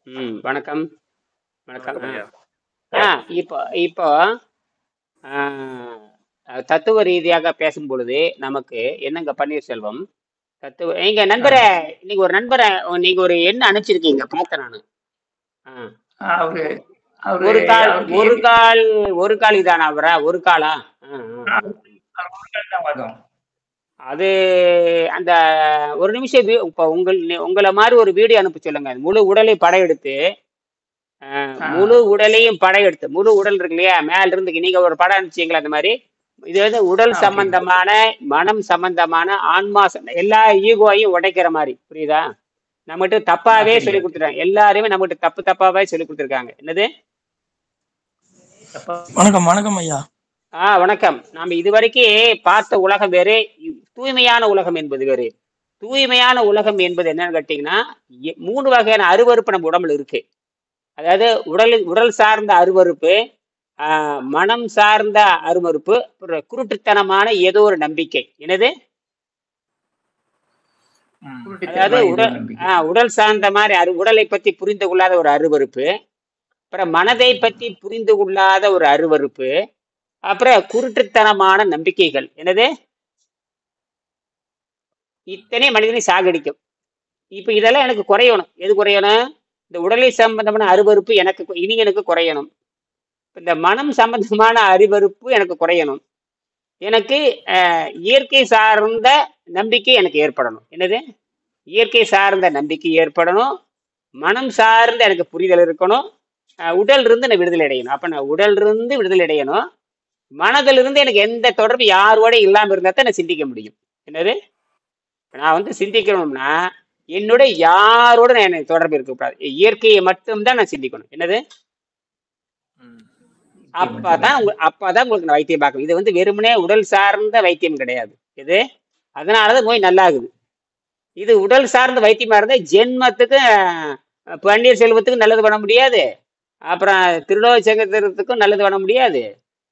வணக்கம். வணக்கம். வணக்கம் ஐயா. ஆ இப்போ இப்போ ஆ, தத்துவ ரீதியாக பேசும் பொழுது நமக்கு என்னங்க பன்னீர்செல்வம் எங்க ஆ, நண்பரை நீங்க ஒரு எண்ணம் அனுப்பிச்சிருக்கீங்க பார்த்தேன் நானு. ஆ, அவரு அவரு ஒரு கால் அவருக்கு ஒரு ஏபி கால் ஒரு கால் இதானா அவரா ஒரு காலா? ஆ, ஆ, ஆ. தான் வரும். அது அந்த ஒரு நிமிஷம் இப்ப உங்களை மாதிரி ஒரு வீடியோ அனுப்ப சொல்லுங்க. முழு உடலை படையெடுத்து ஆ, முழு உடலையும் படையெடுத்து முழு உடல் இருக்கு இல்லையா மேல இருந்து நீங்க ஒரு படம் அனுப்பிச்சீங்களா அந்த மாதிரி. இது வந்து உடல் ஓகேங்க. சம்பந்தமான மனம் சம்பந்தமான ஆன்மா எல்லா ஈகோவையும் உடைக்கிற மாதிரி புரியுதா? நம்மகிட்ட தப்பாவே சரிங்க. சொல்லி கொடுத்துருக்காங்க, எல்லாருமே நம்மகிட்ட தப்பாவே சொல்லி கொடுத்துருக்காங்க. என்னது? அப்ப வணக்கம் வணக்கம் ஐயா. வணக்கம். நாம இதுவரைக்கும் பார்த்த உலகம் வேறு, தூய்மையான உலகம் என்பது வேறு. தூய்மையான உலகம் என்பது என்னன்னு கேட்டீங்கன்னா, மூணு வகையான அருவருப்பு நம்ம உடம்புல இருக்கு. அதாவது உடல் சார்ந்த அருவருப்பு, மனம் சார்ந்த அருவருப்பு, அப்புறம் குருட்டுத்தனமான ஏதோ ஒரு நம்பிக்கை. என்னது? அதாவது குருட்டுத்தனமா ஏதோ நம்பிக்கை. உடல் சார்ந்த மாதிரி உடலை பத்தி புரிந்து கொள்ளாத ஒரு அருவருப்பு, அப்புறம் மனதை பத்தி புரிந்து கொள்ளாத ஒரு அருவருப்பு, அப்புறம் குருட்டுத்தனமான நம்பிக்கைகள். என்னது? இத்தனை மனிதனை சாகடிக்கும். இப்ப இதெல்லாம் எனக்கு குறையணும். எது குறையணும்? இந்த உடலை சம்பந்தமான அருவருப்பு எனக்கு குறையணும். இந்த மனம் சம்பந்தமான அருவருப்பு எனக்கு குறையணும். எனக்கு இயற்கை சார்ந்த நம்பிக்கை எனக்கு ஏற்படணும். என்னது? இயற்கை சார்ந்த நம்பிக்கை ஏற்படணும். மனம் சார்ந்த எனக்கு புரிதல் இருக்கணும். உடல் இருந்து நான் விடுதலை அடையணும். அப்ப நான் உடல் இருந்து விடுதலை அடையணும். மனதிலிருந்து எனக்கு எந்த தொடர்பு யாரோட இல்லாம இருந்தா தான் நான் சிந்திக்க முடியும். என்னது? நான் வந்து சிந்திக்கணும்னா என்னோட யாரோட நான் எனக்கு தொடர்பு இருக்கக்கூடாது. இயற்கையை மட்டும்தான் நான் சிந்திக்கணும். என்னது? அப்பதான் உங்களுக்கு நான் வைத்தியம் பார்க்கணும். இது வந்து வெறுமனே உடல் சார்ந்த வைத்தியம் கிடையாது இது. அதனாலதான் நோய் நல்லாகுது. இது உடல் சார்ந்த வைத்தியமா இருந்தா ஜென்மத்துக்கு பன்னீர்செல்வத்துக்கும் நல்லது பண்ண முடியாது, அப்புறம் திருலோச்சங்கத்திற்கும் நல்லது பண்ண முடியாது.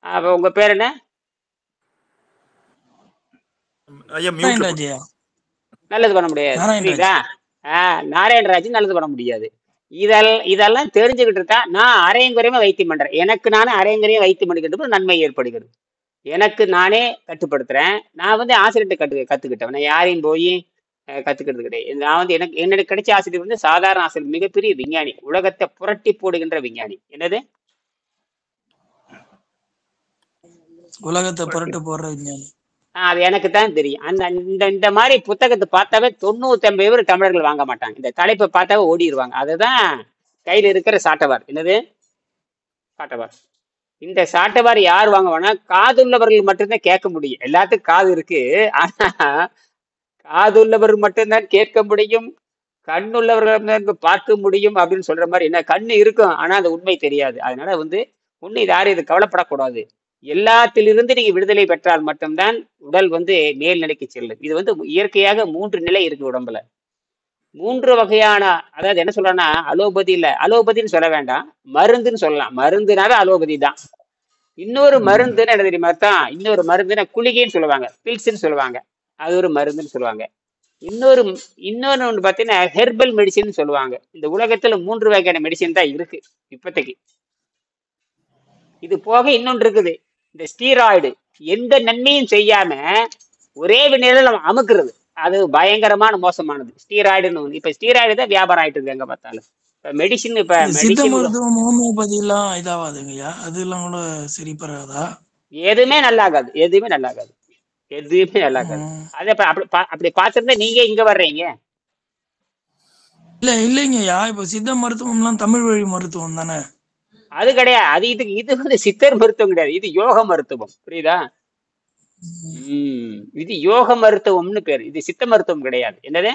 அப்ப உங்க பேர் என்ன? நாராயணராஜ் ஐயா. நல்லது பண்ண முடியாது. நாராயணராஜ். புரியுதா? நாராயணராஜ் நல்லது பண்ண முடியாது. இதெல்லாம் தெரிஞ்சுக்கிட்டு இருக்கா நான் அரையங்குறையுமா வைத்தியம் பண்றேன். எனக்கு நானே அரையங்குறையும் வைத்தியம் பண்ணிக்கிட்டு நன்மை ஏற்படுகிறது. எனக்கு நானே கட்டுப்படுத்துறேன். நான் வந்து ஆசிரியர்கிட்ட கத்துக்கிட்டேன். நான் யாரையும் போய் கத்துக்கிறது கிடையாது. நான் வந்து எனக்கு கிடைச்ச ஆசிரியர் வந்து சாதாரண ஆசிரியர், மிகப்பெரிய விஞ்ஞானி, உலகத்தை புரட்டி போடுகின்ற விஞ்ஞானி. என்னது? உலகத்தை புரட்டு போடுற விஞ்ஞானி. அது எனக்கு தான் தெரியும். இந்த மாதிரி புத்தகத்தை பார்த்தாவே 99 பேர் தமிழர்கள் வாங்க மாட்டாங்க. இந்த தலைப்பை பார்த்தாவே ஓடிடுவாங்க. அதுதான் கையில் இருக்கிற சாட்டவார். என்னது? சாட்டவார். இந்த சாட்டவார் யார் வாங்குவானா? காதுள்ளவர்கள் மட்டும்தான் கேட்க முடியும். எல்லாத்துக்கும் காது இருக்கு, ஆனா காதுள்ளவர்கள் மட்டும்தான் கேட்க முடியும், கண்ணுள்ளவர்கள் பார்க்க முடியும் அப்படின்னு சொல்ற மாதிரி. என்ன, கண்ணு இருக்கும் ஆனா அந்த உண்மை தெரியாது. அதனால வந்து ஒண்ணு யாரும் இது கவலைப்படக்கூடாது. எல்லாத்திலிருந்து நீங்க விடுதலை பெற்றால் மட்டும்தான் உடல் வந்து மேல்நிலைக்கு செல்லும். இது வந்து இயற்கையாக 3 நிலை இருக்கு உடம்புல. 3 வகையான, அதாவது என்ன சொல்றேன்னா, அலோபதி இல்ல, அலோபதின்னு சொல்ல வேண்டாம், மருந்துன்னு சொல்லலாம். மருந்துனாவே அலோபதி தான். இன்னொரு மருந்துன்னு என்ன தெரியுமா தான்? இன்னொரு மருந்துன்னா குளிகைன்னு சொல்லுவாங்க, பில்ஸ்ன்னு சொல்லுவாங்க, அது ஒரு மருந்துன்னு சொல்லுவாங்க. இன்னொன்னு ஒன்று பார்த்தீங்கன்னா ஹெர்பல் மெடிசின் சொல்லுவாங்க. இந்த உலகத்துல 3 வகையான மெடிசின் தான் இருக்கு இப்போதைக்கு. இது போக இன்னொன்று இருக்குது, இந்த ஸ்டீராய்டு. எந்த நன்மையும் செய்யாம ஒரே வினையில நம்ம அமுக்குறது, அது பயங்கரமான மோசமானது. ஸ்டீராய்டுன்னு ஒன்று. இப்ப ஸ்டீராய்டு தான் வியாபாரம் ஆயிட்டு இருக்கு எங்க பார்த்தாலும். இப்ப மெடிசின் சித்த மருத்துவம் ஹோமியோபதி எல்லாம் இதாவாதுங்கய்யா, அதெல்லாம் கூட சரி பெறாதா? எதுவுமே நல்லாகாது. அது அப்படி பார்த்திருந்தா நீங்க இங்க வர்றீங்க. இல்லைங்கய்யா, இப்ப சித்த மருத்துவம் எல்லாம் தமிழ் வழி மருத்துவம் தானே? அது கிடையாது. இது வந்து சித்தர் மருத்துவம் கிடையாது, இது யோக மருத்துவம். புரியுதா? இது யோக மருத்துவம்னு பேரு. இது சித்த மருத்துவம் கிடையாது. என்னது?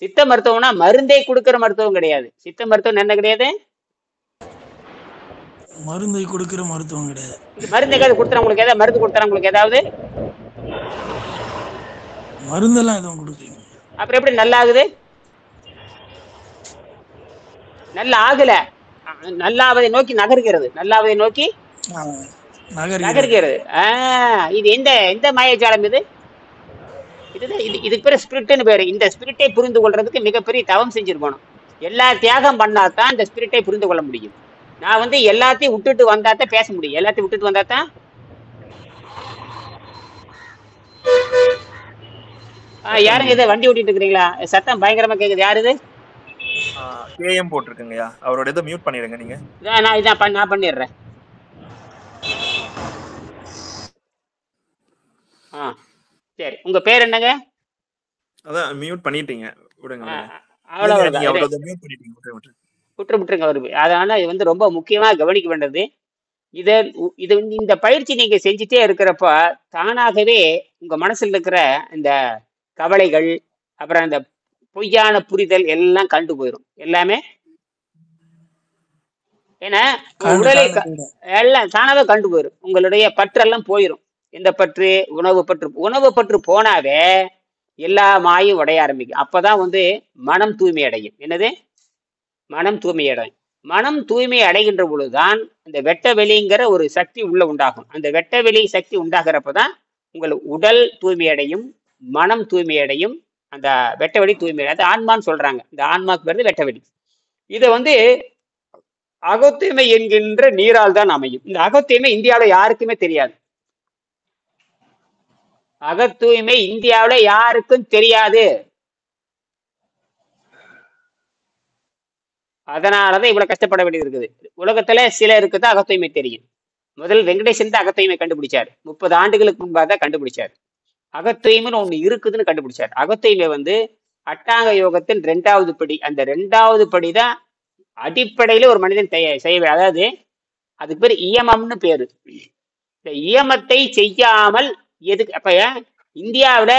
சித்த மருத்துவம்னா மருந்தே கொடுக்கிற மருத்துவம் கிடையாது. சித்த மருத்துவம் என்ன கிடையாது? மருந்தை கொடுக்கிற மருத்துவம் கிடையாது. மருந்து ஏதாவது கொடுத்தா உங்களுக்கு ஏதாவது மருந்து கொடுத்தா உங்களுக்கு ஏதாவது மருந்தெல்லாம் எதுவும் கொடுக்குறீங்க? அப்புறம் எப்படி நல்லா ஆகுது? நல்லா ஆகல, நல்லாவதை நோக்கி நகர்கிறது. நல்லாவதை நோக்கி நகர்கிறது. இது எந்த மாயஜாலம் இது? இதுதான் இதுக்கு பேரு ஸ்பிரிட்னு பேரு. இந்த ஸ்பிரிட்டை புரிந்து கொள்றதுக்கு மிகப்பெரிய தவம் செஞ்சிருக்கணும். எல்லா தியாகம் பண்ணாதான் இந்த ஸ்பிரிட்டை புரிந்து கொள்ள முடியும். நான் வந்து எல்லாத்தையும் விட்டுட்டு வந்தாதான் பேச முடியும். எல்லாத்தையும் விட்டுட்டு வந்தாதான் பேச யாருங்க முடியும். இதை வண்டி ஓட்டிட்டு இருக்கிறீங்களா? சத்தம் பயங்கரமா கேக்குது. யாரு இது? கேஎம் போட்டிருக்குங்கய்யா. அவரோட இதை மியூட் பண்ணிடுங்க நீங்க. நான் பண்ணிடுறேன். சரி, உங்க பேர் என்னங்க? அதான் மியூட் பண்ணிட்டீங்க, விடுங்க. அவ்வளவுதான். நீங்க அவரோட மியூட் பண்ணிட்டீங்க, விட்டுருங்க அவரு. அதனால இது வந்து ரொம்ப முக்கியமா கவனிக்க வேண்டியது. இது இந்த பயிற்சி நீங்க செஞ்சுட்டே இருக்கிறப்ப தானாகவே உங்க மனசுல இருக்கிற இந்த கவலைகள், அப்புறம் இந்த பொய்யான புரிதல் எல்லாம் கண்டு போயிடும். எல்லாமே ஏன்னா உடலை எல்லாம் தானாவே கண்டு போயிடும். உங்களுடைய பற்றெல்லாம் போயிடும். எந்த பற்று? உணவு பற்று. உணவு பற்று போனாவே எல்லா மாயும் உடைய ஆரம்பிக்கும். அப்பதான் வந்து மனம் தூய்மை அடையும். என்னது? மனம் தூய்மை அடையும். மனம் தூய்மை அடைகின்ற பொழுதுதான் இந்த வெட்ட வெளிங்கிற ஒரு சக்தி உள்ள உண்டாகும். அந்த வெட்ட வெளி சக்தி உண்டாகிறப்பதான் உங்கள் உடல் தூய்மை அடையும், மனம் தூய்மை அடையும், அந்த வெட்ட வெளி தூய்மை. அது ஆன்மான்னு சொல்றாங்க. இந்த ஆன்மாக்கு பேரு வெட்ட வெளி. இதை வந்து அகத்தூய்மை என்கின்ற நீரால் தான் அமையும். இந்த அகத்தூய்மை இந்தியாவில் யாருக்குமே தெரியாது. அகத்தூய்மை இந்தியாவில் யாருக்கும் தெரியாது. அதனாலதான் இவ்வளவு கஷ்டப்பட வேண்டியது இருக்குது. உலகத்துல சிலருக்கு தான் அகத்தூய்மை தெரியும். முதல் வெங்கடேசன் தான் அகத்தூய்மை கண்டுபிடிச்சாரு. 30 ஆண்டுகளுக்கு முன்பாக தான் கண்டுபிடிச்சாரு. அகத்தூய்மைன்னு ஒண்ணு இருக்குதுன்னு கண்டுபிடிச்சாரு. அகத்தூய்மை வந்து அட்டாங்க யோகத்தின் 2வது படி. அந்த 2வது படிதான் அடிப்படையில ஒரு மனிதன் செய்ய. அதாவது அதுக்கு பேர் இயமம்னு பேரு. இந்த இயமத்தை செய்யாமல் எதுக்கு? அப்ப இந்தியாவில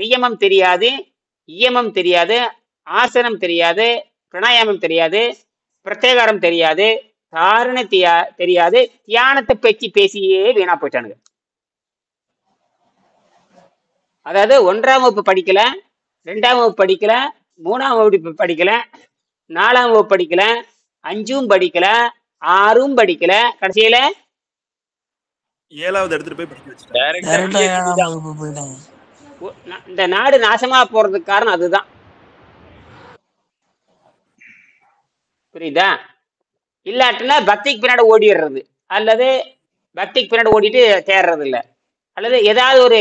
நியமம் தெரியாது, இயமம் தெரியாது, ஆசனம் தெரியாது, பிராணாயாமம் தெரியாது, பிரத்யேகாரம் தெரியாது, தாரணை தெரியாது. தியானத்தை பேசியே வீணா போயிட்டானுங்க. அதாவது 1ஆம் வகுப்பு படிக்கல, 2ஆம் வகுப்பு படிக்கல, 3ஆம் வகுப்பு படிக்கல, 4ஆம் வகுப்பு படிக்கல, 5ம் படிக்கல, 6ம் படிக்கல, கடைசியில 7வது எடுத்துட்டு போய் படிக்க வச்சுட்டாங்க. இந்த நாடு நாசமா போறதுக்கு காரணம் அதுதான். புரியுதா? இல்லாட்டினா பக்திக்கு பின்னாடி ஓடிடுறது, அல்லது பக்திக்கு பின்னாடி ஓடிட்டு தேர்றது இல்லை, அல்லது ஏதாவது ஒரு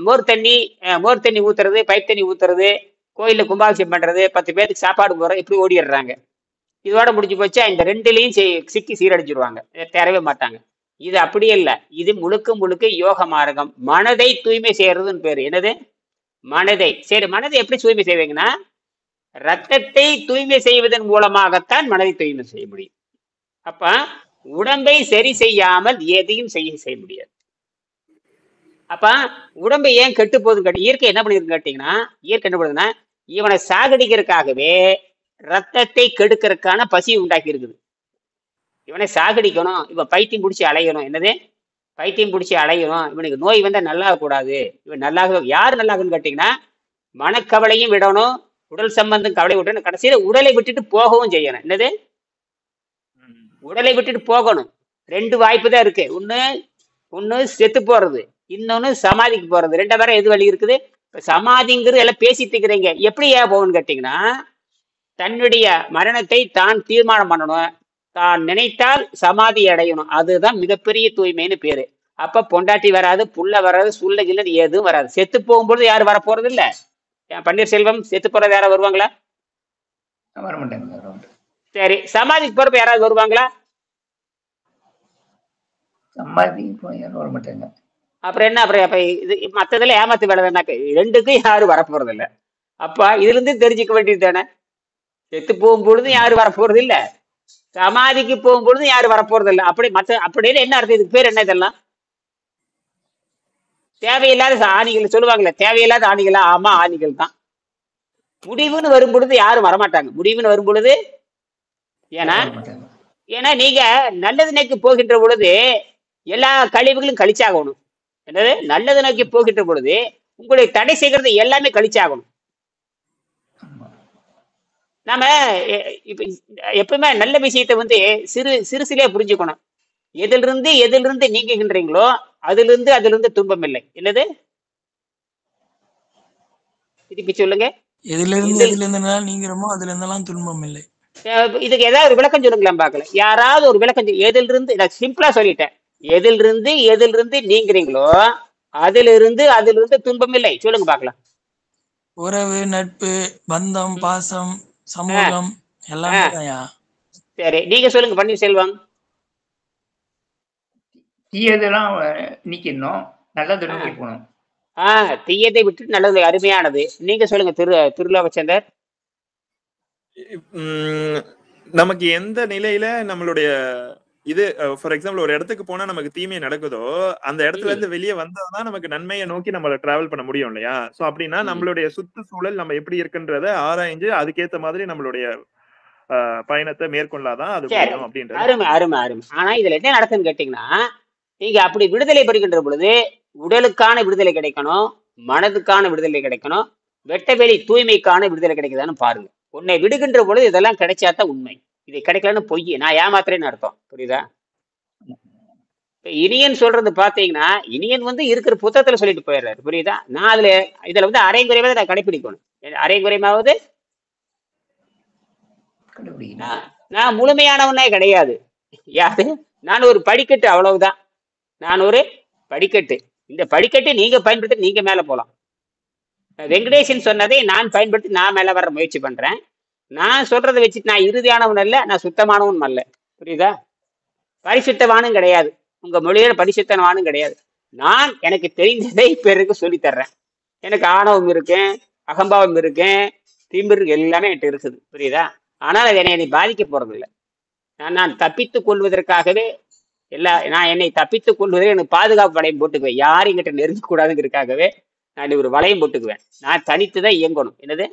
மோர் தண்ணி ஊத்துறது, பைப் தண்ணி ஊத்துறது, கோயில்ல கும்பாபிஷேகம் பண்றது, 10 பேருக்கு சாப்பாடு போறது, இப்படி ஓடிடுறாங்க. இதோட முடிஞ்சு போச்சா? இந்த 2லயும் சிக்கி சீரடிச்சிருவாங்க, தேரவே மாட்டாங்க. இது அப்படியே இல்லை. இது முழுக்க யோக மார்க்கம். மனதை தூய்மை செய்யறதுன்னு பேரு. என்னது? மனதை. சரி, மனதை எப்படி தூய்மை செய்வீங்கன்னா, ரத்தத்தை தூய்மை செய்வதன் மூலமாகத்தான் மனதை தூய்மை செய்ய முடியும். அப்ப உடம்பை சரி செய்யாமல் எதையும் செய்ய முடியாது. அப்ப உடம்பை ஏன் கெட்டு போகுதுன்னு இயற்கை என்ன பண்ணிருக்கு கேட்டீங்கன்னா, இயற்கை என்ன பண்ணுதுன்னா, இவனை சாகடிக்கிறதுக்காகவே ரத்தத்தை கெடுக்கிறதுக்கான பசி உண்டாக்கி இருக்குது. இவனை சாகடிக்கணும், இவன் பைத்தியம் பிடிச்சி அலையணும். என்னது? பைத்தியம் பிடிச்சி அலையணும். இவனுக்கு நோய் வந்தா நல்லாக கூடாது. இவன் நல்லாக யாரு நல்லாகுன்னு கேட்டீங்கன்னா, மனக்கவலையும் விடணும், உடல் சம்பந்தம் கவலை விட்டணும், கடைசியில உடலை விட்டுட்டு போகவும் செய்யணும். என்னது? உடலை விட்டுட்டு போகணும். 2 வாய்ப்பு தான் இருக்கு. ஒண்ணு செத்து போறது, இன்னொன்னு சமாதிக்கு போறது. 2 வேற எது வழி இருக்குது? இப்ப சமாதிங்கிறது எல்லாம் பேசிட்டு இருக்கிறீங்க. எப்படி ஏன் போகணும்னு கேட்டீங்கன்னா, தன்னுடைய மரணத்தை தான் தீர்மானம் பண்ணணும். தான் நினைத்தால் சமாதி அடையணும். அதுதான் மிகப்பெரிய தூய்மைன்னு பேரு. அப்ப பொண்டாட்டி வராது, புள்ள வராது, சூழ்நிலை எதுவும் வராது. செத்து போகும்போது யாரும் வர போறது இல்ல. பன்னீர்செல்வம் செத்து போறது யாராவது வருவாங்களா? சரி, சமாதிக்கு போறப்ப யாராவது வருவாங்களா? அப்புறம் என்ன? அப்புறம் இது மத்ததுல ஏமாத்து வேலை தானே. 2க்கும் யாரும் வரப்போறது இல்ல. அப்ப இதுல இருந்து தெரிஞ்சுக்க வேண்டியது தானே, செத்து போகும்பொழுதும் யாரும் வரப்போறது இல்ல, சமாதிக்கு போகும்பொழுது யாரும் வரப்போறது இல்லை. அப்படின்னு என்ன அர்த்தம்? இதுக்கு பேர் என்ன? இதெல்லாம் தேவையில்லாத ஆணிகள் சொல்லுவாங்கல்ல, தேவையில்லாத ஆணிகளா? ஆமா, ஆணிகள் தான். முடிவுன்னு வரும் பொழுது யாரும் வரமாட்டாங்க. முடிவுன்னு வரும் பொழுது ஏன்னா நீங்க நல்லது நோக்கி போகின்ற பொழுது எல்லா கழிவுகளும் கழிச்சாகணும். என்னது? நல்லது நோக்கி போகின்ற பொழுது உங்களுடைய தடை செய்கிறது எல்லாமே கழிச்சாகணும். நாம எப்பவுமே நல்ல விஷயத்தை வந்து சிறுசிலே புரிஞ்சுக்கணும். எதிலிருந்து நீங்குகின்றீங்களோ அதிலிருந்து துன்பம் இல்லை. என்னது? திருப்பி சொல்லுங்க. எதுல இருந்து இதில் எதுல இருந்தெல்லாம் நீங்கிறோமோ அதுல இருந்தெல்லாம் துன்பம் இல்லை. இதுக்கு ஏதாவது ஒரு விளக்கம் சொல்லுங்களேன் பார்க்கல. யாராவது ஒரு விளக்கம் எதிலிருந்து, நான் சிம்பிளா சொல்லிட்டேன். எதிலிருந்து நீங்கிறீங்களோ அதிலிருந்து துன்பம் இல்லை. சொல்லுங்க பார்க்கலாம். உறவு, நட்பு, பந்தம், பாசம், ஆ, சமூகம் ஆ, எல்லாமே தான்யா. சரி, நீங்க சொல்லுங்க பன்னீர்செல்வம். தீயதெல்லாம் நீக்கிடணும், நல்லதை ஆ, நோக்கி போகணும். தீயதை விட்டு நல்லது, அருமையானது. நீங்க சொல்லுங்க திருலோகச்சந்தர். உம் நமக்கு எந்த நிலையில நம்மளுடைய இது ஃபார் எக்ஸாம்பிள் ஒரு இடத்துக்கு போனா நமக்கு தீமை நடக்குதோ அந்த இடத்துல ம், இருந்து வெளியே வந்தாதான் நமக்கு நன்மையை நோக்கி நம்மள டிராவல் பண்ண முடியும் இல்லையா? சோ அப்படின்னா ம். நம்மளுடைய சுற்றுச்சூழல் நம்ம எப்படி இருக்குன்றத ஆராய்ஞ்சு அதுக்கேத்த மாதிரி நம்மளுடைய பயணத்தை மேற்கொள்ளாதான் அது சரி, முடியும் அப்படின்றது. அருமை அருமை அருமை. ஆனா இதுல என்ன நடக்குன்னு கேட்டீங்கன்னா, நீங்க அப்படி விடுதலை பெறுகின்ற பொழுது உடலுக்கான விடுதலை கிடைக்கணும், மனதுக்கான விடுதலை கிடைக்கணும், வெட்டவெளி தூய்மைக்கான விடுதலை கிடைக்குதான்னு பாருங்க. உன்னை விடுகின்ற பொழுது இதெல்லாம் கிடைச்சாதான் உண்மை. இது கிடைக்கலன்னு பொய், நான் ஏமாத்துறேன்னு அர்த்தம். புரியுதா? இப்ப இனியன் சொல்றது பாத்தீங்கன்னா, இனியன் இருக்கிற புத்தகத்துல சொல்லிட்டு போயிடுறாரு. புரியுதா? நான் இதுல அரைங்குறைவாக நான் கடைபிடிக்கணும். அரைங்குறைமாவது கண்டுபிடிக்கணும். நான் நான் முழுமையானவனே கிடையாது. யாரு? நான் ஒரு படிக்கட்டு, அவ்வளவுதான். நான் ஒரு படிக்கட்டு. இந்த படிக்கட்டை நீங்க பயன்படுத்தி நீங்க மேல போலாம். வெங்கடேசன் சொன்னதை நான் பயன்படுத்தி நான் மேல வர முயற்சி பண்றேன். நான் சொல்றதை வச்சுட்டு நான் இறுதியானவன் அல்ல, நான் சுத்தமானவன் அல்ல. புரியுதா? பரிசுத்தவானும் கிடையாது, உங்க மொழியில பரிசுத்தவானும் கிடையாது. நான் எனக்கு தெரிந்ததை பிறருக்கு சொல்லி தர்றேன். எனக்கு ஆணவம் இருக்கேன், அகம்பாவம் இருக்கேன், திமிரு எல்லாமே என்கிட்ட இருக்குது. புரியுதா? ஆனால் அது என்னை பாதிக்க போறது இல்லை. நான் தப்பித்துக் கொள்வதற்காகவே நான் என்னை தப்பித்துக் கொள்வதற்கு எனக்கு பாதுகாப்பு வளையம் போட்டுக்குவேன். யாரும் எங்கிட்ட நெருங்க கூடாதுங்கிறதுக்காகவே நான் ஒரு வளையம் போட்டுக்குவேன். நான் தனித்துதான் இயங்கணும். என்னது?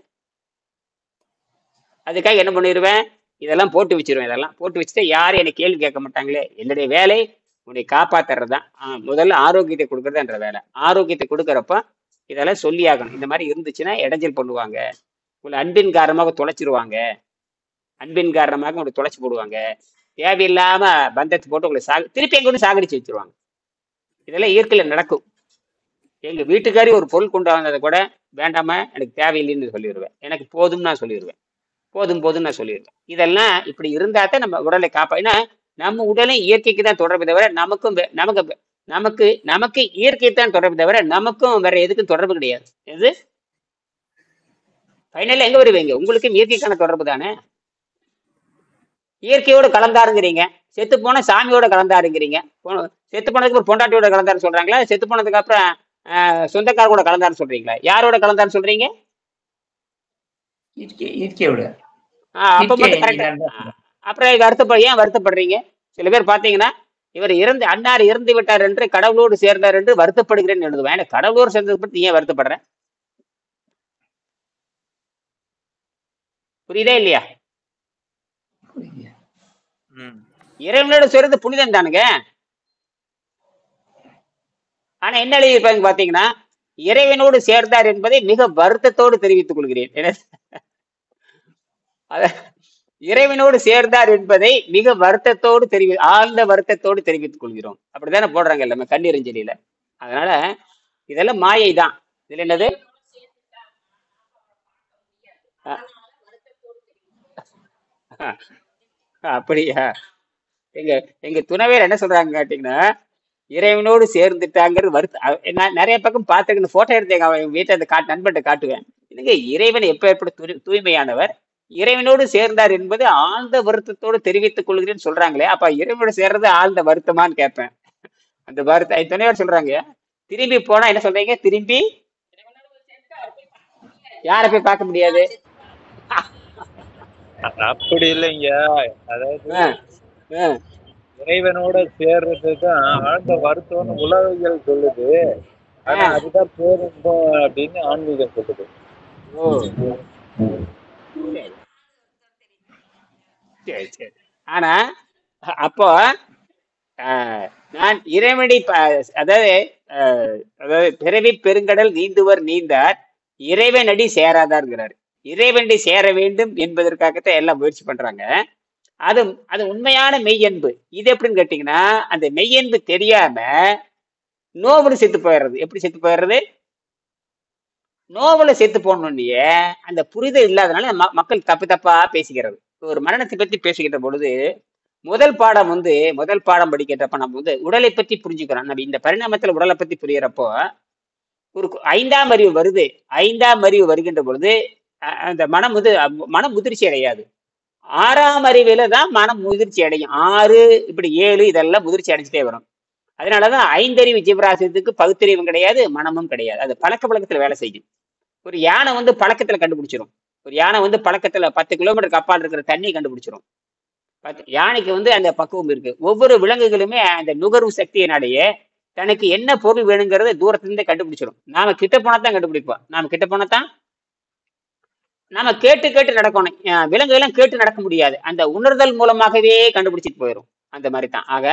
அதுக்காக என்ன பண்ணிடுவேன், இதெல்லாம் போட்டு வச்சிருவேன். இதெல்லாம் போட்டு வச்சுட்டு யாரும் என்னை கேள்வி கேட்க மாட்டாங்களே. என்னுடைய வேலை உன்னை காப்பாத்துறது தான். முதல்ல ஆரோக்கியத்தை கொடுக்கறதுன்ற வேலை. ஆரோக்கியத்தை கொடுக்கறப்ப இதெல்லாம் சொல்லி ஆகணும். இந்த மாதிரி இருந்துச்சுன்னா இடைஞ்சல் பண்ணுவாங்க, உங்களை அன்பின் காரணமாக தொலைச்சிருவாங்க, அன்பின் காரணமாக உங்களை தொலைச்சு போடுவாங்க, தேவையில்லாம பந்தத்தை போட்டு உங்களை திருப்பி எங்க சாகடிச்சு வச்சிருவாங்க. இதெல்லாம் இயற்கையில நடக்கும். எங்க வீட்டுக்காரி ஒரு பொருள் கொண்டு வந்ததை கூட வேண்டாம, எனக்கு தேவையில்லைன்னு சொல்லிடுவேன். எனக்கு போதும் நான் சொல்லிடுவேன். போதும் நான் சொல்லிடுவேன். இதெல்லாம் இப்படி இருந்தாதான் நம்ம உடலை ஏன்னா நம்ம உடலை இயற்கைக்கு தான் தொடர்பு தவிர நமக்கு இயற்கை தான் தொடர்பு தவிர நமக்கும் வேற எதுக்கும் தொடர்பு கிடையாது. எது ஃபைனல்ல எங்க வருவீங்க? உங்களுக்கும் இயற்கைக்கான தொடர்பு தானே. இயற்கையோட கலந்தாருங்கிறீங்க, செத்து போன சாமியோட கலந்தாருங்கிறீங்க. செத்து போனதுக்கு ஒரு பொண்டாட்டியோட கலந்தாரு சொல்றாங்களா? செத்து போனதுக்கு அப்புறம் சொந்தக்கார கூட கலந்தாரு சொல்றீங்களா? யாரோட கலந்தாரு சொல்றீங்க? இயற்கையோட. அப்ப மட்டும் கரெக்டா. அப்புறம் ஏன் வருத்தப்படுறீங்க? சில பேர் பாத்தீங்கன்னா, இவர் அன்னார் இறந்து விட்டார் என்று கடவுளோடு சேர்ந்தார் என்று வருத்தப்படுகிறேன்னு எழுதுவேன். கடவுளோடு சேர்ந்தது பத்தி ஏன் வருத்தப்படுறேன்? புரியுதா இல்லையா? இறைவனோட சேர்ந்து புனிதம் தானுங்க. ஆனா என்ன எழுதியிருப்பாங்க பாத்தீங்கன்னா, இறைவனோடு சேர்ந்தார் என்பதை மிக வருத்தத்தோடு தெரிவித்துக் கொள்கிறேன். இறைவனோடு சேர்ந்தார் என்பதை மிக வருத்தத்தோடு ஆழ்ந்த வருத்தத்தோடு தெரிவித்துக் கொள்கிறோம். அப்படித்தானே போடுறாங்க எல்லாமே கண்ணீரஞ்சலியில. அதனால இதெல்லாம் மாயை தான். இதுல என்னது? அப்படியா? எங்க துணைவேர் என்ன சொல்றாங்க கேட்டீங்கன்னா, இறைவனோடு சேர்ந்துட்டாங்கிறது வருத்தம். நிறைய பக்கம் பார்த்துருக்கு, போட்டோ எடுத்து அவன் வீட்டை அந்த நண்பர்கிட்ட காட்டுவேன். இன்னைக்கு இறைவன் எப்படி தூய்மையானவர், இறைவனோடு சேர்ந்தார் என்பது ஆழ்ந்த வருத்தத்தோடு தெரிவித்துக் கொள்கிறேன்னு சொல்றாங்களே. அப்ப இறைவனோடு சேர்றது ஆழ்ந்த வருத்தமான்னு கேட்பேன். அந்த வருத்தம் துணைவர் சொல்றாங்க. திரும்பி போனா என்ன சொல்றீங்க? திரும்பி யார போய் பார்க்க முடியாது. அப்படி இல்லைங்க. அதாவது இறைவனோட சேர்றதுதான் ஆழ்ந்த வருத்தம்னு உலகியல் சொல்லுது. ஆனா அதுதான் பேருந்தம் அப்படின்னு ஆன்மீகம் சொல்லுது. சரி சரி. ஆனா அப்போ நான் இறைவனை அதாவது பிறவி பெருங்கடல் நீந்துவர் நீந்தார், இறைவனடி சேராதார்ங்கிறாரு. இறைவனடி சேர வேண்டும் என்பதற்காகத்தான் எல்லாம் முயற்சி பண்றாங்க. அது உண்மையான மெய்யன்பு. இது எப்படின்னு கேட்டீங்கன்னா, அந்த மெய்யன்பு தெரியாம நோவுன்னு செத்து போயிடுறது. எப்படி செத்து போயிடுறது? நோவுல செத்து போனோடனே அந்த புரிதல் இல்லாதனால மக்கள் தப்பு தப்பா பேசிக்கிறது. ஒரு மரணத்தை பத்தி பேசுகின்ற பொழுது முதல் பாடம் படிக்கிறப்ப நம்ம உடலை பத்தி புரிஞ்சுக்கிறோம். நம்ம இந்த பரிணாமத்துல உடலை பத்தி புரியறப்போ ஒரு 5ஆம் அறிவு வருது. 5ஆம் அறிவு வருகின்ற பொழுது அந்த மனம் முதிர்ச்சி அடையாது. 6ஆம் அறிவில தான் மனம் முதிர்ச்சி அடையும். 6 இப்படி 7 இதெல்லாம் முதிர்ச்சி அடைஞ்சிட்டே வரும். அதனாலதான் 5அறிவு ஜீவராசியத்துக்கு பகுத்தறிவும் கிடையாது, மனமும் கிடையாது. அது பழக்கத்துல வேலை செய்யும். ஒரு யானை பழக்கத்துல கண்டுபிடிச்சிடும். ஒரு யானை பழக்கத்துல 10 கிலோமீட்டருக்கு அப்பால் இருக்கிற தண்ணி கண்டுபிடிச்சிடும். யானைக்கு அந்த பக்குவம் இருக்கு. ஒவ்வொரு விலங்குகளுமே அந்த நுகர்வு சக்தியினாலேயே தனக்கு என்ன பொருள் வேணுங்கிறத தூரத்துல இருந்தே கண்டுபிடிச்சிடும். நாம கிட்ட போனதான் கண்டுபிடிப்போம். நாம கேட்டு நடக்கணும். விலங்குகளும் கேட்டு நடக்க முடியாது. அந்த உணர்தல் மூலமாகவே கண்டுபிடிச்சிட்டு போயிடும். அந்த மாதிரி தான். ஆக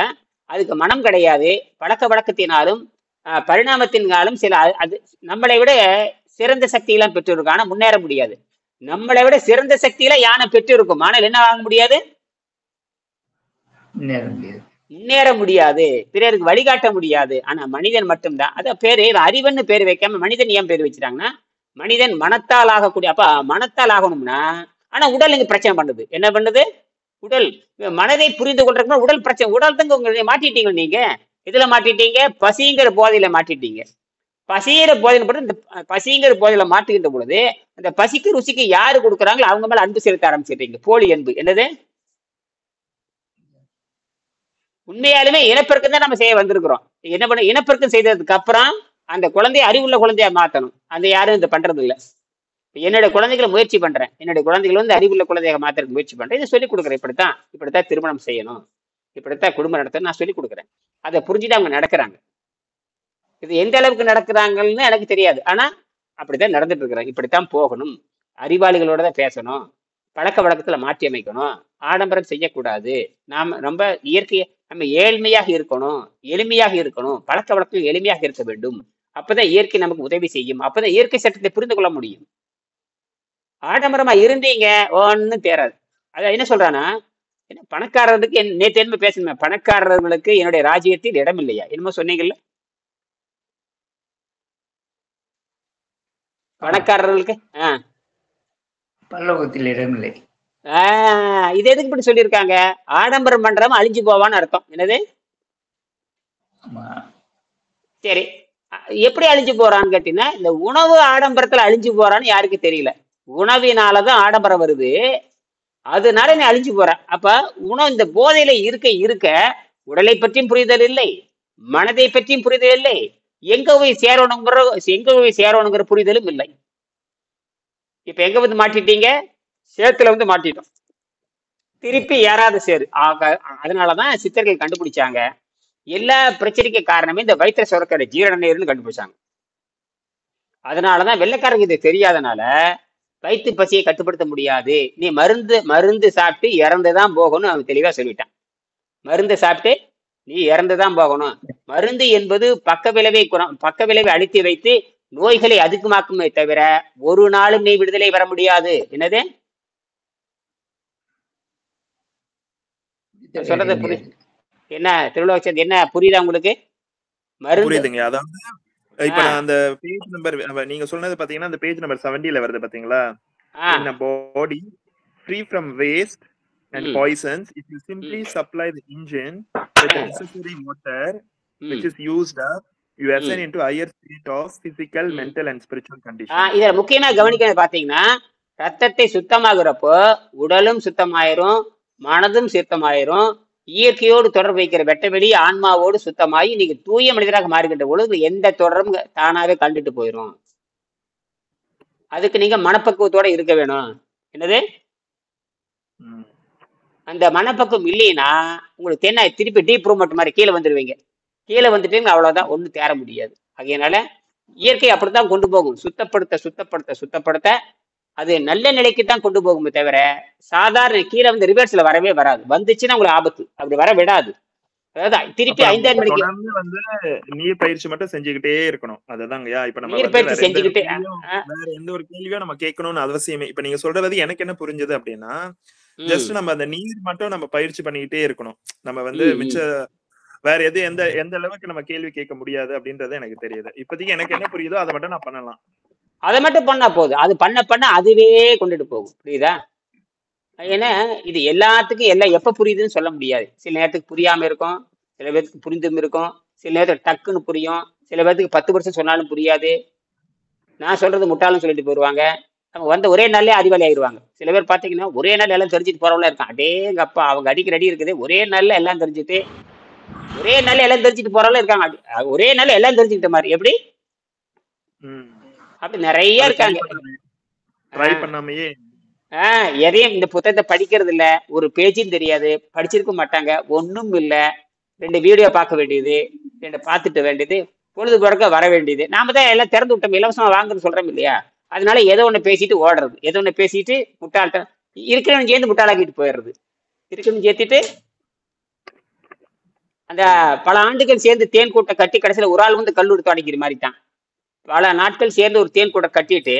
அதுக்கு மனம் கிடையாது. பழக்க வழக்கத்தினாலும் பரிணாமத்தினாலும் சில அது நம்மளை விட சிறந்த சக்தியெல்லாம் பெற்றிருக்கும். ஆனா முன்னேற முடியாது. நம்மளை விட சிறந்த சக்தியில யானை பெற்றிருக்கும். ஆனால் என்ன ஆக முடியாது? முன்னேற முடியாது. பிறருக்கு வழிகாட்ட முடியாது. ஆனா மனிதன் மட்டும்தான். அதான் பேரு அறிவன்னு பேர் வைக்காம மனிதன் ஏன் பேர் வச்சுட்டாங்கன்னா, மனிதன் மனத்தால் ஆகக்கூடிய. அப்ப மனத்தால் ஆகணும்னா, ஆனா உடல் இங்க பிரச்சனை பண்ணுது. என்ன பண்ணுது? உடல் மனதை புரிந்து கொள்றதுக்கு உடல் பிரச்சனை. உடல் தாங்க உங்களை மாட்டிட்டீங்க. நீங்க இதுல மாட்டிட்டீங்க, பசிங்கிற போதையில மாட்டிட்டீங்க. பசிங்கிற போதையில போட்டு இந்த பசிங்கிற போதையில மாட்டுகின்ற பொழுது அந்த பசிக்கு ருசிக்கு யாரு கொடுக்குறாங்களோ அவங்க மேல அன்பு செலுத்த ஆரம்பிச்சிடுறீங்க. போலி அன்பு. என்னது? உண்மையாலுமே இனப்பெருக்கம் தான் நம்ம செய்ய வந்திருக்கிறோம். என்ன பண்ண? இனப்பெருக்கம் செய்ததுக்கு அப்புறம் அந்த குழந்தைய அறிவுள்ள குழந்தையா மாத்தணும். அந்த யாரும் இந்த பண்றது இல்லை. என்னுடைய குழந்தைகளை முயற்சி பண்றேன். என்னுடைய குழந்தைகள் அறிவுள்ள குழந்தையாக மாத்துறதுக்கு முயற்சி பண்றேன். இதை சொல்லிக் கொடுக்குறேன். இப்படித்தான் திருமணம் செய்யணும், இப்படித்தான் குடும்பம் நடத்தணும் நான் சொல்லிக் கொடுக்குறேன். அதை புரிஞ்சுட்டு அவங்க நடக்கிறாங்க. இது எந்த அளவுக்கு நடக்கிறாங்கன்னு எனக்கு தெரியாது. ஆனா அப்படித்தான் நடந்துட்டு இருக்கிறாங்க. இப்படித்தான் போகணும், அறிவாளிகளோட தான் பேசணும், பழக்க வழக்கத்துல மாற்றி அமைக்கணும், ஆடம்பரம் செய்யக்கூடாது, நாம ரொம்ப இயற்கையை நம்ம ஏழ்மையாக இருக்கணும், எளிமையாக இருக்கணும், பழக்க வழக்கம் எளிமையாக இருக்க வேண்டும். அப்பதான் இயற்கை நமக்கு உதவி செய்யும். அப்பதான் இயற்கை சட்டத்தை புரிந்து கொள்ள முடியும். ஆடம்பரமா இருந்தீங்க ஒன்னும் தேராது. அத என்ன சொல்றானா, என்ன பணக்காரர்களுக்கு நேற்று என்ன பேசணுமே, பணக்காரர்களுக்கு என்னுடைய ராஜ்யத்தில் இடம் இல்லையா என்னமோ சொன்னீங்கல்ல? பணக்காரர்களுக்கு பரலோகத்தில் இடமில்லை. இது எதுக்கு இப்படி சொல்லியிருக்காங்க? ஆடம்பரம் பண்றவன் அழிஞ்சு போவான்னு அர்த்தம். என்னது? சரி, எப்படி அழிஞ்சு போறான்னு கேட்டீங்கன்னா, இந்த உணவு ஆடம்பரத்துல அழிஞ்சு போறான்னு யாருக்கு தெரியல. உணவினாலதான் ஆடம்பரம் வருது, அதனால நீ அழிஞ்சு போற. அப்ப உணவு இந்த போதையில இருக்க உடலை பற்றியும் புரிதல் இல்லை, மனதை பற்றியும் புரிதல் இல்லை, எங்க போய் சேரணுங்கிற புரிதலும் இல்லை. இப்ப எங்க மாட்டிட்டீங்க? சேத்துல மாட்டிட்டோம். திருப்பி ஏறாத சேரு. அதனாலதான் சித்தர்கள் கண்டுபிடிச்சாங்க எல்லா பிரச்சனைக்கு காரணமே இந்த வயிற்ற சுரக்கிற ஜீரண நீர்னு கண்டுபிடிச்சாங்க. அதனாலதான் வெள்ளைக்காரங்க இது தெரியாதனால வயிற்று பசியை கட்டுப்படுத்த முடியாது, நீ மருந்து சாப்பிட்டு இறந்துதான் போகணும் அவன் தெளிவா சொல்லிட்டான். மருந்து சாப்பிட்டு நீ இறந்துதான் போகணும். மருந்து என்பது பக்க விளைவை அழித்து வைத்து நோய்களை அதிகமாக்குமே தவிர ஒரு நாளும் நீ விடுதலை வர முடியாது. என்னது சொல்றது புரியுது? என்ன திருவிழா என்ன புரியுதா உங்களுக்கு? புரியுதுங்க. அதாவது இப்ப நான் அந்த பேஜ் நம்பர் நீங்க சொன்னது பாத்தீங்கன்னா அந்த பேஜ் நம்பர் 70ல வருது பாத்தீங்களா? In a body free from waste and poisons, if you simply supply the engine with the necessary water which is used up, you ascend into higher state of physical, mental and spiritual condition. இத முக்கியமா கவனிக்க பாத்தீங்கன்னா, ரத்தத்தை சுத்தமாகறப்போ உடலும் சுத்தமாயிரும், மனதும் சுத்தமாயிரும், இயற்கையோடு தொடர்பு வைக்கிற வெட்டவெளி ஆன்மாவோடு சுத்தமாயி நீங்க தூய மனிதராக மாறுகின்ற பொழுது எந்த தொடரும் தானாவே கண்டுட்டு போயிடும். அதுக்கு நீங்க மனப்பக்குவத்தோட இருக்க வேணும். என்னது? அந்த மனப்பக்குவம் இல்லைன்னா உங்களுக்கு என்ன திருப்பி டீப் ரூமெண்ட் மாதிரி கீழே வந்துடுவீங்க. கீழே வந்துட்டீங்க அவ்வளவுதான், ஒன்றும் தேர முடியாது. அதனால இயற்கை அப்படித்தான் கொண்டு போகும். சுத்தப்படுத்த அது நல்ல நிலைக்கு தான் கொண்டு போகுமே தவிர சாதாரண கீழே ரிவர்ஸ்ல வரவே வராது. வந்துச்சுன்னா உங்களுக்கு ஆபத்து, அப்படி வர விடாது. அதாவது திருப்பி 5 மணிக்கு நீர் பயிற்சி மட்டும் செஞ்சுக்கிட்டே இருக்கணும். அதுதாங்கய்யா. இப்ப நம்ம நீர் பயிற்சி செஞ்சுக்கிட்டே வேற எந்த ஒரு கேள்வியும் நம்ம கேட்கணும்னு அவசியமே. இப்ப நீங்க சொல்றது எனக்கு என்ன புரிஞ்சது அப்படின்னா, ஜஸ்ட் நம்ம அந்த நீர் மட்டும் நம்ம பயிற்சி பண்ணிக்கிட்டே இருக்கணும். நம்ம மிச்ச வேற எந்த அளவுக்கு நம்ம கேள்வி கேட்க முடியாது அப்படின்றது எனக்கு தெரியுது. இப்போதைக்கு எனக்கு என்ன புரியுதோ அதை மட்டும் நான் பண்ணலாம். அதை மட்டும் பண்ணா போதும். அது பண்ண பண்ண அதுவே கொண்டுட்டு போகும். புரியுதா? ஏன்னா இது எல்லாத்துக்கும் எல்லாம் எப்ப புரியுதுன்னு சொல்ல முடியாது. சில நேரத்துக்கு புரியாம இருக்கும், சில பேருக்கு புரிந்தும் இருக்கும், சில நேரத்துக்கு டக்குன்னு புரியும், சில பேருக்கு 10 வருஷம் சொன்னாலும் புரியாது. நான் சொல்றது முட்டாளும் சொல்லிட்டு போயிடுவாங்க. அவங்க வந்த ஒரே நாள்லயே அறிவாளி ஆயிடுவாங்க. சில பேர் பாத்தீங்கன்னா ஒரே நாள் எல்லாம் தெரிஞ்சுட்டு போறவங்களா இருக்கான். அடேங்கப்பா அவங்க அடிக்கிற அடி இருக்குது, ஒரே நாள்ல எல்லாம் தெரிஞ்சுட்டு போறவங்களா இருக்காங்க. ஒரே நாள்ல எல்லாம் தெரிஞ்சுக்கிட்ட மாதிரி எப்படி அப்படி நிறைய இருக்காங்க. ட்ரை பண்ணாமையே எதையும் இந்த புத்தகத்தை படிக்கிறது இல்ல, ஒரு பேஜும் தெரியாது, படிச்சிருக்க மாட்டாங்க, ஒண்ணும் இல்ல. 2 வீடியோ பார்க்க வேண்டியது, 2 பார்த்துட்டு வேண்டியது, பொழுதுபோக்க வர வேண்டியது. நாம தான் எல்லாம் திறந்து விட்டோம், இலவசமா வாங்குன்னு சொல்றோம் இல்லையா? அதனால ஏதோ ஒண்ணு பேசிட்டு ஓடுறது, ஏதோ ஒண்ணு பேசிட்டு முட்டாள்கிட்ட இருக்கிறவன் சேர்ந்து முட்டாளாக்கிட்டு போயிடுறது. இருக்கிறவன் சேர்த்துட்டு அந்த பல ஆண்டுகள் சேர்ந்து தேன் கூட்டை கட்டி கடைசியில ஒரு ஆள் வந்து கல் எடுத்து அடிக்கிற மாதிரி தான். பல நாட்கள் சேர்ந்து ஒரு தேன் கூட்டை கட்டிட்டு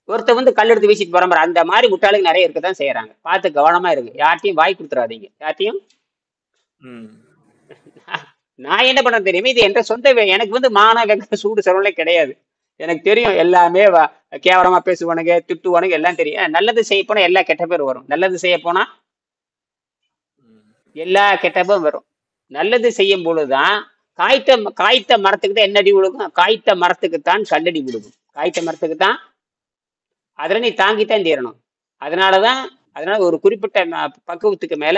ஒருத்த வந்து கல் எடுத்து வீசிட்டு போற மாதிரி, அந்த மாதிரி முட்டாளுங்க நிறைய இருக்கதான் செய்யறாங்க. பார்த்து கவனமா இருக்கு, யார்ட்டையும் வாய் கொடுத்துறாதீங்க. யார்ட்டையும் நான் என்ன பண்ண தெரியுமே, இது என்ற சொந்த எனக்கு வந்து மான வெங்க சூடு சரவலே கிடையாது. எனக்கு தெரியும் எல்லாமே கேவலமா பேசுவானுங்க, திட்டுவானுங்க, எல்லாம் தெரியும். நல்லது செய்ய போனா எல்லா கெட்ட பேர் வரும், நல்லது செய்ய போனா எல்லா கெட்டப்பும் வரும். நல்லது செய்யும் பொழுதுதான் காய்த்த மரத்துக்கு தான் என்ன அடி விழுகும், காய்த்த மரத்துக்குத்தான் கல்லடி விழுகும். காய்த்த மரத்துக்கு தான், அதில் நீ தாங்கித்தான் தீரணும். அதனால ஒரு குறிப்பிட்ட பக்குவத்துக்கு மேல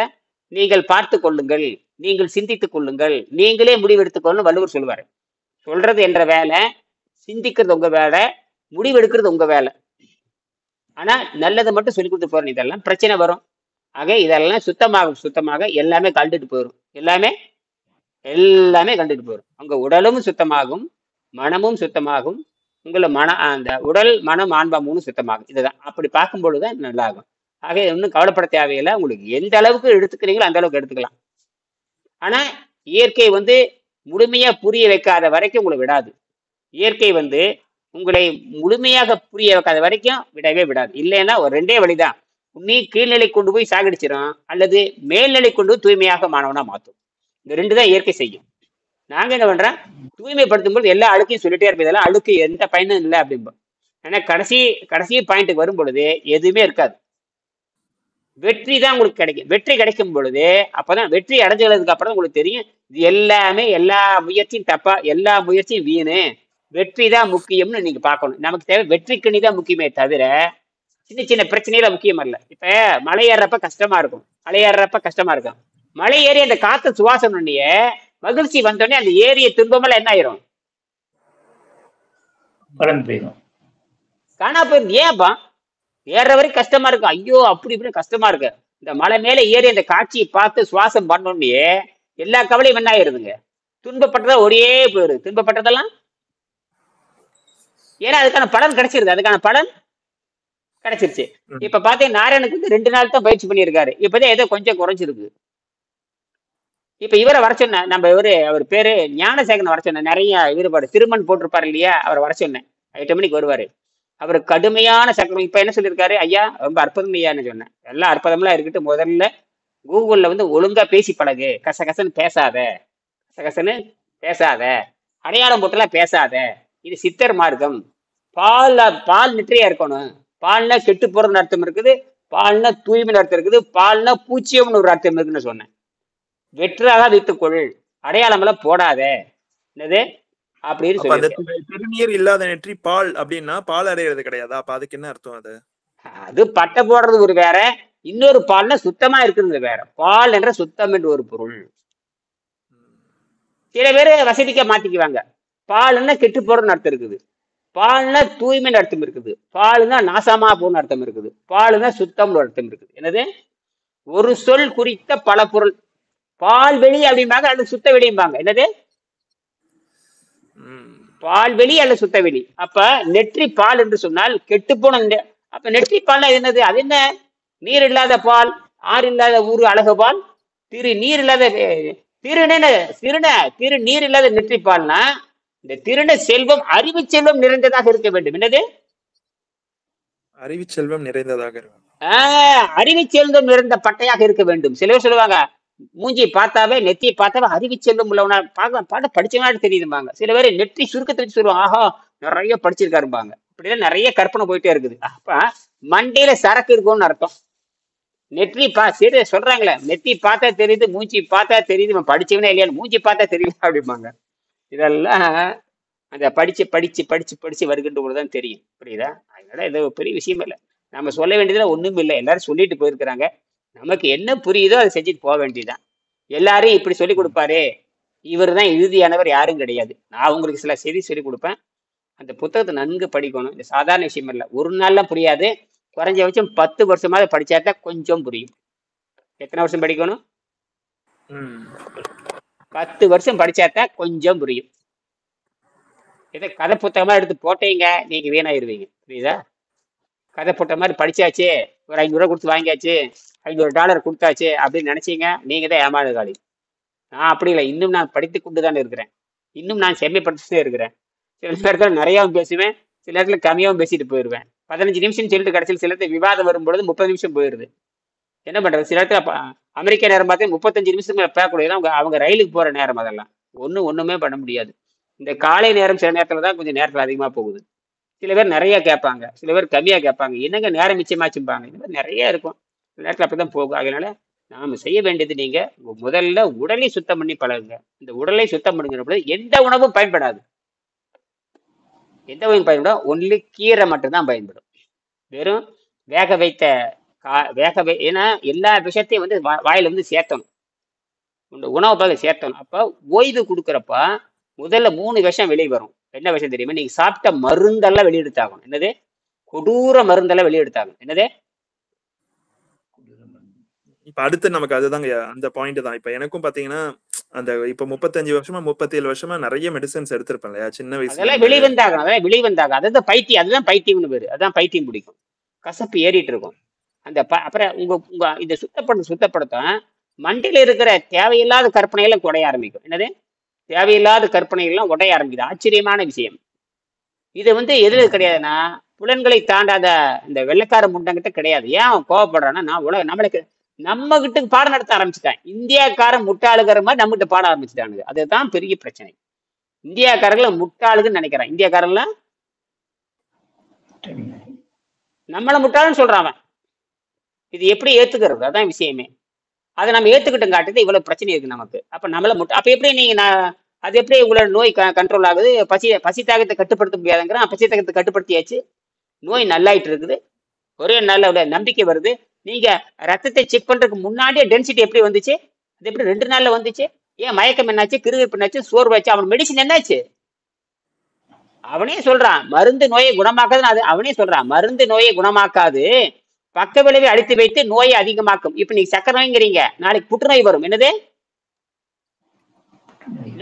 நீங்கள் பார்த்து கொள்ளுங்கள், நீங்கள் சிந்தித்துக் கொள்ளுங்கள், நீங்களே முடிவெடுத்துக்கொள்ளணும் வள்ளுவர் சொல்லுவாரு. சொல்றது என்ற வேலை, சிந்திக்கிறது உங்க வேலை, முடிவெடுக்கிறது உங்க வேலை. ஆனா நல்லதை மட்டும் சொல்லி கொடுத்து போறேன், இதெல்லாம் பிரச்சனை வரும். ஆக இதெல்லாம் சுத்தமாக எல்லாமே கண்டுட்டு போயிடும். எல்லாமே கண்டுட்டு போயிடும். உங்க உடலும் சுத்தமாகும், மனமும் சுத்தமாகும், உங்களை அந்த உடல் மனம் ஆன்மா 3 சுத்தமாகும். இதுதான் அப்படி பார்க்கும் பொழுதுதான் நல்லா ஆகும். ஆக இன்னும் கவலைப்பட தேவையில்லை. உங்களுக்கு எந்த அளவுக்கு எடுத்துக்கிறீங்களோ அந்த அளவுக்கு எடுத்துக்கலாம். ஆனா இயற்கை வந்து முழுமையா புரிய வைக்காத வரைக்கும் உங்களை விடாது. இயற்கை வந்து உங்களை முழுமையாக புரிய வைக்காத வரைக்கும் விடவே விடாது. இல்லைன்னா ஒரு 2 வழிதான், நீ கீழ்நிலை கொண்டு போய் சாகடிச்சிடும், அல்லது மேல்நிலை கொண்டு போய் தூய்மையாக மாணவனா மாற்றும். இந்த 2 தான் இயற்கை செய்யும். நாங்க என்ன பண்றோம், தூய்மைப்படுத்தும் போது எல்லா அழுக்கையும் சொல்லிட்டே இருப்போம், இதெல்லாம் அழுக்கு எந்த பயனும் இல்லை அப்படிம்போம். ஆனா கடைசி பாயிண்ட்டுக்கு வரும் பொழுது எதுவுமே இருக்காது. வெற்றி தான் உங்களுக்கு கிடைக்கும். வெற்றி கிடைக்கும் பொழுது அப்பதான் வெற்றி அடைஞ்சதுக்கு அப்புறம் உங்களுக்கு தெரியும் இது எல்லாமே, எல்லா முயற்சியும் தப்பா, எல்லா முயற்சியும் வீணு, வெற்றி தான் முக்கியம்னு நீங்க பார்க்கணும். நமக்கு தேவை வெற்றிக்கணி தான் முக்கியமே தவிர சின்ன சின்ன பிரச்சனையில முக்கியம் அல்ல. இப்ப மலை ஏறப்ப கஷ்டமா இருக்கும், மலை ஏறி அந்த காத்த சுவாசம் பண்ணியே மகிழ்ச்சி வந்தோடனே அந்த ஏரிய துன்பமெல்லாம் என்ன ஆயிரும், காணா போயிரும். ஏன்பா ஏற வரைக்கும் கஷ்டமா இருக்கு, ஐயோ அப்படி இப்படி கஷ்டமா இருக்கு. இந்த மலை மேல ஏறி அந்த காட்சியை பார்த்து சுவாசம் பண்ணோடனே எல்லா கவலையும் என்ன ஆயிருதுங்க, துன்பப்பட்டதா ஒரே போயிரு, துன்பப்பட்டதெல்லாம். ஏன்னா அதுக்கான பலன் கிடைச்சிருச்சு. இப்ப பாத்தீங்கன்னா நாராயணுக்கு வந்து 2 நாள் தான் பயிற்சி பண்ணியிருக்காரு, இப்பதான் ஏதோ கொஞ்சம் குறைஞ்சிருக்கு. இப்ப இவரை வர சொன்ன நம்ம அவர் பேரு ஞானசேகரன் வர சொன்ன, நிறைய ஈடுபாடு திருமண் போட்டிருப்பாரு இல்லையா, அவர் வர சொன்னேன். 8 மணிக்கு வருவாரு. அவர் கடுமையான சக்கரம். இப்ப என்ன சொல்லியிருக்காரு, ஐயா ரொம்ப அற்புதம் ஐயான்னு சொன்னேன். எல்லாம் அற்புதம்லாம் இருக்கட்டும், முதல்ல கூகுள்ல வந்து ஒழுங்கா பேசி பழகு, கசகசன்னு பேசாத, அடையாளம் போட்டுலாம் பேசாத, இது சித்தர் மார்க்கம். பால் நெற்றியா இருக்கணும். பால்னா கெட்டு போறதுன்னு அர்த்தம் இருக்குது, பால்னா தூய்மை அர்த்தம் இருக்குது, பால்னா பூச்சியம்னு ஒரு அர்த்தம் இருக்குன்னு சொன்னேன். வெற்றாக வைத்துக்கொள், அடையாளம் எல்லாம் போடாத, என்னது அப்படின்னு சொல்லி. திருநீர் இல்லாத நெற்றி பால் அப்படின்னா பால் அடையிறது கிடையாது. அப்ப அதுக்கு என்ன அர்த்தம்? அது பட்டை போடுறது ஒரு வேற, இன்னொரு பால்னா சுத்தமா இருக்கிறது வேற. பால் என்ற சுத்தம் என்று ஒரு பொருள். சில பேர் வசதிக்க மாத்திக்குவாங்க. பால்னா கெட்டு போறதுன்னு அர்த்தம் இருக்குது, பால்னா தூய்மைன்னு அர்த்தம் இருக்குது, பால்னா நாசமா போன்னு அர்த்தம் இருக்குது, பால்னா சுத்தம்னு அர்த்தம் இருக்குது. என்னது, ஒரு சொல் குறித்த பல பொருள். பால்வெளி அப்படிம்பாங்க, அல்லது சுத்த வெளிம்பாங்க. என்னது, பால்வெளி அல்லது சுத்த வெளி. அப்ப நெற்றி பால் என்று சொன்னால் கெட்டு போன. அப்ப நெற்றி பால்னா என்னது, அது என்ன, நீர் இல்லாத பால், ஆறு இல்லாத ஊரு அழகு பால், நீர் இல்லாத திரு நீர் இல்லாத நெற்றி பால்னா இந்த திருட செல்வம் அறிவு செல்வம் நிறைந்ததாக இருக்க வேண்டும். என்னது, அறிவு செல்வம் நிறைந்ததாக, அறிவு செல்வம் நிறைந்த பட்டையாக இருக்க வேண்டும். சில பேர் சொல்லுவாங்க, மூஞ்சி பார்த்தாவே நெத்தியை பார்த்தாவே அறிவு செல்வம் உள்ளவனா பாடம் படிச்சவனாட்டு தெரியுதுப்பாங்க. சில பேர் நெற்றி சுருக்கத்தை வச்சு சொல்லுவாங்க, ஆஹா நிறைய படிச்சிருக்காருப்பாங்க. இப்படிதான் நிறைய கற்பனை போயிட்டே இருக்குது. அப்ப மண்டையில சரக்கு இருக்கும்னு அர்த்தம். நெற்றி சரி சொல்றாங்களே, நெத்தி பார்த்தா தெரியுது, மூஞ்சி பார்த்தா தெரியுது, இவன் படிச்சவனே இல்லையான்னு மூஞ்சி பார்த்தா தெரியல அப்படிம்பாங்க. இதெல்லாம் அந்த படிச்சு படிச்சு படிச்சு படிச்சு வருகின்றதான் தெரியும். புரியுதா? அதனால இது பெரிய விஷயம் இல்லை. நம்ம சொல்ல வேண்டியதுல ஒண்ணும் இல்லை. எல்லாரும் சொல்லிட்டு போயிருக்கிறாங்க. நமக்கு என்ன புரியுதோ அதை செஞ்சுட்டு போக வேண்டியதுதான். எல்லாரும் இப்படி சொல்லி கொடுப்பாரு, இவர் தான் இறுதியானவர், யாரும் கிடையாது. நான் உங்களுக்கு சில செய்தி சொல்லி கொடுப்பேன். அந்த புத்தகத்தை நன்கு படிக்கணும். இது சாதாரண விஷயம் இல்லை. ஒரு நாள்லாம் புரியாது. குறைஞ்சபட்சம் 10 வருஷமாவது படிச்சாதான் கொஞ்சம் புரியும். எத்தனை வருஷம் படிக்கணும்? 10 வருஷம் படிச்சாதான் கொஞ்சம் புரியும். இதை கதை புத்தகமா எடுத்து போட்டீங்க, நீங்க வீணாயிருவீங்க. புரியுதா? கதை புத்தக மாதிரி படிச்சாச்சு, ஒரு 500 ரூபா கொடுத்து வாங்கியாச்சு, $500 கொடுத்தாச்சு அப்படின்னு நினைச்சீங்க, நீங்க தான் ஏமாறுகாலி. நான் அப்படி இல்லை. இன்னும் நான் படித்து கொண்டு தானே இருக்கிறேன். இன்னும் நான் செம்மைப்படுத்திட்டே இருக்கிறேன். சில நேரத்தில் நிறையாவும் பேசுவேன், சில நேரத்தில் கம்மியாகவும் பேசிட்டு போயிடுவேன். 15 நிமிஷம் சொல்லிட்டு கடைசியில் சில நேரத்தில் விவாதம் வரும்பொழுது 30 நிமிஷம் போயிடுது. என்ன பண்றது? சில இடத்துல அமெரிக்க நேரம் பார்த்து 35 நிமிஷம் பேசக்கூடியதான் அவங்க ரயிலுக்கு போற நேரம். அதெல்லாம் ஒண்ணுமே பண்ண முடியாது. இந்த காலை நேரம் சில நேரத்துல தான் கொஞ்சம் நேரத்தில் அதிகமா போகுது. சில பேர் நிறைய கேட்பாங்க, சில பேர் கம்மியா கேட்பாங்க. என்னங்க நேரம் மிச்சமாச்சுப்பாங்க. இந்த மாதிரி நிறைய இருக்கும். சில நேரத்தில் அப்படிதான் போகும். அதனால நாம செய்ய வேண்டியது, நீங்க முதல்ல உடலை சுத்தம் பண்ணி பழகுங்க. இந்த உடலை சுத்தம் பண்ணுங்கிற பொழுது எந்த உணவும் பயன்படாது. எந்த உணவும் பயன்படும்? ஒன்லி கீரை மட்டும்தான் பயன்படும். வெறும் வேக வைத்த ஏன்னா எல்லா விஷயத்தையும் வந்து வாயில வந்து சேர்த்தணும், உணவு பழக சேர்த்தணும். அப்ப ஓய்வு கொடுக்குறப்ப முதல்ல 3 விஷம் வெளியே வரும். என்ன விஷயம் தெரியுமா? நீங்க சாப்பிட்ட மருந்தெல்லாம் வெளியெடுத்தாகணும். என்னது? கொடூர மருந்தெல்லாம் வெளியெடுத்தாகணும். என்னது? இப்ப அடுத்து நமக்கு அதுதாங்க அந்த பாயிண்ட் தான். இப்ப எனக்கும் பாத்தீங்கன்னா அந்த இப்ப 35 வருஷமா 37 வருஷமா நிறைய மெடிசன்ஸ் எடுத்திருப்பேன் இல்லையா சின்ன வயசுல. அதெல்லாம் வெளிவந்தாகணும். அதெல்லாம் வெளிவந்தாங்க. அதுதான் பைத்தியம். அதுதான் பைத்தியம்னு பேரு. அதான் பைத்தியம் பிடிக்கும். கசப்பு ஏறிட்டு இருக்கும். அந்த அப்புறம் உங்க இந்த சுத்தப்படுத்த மண்டையில இருக்கிற தேவையில்லாத கற்பனையெல்லாம் குறைய ஆரம்பிக்கும். என்னது? தேவையில்லாத கற்பனைகள்லாம் உடைய ஆரம்பிக்குது. ஆச்சரியமான விஷயம். இது வந்து எதுல கிடையாதுன்னா, புலன்களை தாண்டாத இந்த வெள்ளைக்கார முண்டங்கிட்ட கிடையாது. ஏன் கோவப்படுறான்னா, நம்மளுக்கு நம்ம கிட்ட பாடம் நடத்த ஆரம்பிச்சுட்டேன். இந்தியாக்காரன் முட்டாளுகிற மாதிரி நம்மகிட்ட பாட ஆரம்பிச்சுட்டானுங்க. அதுதான் பெரிய பிரச்சனை. இந்தியாக்காரர்களை முட்டாளுன்னு நினைக்கிறான். இந்தியாக்காரன்லாம் நம்மள முட்டாளுன்னு சொல்றான். இது எப்படி ஏத்துக்கிறது? அதான் விஷயமே. அதை நம்ம ஏத்துக்கிட்டோம் காட்டுது இவ்வளவு பிரச்சனை இருக்கு நமக்கு. அப்ப நம்மள அப்ப எப்படி நீங்க அது எப்படி உங்களோட நோய் கண்ட்ரோல் ஆகுது? பசி தாகத்தை கட்டுப்படுத்த முடியாதுங்கிறான். பசி தாகத்தை கட்டுப்படுத்தியாச்சு, நோய் நல்லாயிட்டு இருக்குது, ஒரே நல்ல நம்பிக்கை வருது. நீங்க ரத்தத்தை செக் பண்றதுக்கு முன்னாடியே டென்சிட்டி எப்படி வந்துச்சு? அது எப்படி 2 நாள்ல வந்துச்சு? ஏன் மயக்கம் என்னாச்சு, கிருகிருப்பு என்னாச்சு, சோர்வாச்சு? அவன் மெடிசின் என்னாச்சு? அவனே சொல்றான் மருந்து நோயை குணமாக்காது. அவனே சொல்றான் மருந்து நோயை குணமாக்காது, பக்க விளைவை அழித்து வைத்து நோயை அதிகமாக்கும். இப்ப நீங்க சக்கரை நோய்ங்கிறீங்க, நாளைக்கு புற்றுநோய் வரும். என்னது?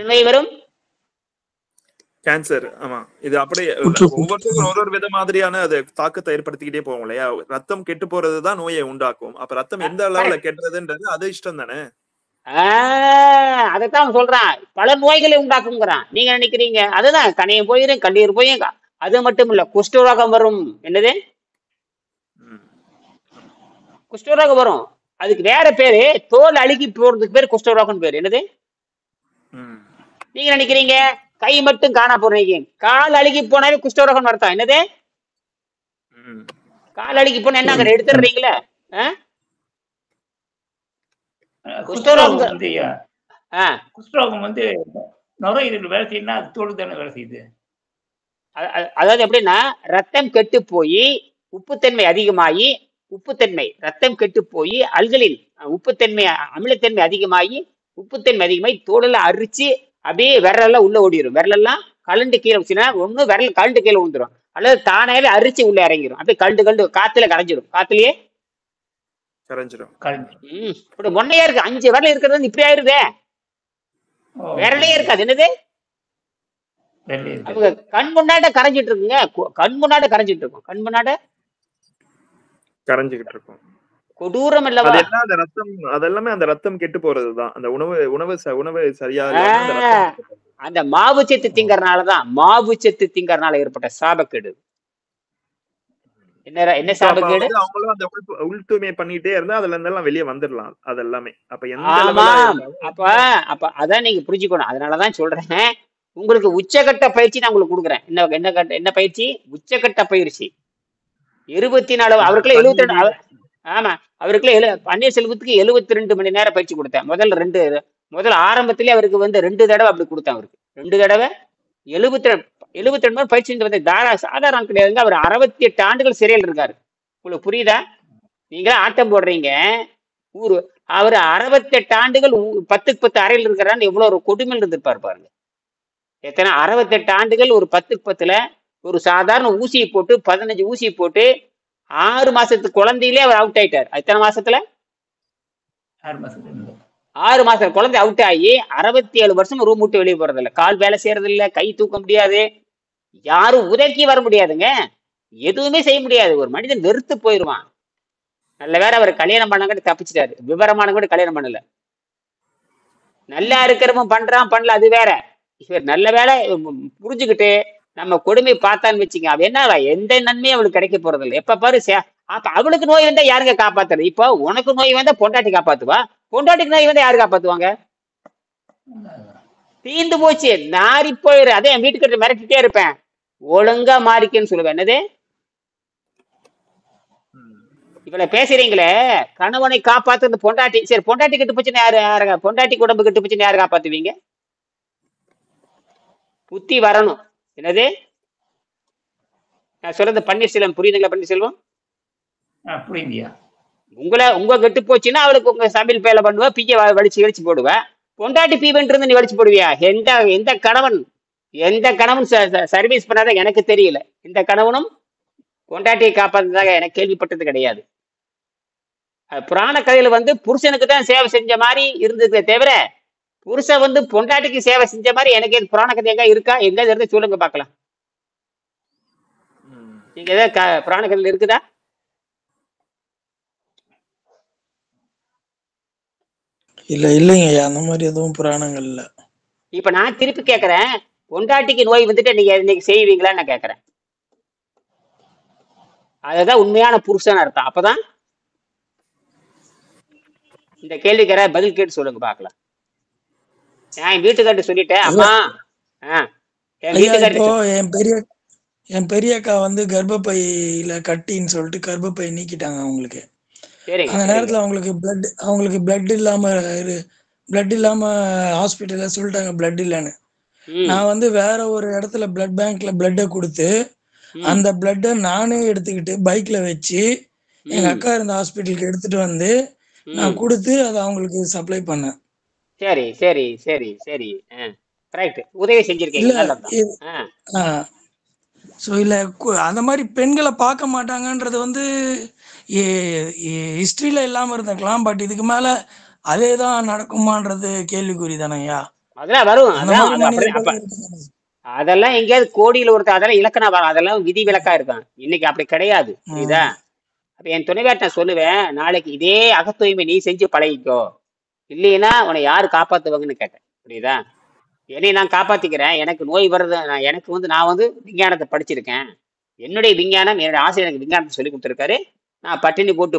நோய் வரும், கேன்சர். ஆமா, இது அப்படியே ஒவ்வொருத்தருக்கும் ஒரு வித மாதிரியான அது தாக்கத்தை ஏற்படுத்திக்கிட்டே போகும் இல்லையா? ரத்தம் கெட்டு போறதுதான் நோயை உண்டாக்கும். அப்ப ரத்தம் எந்த அளவுல கெட்டுறதுன்றது அது இஷ்டம் தானே. அதைத்தான் சொல்றான், பல நோய்களை உண்டாக்குங்கிறான். நீங்க நினைக்கிறீங்க அதுதான் கணையம் போயிரும், கண்ணீர் போயும். அது மட்டும் இல்ல, குஷ்டரோகம் வரும். என்னது? குஷ்டரோகம் வரும். அதுக்கு வேற பேரு, தோல் அழுகி போறதுக்கு பேரு குஷ்டரோகம் பேரு. என்னது? நீங்க நினைக்கிறீங்க கை மட்டும் காணா போறீங்க, கால் அழுகி போனாவே குஷ்டரோகம் நடத்தா. என்னது? கால் அழுகி போனா என்ன அங்க எடுத்துடுறீங்களா? குஷ்டரோகம் வந்து நுரையீரல் வேலை செய்யணும்னா அது தோல் தானே வேலை செய்யுது. அதாவது எப்படின்னா, ரத்தம் கெட்டு போய் உப்புத்தன்மை அதிகமாகி, ரத்தம் கெட்டு போய் அல்கலின் உப்புத்தன்மை அமிலத்தன்மை அதிகமாகி, உப்புத்தன்மை அதிகமாகி தோலெல்லாம் அரிச்சு அப்படியே விரலெல்லாம் உள்ள ஓடிடும். விரலெல்லாம் கலண்டு கீழே வச்சுன்னா ஒண்ணு விரல் கலண்டு கீழே விழுந்துடும், அல்லது தானாவே அரிச்சு உள்ள இறங்கிடும். அப்படியே கலண்டு காத்துல கரைஞ்சிடும். காத்துலயே கரைஞ்சிடும். இப்படி மொன்னையா இருக்கு. 5 விரல் இருக்கிறது இப்படி ஆயிருதே, விரலே இருக்காது. என்னது? அவங்க கண் முன்னாட கரைஞ்சிட்டு இருக்குங்க. கண் முன்னாட கரைஞ்சிட்டு இருக்கும். கண் முன்னாட கரைஞ்சிக்கிட்டு இருக்கும். கொடூரம் இல்லவா? அதெல்லாமே அந்த ரத்தம் கெட்டு போறதுதான். அந்த உணவு சரியா அந்த மாவு சத்து திங்கறனாலதான், மாவு சத்து திங்கறனால ஏற்பட்ட சாபக்கேடு. என்ன சாபக்கேடு? அவங்களும் அந்த உள்தூய்மை பண்ணிட்டே இருந்தா அதுல இருந்தெல்லாம் வெளியே வந்துடலாம். அதெல்லாமே அப்ப அப்ப அதான் நீங்க புரிஞ்சுக்கணும். அதனாலதான் சொல்றேன், உங்களுக்கு உச்சகட்ட பயிற்சி நான் உங்களுக்கு கொடுக்குறேன். என்ன பயிற்சி? உச்சகட்ட பயிற்சி. 24 அவருக்குள்ள 72 ஆமா அவருக்குள்ள பன்னீர்செல்வத்துக்கு 72 மணி நேரம் பயிற்சி கொடுத்தேன். முதல் ஆரம்பத்திலே அவருக்கு வந்து 2 தடவை அப்படி கொடுத்தேன். அவருக்கு 2 தடவை 72 மணி பயிற்சி வந்து சாதாரண கிடையாதுங்க. அவர் 68 ஆண்டுகள் சிறையில் இருக்காரு. உங்களுக்கு புரியுதா? நீங்க ஆட்டம் போடுறீங்க. அவர் 68 ஆண்டுகள் 10க்கு 10 அறையில் இருக்கிறான்னு எவ்வளவு ஒரு கொடுமையில் இருந்திருப்பாரு பாருங்க. எத்தனை 68 ஆண்டுகள் ஒரு 10க்கு 10ல ஒரு சாதாரண ஊசியை போட்டு 15 ஊசியை போட்டு 6 மாசத்து குழந்தையிலே அவர் அவுட் ஆயிட்டார். எத்தனை மாசத்துல? 6 மாசம் குழந்தை அவுட் ஆகி 67 வருஷம் ரூம் விட்டு வெளியே போறது இல்லை. கால் வேலை செய்யறது இல்லை, கை தூக்க முடியாது, யாரும் உதவி வர முடியாதுங்க, எதுவுமே செய்ய முடியாது. ஒரு மனிதன் வெறுத்து போயிடுவான். நல்ல வேற அவர் கல்யாணம் பண்ண கூட தப்பிச்சிட்டாரு. விவரமான கூட கல்யாணம் பண்ணல. நல்லா இருக்கிறவன் பண்றான் பண்ணல அது வேற. இவர் நல்ல வேலை புரிஞ்சுக்கிட்டு நம்ம கொடுமை பார்த்தான்னு வச்சுங்க, அவ என்ன எந்த நன்மையும் அவளுக்கு கிடைக்க போறது இல்லை. எப்ப பாரு அப்ப அவளுக்கு நோய் வந்தா யாருங்க காப்பாத்துறது? இப்போ உனக்கு நோய் வந்தா பொண்டாட்டி காப்பாத்துவா, பொண்டாட்டிக்கு நோய் வந்தா யாரு காப்பாத்துவாங்க? தீந்து போச்சு, நாரி போயிரு. அதே என் வீட்டுக்கிட்ட மிரட்டிட்டே இருப்பேன், ஒழுங்கா மாறிக்கன்னு சொல்லுவேன். என்னது இவ்வளவு பேசுறீங்களே, கணவனை காப்பாத்துறது பொண்டாட்டி. சரி பொண்டாட்டி கெட்டு போச்சுன்னு யாரு பொண்டாட்டி உடம்பு கெட்டு போச்சுன்னு யாரு காப்பாத்துவீங்க? புத்தி வரணும். என்னது நான் சொல்றது பன்னீர்செல்வம் புரியுதுங்களா? பன்னீர்செல்வம் புரியுதியா? உங்க கெட்டு போச்சுன்னா அவளுக்கு உங்க சமையல் பேல பண்ணுவா, பிக்க வலிச்சு போடுவா. பொண்டாட்டி பீவன் இருந்து நீ வலிச்சு போடுவியா? எந்த கணவன் சர்வீஸ் பண்ணாத எனக்கு தெரியல. இந்த கணவனும் பொண்டாட்டியை காப்பாற்றதாக எனக்கு கேள்விப்பட்டது கிடையாது. புராண கதையில வந்து புருஷனுக்கு தான் சேவை செஞ்ச மாதிரி இருந்ததே தவிர புருஷன் வந்து பொண்டாட்டிக்கு சேவை செஞ்ச மாதிரி எனக்கு புராண கதை எங்க இருக்கா? எங்க இருந்து சொல்லுங்க பாக்கலாம். நீங்க ஏதாவது புராண கதையில இருக்குதா? இல்லைங்க, அந்த மாதிரி எதுவும் புராணங்கள் இல்ல. இப்ப நான் திருப்பி கேக்குறேன், பொண்டாட்டிக்கு நோய் வந்துட்டு நீங்க இன்னைக்கு செய்வீங்களான்னு நான் கேக்குறேன். அதுதான் உண்மையான புருஷன் அர்த்தம். அப்பதான் இந்த கேள்விக்கிற பதில் கேட்டு சொல்லுங்க பாக்கலாம். நான் என் வீட்டுக்கார்ட்ட சொல்லிட்டேன், அம்மா என் பெரிய அக்கா வந்து கர்ப்பப்பையில கட்டின்னு சொல்லிட்டு கர்ப்பப்பை நீக்கிட்டாங்க அவங்களுக்கு. அந்த நேரத்துல அவங்களுக்கு பிளட் இல்லாம ஹாஸ்பிட்டல்ல சொல்லிட்டாங்க பிளட் இல்லைன்னு. நான் வந்து வேற ஒரு இடத்துல பிளட் பேங்க்ல பிளட்டை கொடுத்து அந்த பிளட்டை நானே எடுத்துக்கிட்டு பைக்ல வச்சு எங்க அக்கா இருந்த ஹாஸ்பிட்டலுக்கு எடுத்துட்டு வந்து நான் கொடுத்து அதை அவங்களுக்கு சப்ளை பண்ணேன். சரி சரி சரி சரி ரைட், உதவி செஞ்சிருக்கீங்க. ஸோ இல்லை அந்த மாதிரி பெண்களை பார்க்க மாட்டாங்கன்றது வந்து ஹிஸ்டரியில இல்லாம இருந்திருக்கலாம். பட் இதுக்கு மேல அதே தான் நடக்குமான்றது கேள்விக்குறி தானேயா? அதெல்லாம் வரும். அதெல்லாம் எங்கேயாவது கோடியில் ஒருத்தர் அதெல்லாம் இலக்கணம் வரும். அதெல்லாம் விதி விலக்கா இருக்கும். இன்னைக்கு அப்படி கிடையாது. புரியுதா? அப்ப என் துணைவேட்ட நான் சொல்லுவேன், நாளைக்கு இதே அகத்தூய்மை நீ செஞ்சு பழகிக்கோ, இல்லைன்னா உன்னை யாரு காப்பாத்துவாங்கன்னு கேட்டேன். புரியுதா? என்னை நான் காப்பாத்திக்கிறேன். எனக்கு நோய் வருது, நான் வந்து விஞ்ஞானத்தை படிச்சிருக்கேன். என்னுடைய விஞ்ஞானம், என்னுடைய ஆசிரியர் எனக்கு விஞ்ஞானத்தை சொல்லி கொடுத்துருக்காரு. நான் பட்டினி போட்டு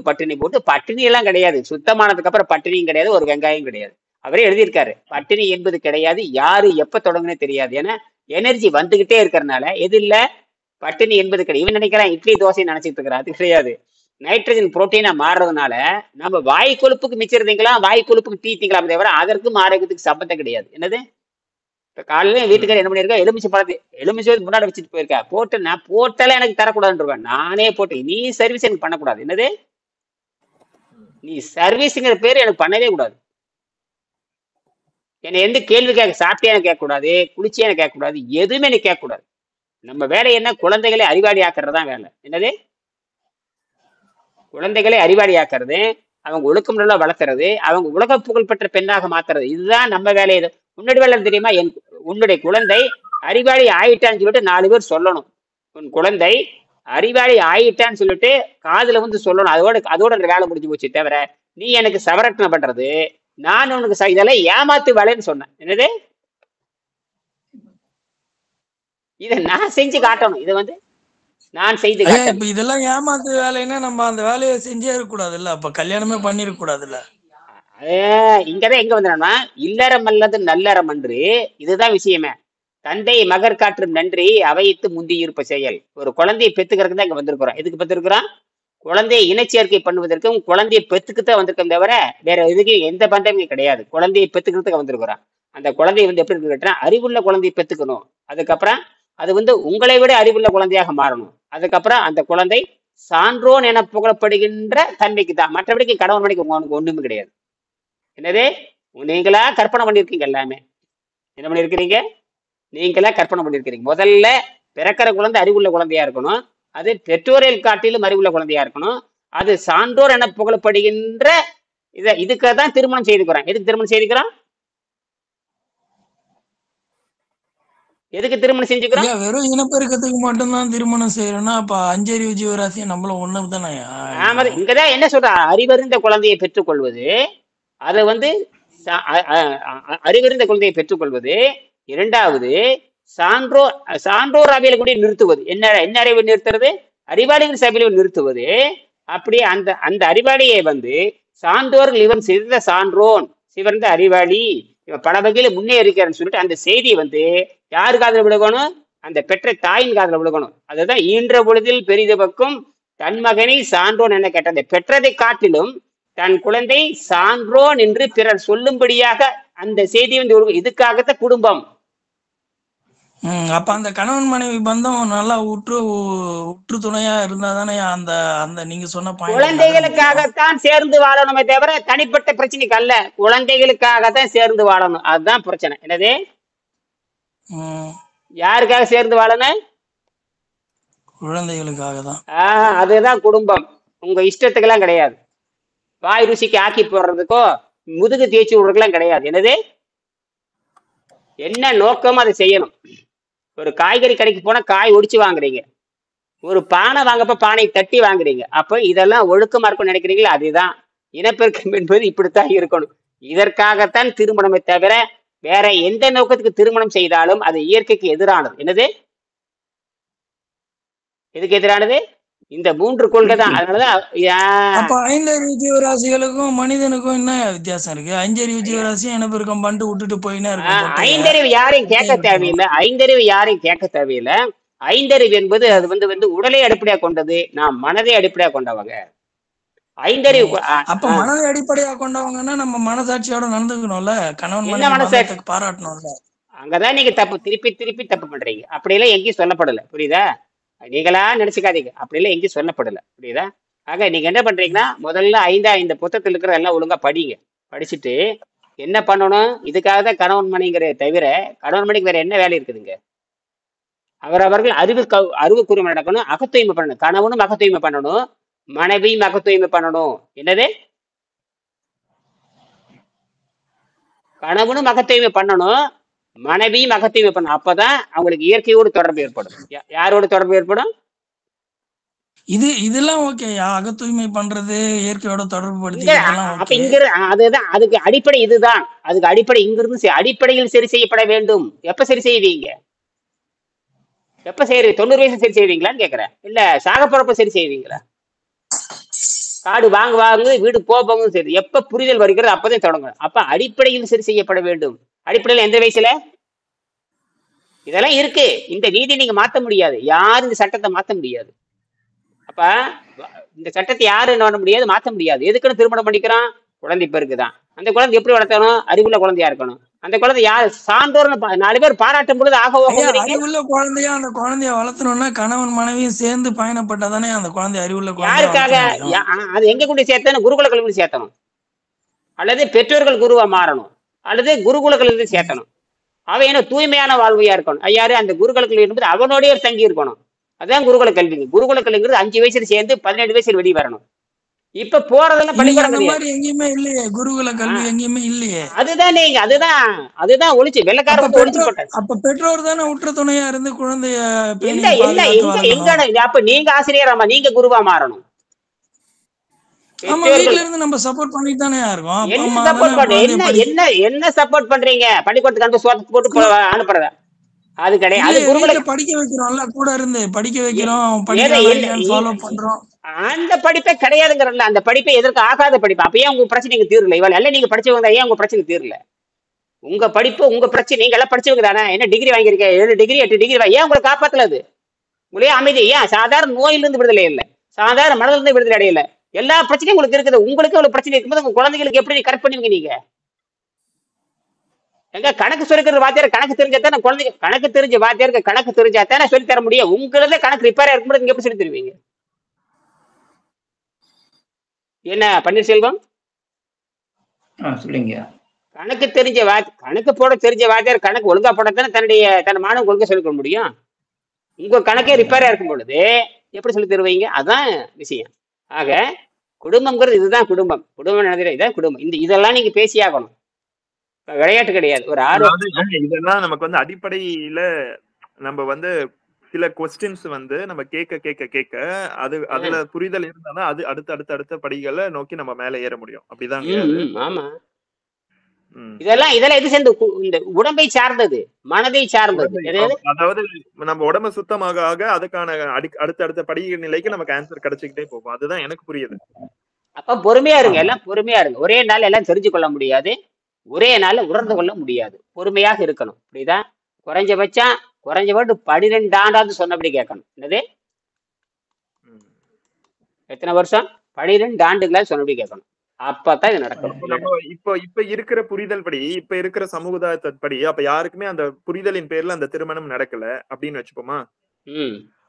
பட்டினி எல்லாம் கிடையாது. சுத்தமானதுக்கு அப்புறம் பட்டினியும் கிடையாது, ஒரு வெங்காயம் கிடையாது. அவரே எழுதியிருக்காரு, பட்டினி என்பது கிடையாது, யாரு எப்ப தொடங்குனே தெரியாது. ஏன்னா எனர்ஜி வந்துகிட்டே இருக்கிறதுனால எது இல்ல, பட்டினி என்பது கிடையாது. இவன் நினைக்கிறான் இட்லி தோசை நினைச்சிட்டு இருக்கிறான், அது கிடையாது. நைட்ரஜன் புரோட்டீனா மாறுறதுனால நம்ம வாய் கொழுப்புக்கு மிச்சிருந்தீங்களா, வாய் கொழுப்புக்கு தீத்தீங்களா தவிர அதற்கும் ஆரோக்கியத்துக்கு சம்பந்தம் கிடையாது. என்னது இப்ப காலையில வீட்டுக்கார என்ன பண்ணிருக்கா, எலுமிச்சை முன்னாடி வச்சுட்டு போயிருக்கா, நான் போட்டாலே எனக்கு தரக்கூடாதுன்றேன். நானே போட்டு நீ சர்வீஸ் எனக்கு பண்ணக்கூடாது. என்னது நீ சர்வீஸுங்கிற பேர் எனக்கு பண்ணவே கூடாது. என்னை எந்த கேள்வி சாப்பிட்டேன்னு கேட்கக்கூடாது, குளிச்சேன்னு கேட்கக்கூடாது, எதுவுமே நீ கேட்கக்கூடாது. நம்ம வேலை என்ன, குழந்தைகளை அறிவாளி ஆக்குறதுதான் வேலை. என்னது குழந்தைகளை அறிவாளி ஆக்குறது, அவங்க ஒழுக்கம் நல்லா வளர்க்கறது, அவங்க உலக புகழ்பெற்ற பெண்ணாக மாத்துறது, இதுதான் நம்ம வேலை. இது உன்னுடைய வேலை தெரியுமா? உன்னுடைய குழந்தை அறிவாளி ஆயிட்டான்னு சொல்லிட்டு 4 பேர் சொல்லணும். உன் குழந்தை அறிவாளி ஆயிட்டான்னு சொல்லிட்டு காதுல வந்து சொல்லணும். அதோட வேலை முடிஞ்சு போச்சு. தவிர நீ எனக்கு சவரட்னை பண்றது, நான் உனக்கு இதெல்லாம் ஏமாத்து வேலைன்னு சொன்னேன். என்னது இதை நான் செஞ்சு காட்டணும். இதை வந்து நான் செய்து காட்டணும். இப்ப இதெல்லாம் ஏமாத்து வேலைன்னா நம்ம அந்த வேலையை செஞ்சே இருக்கக்கூடாதுல்ல, அப்ப கல்யாணமே பண்ணிருக்க கூடாதுல்ல. இங்கதான் எங்க வந்தோம்னா இல்லறம் அல்லது நல்லறம் அன்று, இதுதான் விஷயமே. தந்தை மகர் காற்றும் நன்றி அவைத்து முந்தி இருப்ப செயல். ஒரு குழந்தையை பெத்துக்கிறதுக்கு தான் இங்க வந்திருக்கிறோம். எதுக்கு பெற்றிருக்கிறோம்? குழந்தையை இனச்சேர்க்கை பண்ணுவதற்கும் குழந்தையை பெத்துக்குத்தான் வந்திருக்கோம் தவிர வேற எதுக்கு எந்த பந்தமே கிடையாது. குழந்தையை பெத்துக்கிறதுக்கு வந்திருக்கிறோம். அந்த குழந்தையை எப்படி இருக்கு கேட்டா, அறிவுள்ள குழந்தையை பெத்துக்கணும். அதுக்கப்புறம் அது உங்களை விட அறிவுள்ள குழந்தையாக மாறணும். அதுக்கப்புறம் அந்த குழந்தை சான்றோன் என புகழப்படுகின்ற தன்மைக்கு தான். மற்றபடிக்கு கணவன் மணிக்கு உங்களுக்கு ஒண்ணுமே கிடையாது. எனவே நீங்களா கற்பனை பண்ணிருக்கீங்க. எல்லாமே என்ன பண்ணிருக்கிறீங்க? நீங்களா கற்பனை பண்ணிருக்கிறீங்க. முதல்ல பிறக்கிற குழந்தை அறிவுள்ள குழந்தையா இருக்கணும். அது பெற்றோரில் காட்டிலும் அறிவுள்ள குழந்தையா இருக்கணும். அது சான்றோர் என புகழப்படுகின்ற இதுக்காக தான் திருமணம் செய்துக்கிறோம். எதுக்கு திருமணம் செய்துக்கிறோம்? எதுக்கு திருமணம் செஞ்சுக்கிறோம்? வெறும் இனப்பெருக்கத்துக்கு மட்டும்தான் திருமணம் செய்யறோம்னா அப்ப அஞ்சறிவு ஜீவராசியும் நம்மளும் ஒண்ணு தானே. ஆமா, இங்கதான் என்ன சொல்ற, அறிவறிந்த குழந்தையை பெற்றுக்கொள்வது. அதை அறிவறிந்த குழந்தையை பெற்றுக்கொள்வது. இரண்டாவது சான்றோர் அவையில கூட நிறுத்துவது. என்ன அறிவை நிறுத்துறது? அறிவாளிகள் சபையில நிறுத்துவது. அப்படியே அந்த அறிவாளியை சான்றோர்கள் இவன் சிறந்த சான்றோன், சிறந்த அறிவாளி, இவன் பல வகையில முன்னே இருக்கிறன்னு சொல்லிட்டு அந்த செய்தி யாரு காதுல விழுகணும்? அந்த பெற்ற தாயின் காதுல விழுகணும். அதுதான் ஈன்ற பொழுதில் பெரிது பக்கும் தன் மகனை சான்றோன் என்ன கேட்டது. பெற்றதை காட்டிலும் தன் குழந்தை சான்றோன் என்று பிறர் சொல்லும்படியாக அந்த செய்தி இதுக்காகத்தான் குடும்பம். அப்ப அந்த கணவன் மனைவி பந்தம் நல்லா உற்று துணையா இருந்தா தானே அந்த அந்த நீங்க சொன்ன குழந்தைகளுக்காகத்தான் சேர்ந்து வாழணுமே தவிர தனிப்பட்ட பிரச்சனைக்கு அல்ல. குழந்தைகளுக்காகத்தான் சேர்ந்து வாழணும். அதுதான் பிரச்சனை. என்னது? யாருக்காக சேர்ந்து வாழணும்? குழந்தைகளுக்காக தான். அதுதான் குடும்பம். உங்க இஷ்டத்துக்கெல்லாம் கிடையாது. வாய் ருசிக்கு ஆக்கி போடுறதுக்கோ முதுகு தேய்ச்சி விடுறதுக்கெல்லாம் கிடையாது. என்னது? என்ன நோக்கமோ அதை செய்யணும். ஒரு காய்கறி கடைக்கு போனா காய் ஒடிச்சு வாங்குறீங்க. ஒரு பானை வாங்கப்ப பானை தட்டி வாங்குறீங்க. அப்ப இதெல்லாம் ஒழுக்கமா இருக்கும்னு நினைக்கிறீங்களா? அதுதான் இனப்பெருக்கம் என்பது. இப்படித்தான் இருக்கணும். இதற்காகத்தான் திருமணமே தவிர வேற எந்த நோக்கத்துக்கு திருமணம் செய்தாலும் அது இயற்கைக்கு எதிரானது. என்னது? எதுக்கு எதிரானது? இந்த 3 கொள்கை தான். அதனாலதான் ஐந்தறிவு ஜீவராசிகளுக்கும் மனிதனுக்கும் என்ன வித்தியாசம் இருக்கு? அஞ்சறிவு ஜீவராசியும் இனப்பெருக்கம் பண்ணிட்டு விட்டுட்டு போயினா இருக்கு. ஐந்தறிவு யாரையும் கேட்க தேவையில்லை. ஐந்தறிவு யாரையும் கேட்க தேவையில்லை. ஐந்தறிவு என்பது அது உடலை அடிப்படையா கொண்டது. நாம் மனதை அடிப்படையா கொண்டவங்க. ஐந்தறிவு அப்ப மனதை அடிப்படையா கொண்டவங்கன்னா நம்ம மனசாட்சியோட நடந்துக்கணும்ல. கணவன் மனசாட்சிக்கு பாராட்டணும்ல. அங்கதான் நீங்க திருப்பி தப்பு பண்றீங்க. அப்படியெல்லாம் எங்கேயும் சொல்லப்படல. புரியுதா? நீங்களா நினைச்சுக்காதீங்க. அப்படியெல்லாம் எங்கேயும் சொல்லப்படல. புரியுதா? ஆக நீங்க என்ன பண்றீங்கன்னா, முதல்ல இந்த புத்தகத்தில் இருக்கிற எல்லாம் ஒழுங்கா படிங்க. படிச்சுட்டு என்ன பண்ணணும்? இதுக்காக தான் கணவன் மனைங்கிற தவிர கணவன் மனைக்கு வேற என்ன வேலை இருக்குதுங்க? அவர்கள் அறிவு கூர்மை நடக்கணும். அகத்தூய்மை பண்ணணும். கணவனும் அகத்தூய்மை பண்ணணும், மனைவியும் அகத்தூய்மை பண்ணணும். என்னது? கணவனும் அகத்தூய்மை பண்ணணும், மனைவியும் அகத்தூய்மை பண்ணணும். அப்பதான் அவங்களுக்கு இயற்கையோடு தொடர்பு ஏற்படும். யாரோட தொடர்பு ஏற்படும்? இதெல்லாம் ஓகே. அகத்தூய்மை பண்றது, இயற்கையோட தொடர்பு படுத்தி. அப்ப அதுதான் அதுக்கு அடிப்படை. இதுதான் அதுக்கு அடிப்படை. இங்கிருந்து அடிப்படையில் சரி செய்யப்பட வேண்டும். எப்ப சரி செய்வீங்க? எப்ப செய்யறது? 90 வயசு சரி செய்வீங்களான்னு கேக்குறேன். இல்ல சாக போறப்ப சரி செய்வீங்களா? காடு வாங்க வீடு போங்க சரி. எப்ப புரிதல் வருகிறது அப்பதான் தொடங்கணும். அப்ப அடிப்படையில் சரி செய்யப்பட வேண்டும். அடிப்படையில் எந்த வயசுல? இதெல்லாம் இருக்கு. இந்த நீதி நீங்க மாத்த முடியாது. யாரும் இந்த சட்டத்தை மாத்த முடியாது. அப்ப இந்த சட்டத்தை யாரு என்ன பண்ண முடியாது? மாத்த முடியாது. எதுக்குன்னு திருமணம் பண்ணிக்கிறான்? குழந்தை பெருக்குதான். அந்த குழந்தை எப்படி வளர்த்தணும்? அறிவுள்ள குழந்தையா இருக்கணும். அந்த குழந்தை யார் சான்றோர்னு 4 பேர் பாராட்டும் பொழுது அறிவுள்ள குழந்தையா அந்த குழந்தைய வளர்த்தணும்னா கணவன் மனைவியும் சேர்ந்து பயணப்பட்டாதானே அந்த குழந்தை அறிவுள்ள குழந்தை. யாருக்காக? அது எங்க கொண்டு சேர்த்தணும்? குருகுல கல்வி சேர்த்தணும், அல்லது பெற்றோர்கள் குருவா மாறணும், அல்லது குருகுல கல்வி சேர்த்தணும். அவன் என்ன தூய்மையான வாழ்வையா இருக்கணும். ஐயாரு அந்த குருகுல கல்வி என்பது அவனோடய தங்கி இருக்கணும். அதுதான் குருகுல கல்விங்க. குருகுல கல்விங்கிறது 5 வயசுல சேர்ந்து 17 வயசுல வெளியே வரணும். இப்ப போறதெல்லாம் பள்ளிக்கூடம் எங்கேயுமே இல்லையே. குருகுல கல்வி எங்கேயுமே இல்லையே. அதுதான் ஒழிச்சு வெள்ளக்காரன் ஒழிச்சு போட்டாங்க. அப்ப பெற்றோர் தானே உற்ற துணையா இருந்து குழந்தைய எங்க அப்ப நீங்க ஆசிரியராமா, நீங்க குருவா மாறணும். நம்ம சப்போர்ட் பண்ணிட்டு தானே இருக்கோம். என்ன சப்போர்ட் பண்றீங்க? பள்ளிக்கூடத்துக்கு அனுப்ப சோத்து போட்டு அனுப்புறத அது கிடையாது. படிக்க வைக்கிறோம்ல, கூட இருந்து படிக்க வைக்கிறோம், ஃபாலோ பண்றோம். அந்த படிப்பே கிடையாதுங்கிறல. அந்த படிப்பை எதற்கு ஆகாத படிப்பு. அப்ப ஏன் உங்க பிரச்சனைக்கு தீரல? இவள் அல்ல நீங்க படிச்சவங்க ஏன் உங்க பிரச்சனை தீரல? உங்க படிப்பு உங்க பிரச்சனை, நீங்க எல்லாம் படிச்சவங்க தானே, என்ன டிகிரி வாங்கியிருக்கேன், 7 டிகிரி 8 டிகிரி, ஏன் உங்களை காப்பாத்தல? அது உங்களே அமைதி. ஏன் சாதாரண நோயிலிருந்து விடுதலை இல்லை, சாதாரண மனதிலிருந்து விடுதலை அடையல, எல்லா பிரச்சனையும் உங்களுக்கு இருக்குது. உங்களுக்கு இவ்வளவு பிரச்சனை இருக்கும்போது உங்க குழந்தைகளுக்கு எப்படி கரெக்ட் பண்ணுவீங்க நீங்க? எங்க கணக்கு சொல்லிக்கிற வாத்தியார் கணக்கு தெரிஞ்சாத்தானே குழந்தைங்க, கணக்கு தெரிஞ்ச வாத்தியாருக்கு கணக்கு தெரிஞ்சாத்தானே சொல்லி தர முடியும். உங்களத கணக்கு ரிப்பேரா இருக்கும்போது நீங்க எப்படி சொல்லி தருவீங்க? என்ன பன்னீர்செல்வம் சொல்லுங்க. கணக்கு தெரிஞ்ச கணக்கு போட தெரிஞ்ச வாத்தியார் கணக்கு ஒழுங்கா போடத்தானே தன் மாணவன் ஒழுங்கா சொல்லிக்க முடியும். உங்க கணக்கே ரிப்பேரா இருக்கும் பொழுது எப்படி சொல்லி தருவீங்க? அதான் விஷயம். ஆக குடும்பம்ங்கிறது இதுதான் குடும்பம். குடும்பம் நடந்துற இதான் குடும்பம். இதெல்லாம் நீங்க பேசியாகணும், விளையாட்டு கிடையாது. ஒரு இதெல்லாம் நமக்கு வந்து அடிப்படையில நம்ம வந்து சில கொஸ்டின்ஸ் வந்து நம்ம கேட்க அதுல புரிதல் இருந்தாலும் அது அடுத்த படிகளை நோக்கி நம்ம மேல ஏற முடியும். அப்படிதான். ஆமா, இதெல்லாம் எது சேர்ந்து இந்த உடம்பை சார்ந்தது, மனதை சார்ந்தது. அதாவது நம்ம உடம்பு சுத்தமாக அதுக்கான அடுத்த படி நிலைக்கு நமக்கு ஆன்சர் கிடைச்சுக்கிட்டே போகும். அதுதான் எனக்கு புரியுது. அப்ப பொறுமையா இருங்க, எல்லாம் பொறுமையா இருங்க. ஒரே நாள் எல்லாம் தெரிஞ்சு கொள்ள முடியாது, ஒரே நாள்ல உணர்ந்து கொள்ள முடியாது. பொறுமையாக இருக்கணும். புரியுதா? குறைஞ்சபட்சம் 12 ஆண்டாவது சொன்னபடி கேட்கணும். என்னது, எத்தனை வருஷம்? 12 ஆண்டுகளாவது சொன்னபடி கேட்கணும். அப்பதான் இது நடக்கும். இப்ப இருக்கிற புரிதல் படி, இப்ப இருக்கிற சமூகப்படி, அப்ப யாருக்குமே அந்த புரிதலின் பேர்ல அந்த திருமணம் நடக்கல அப்படின்னு வச்சுப்போமா?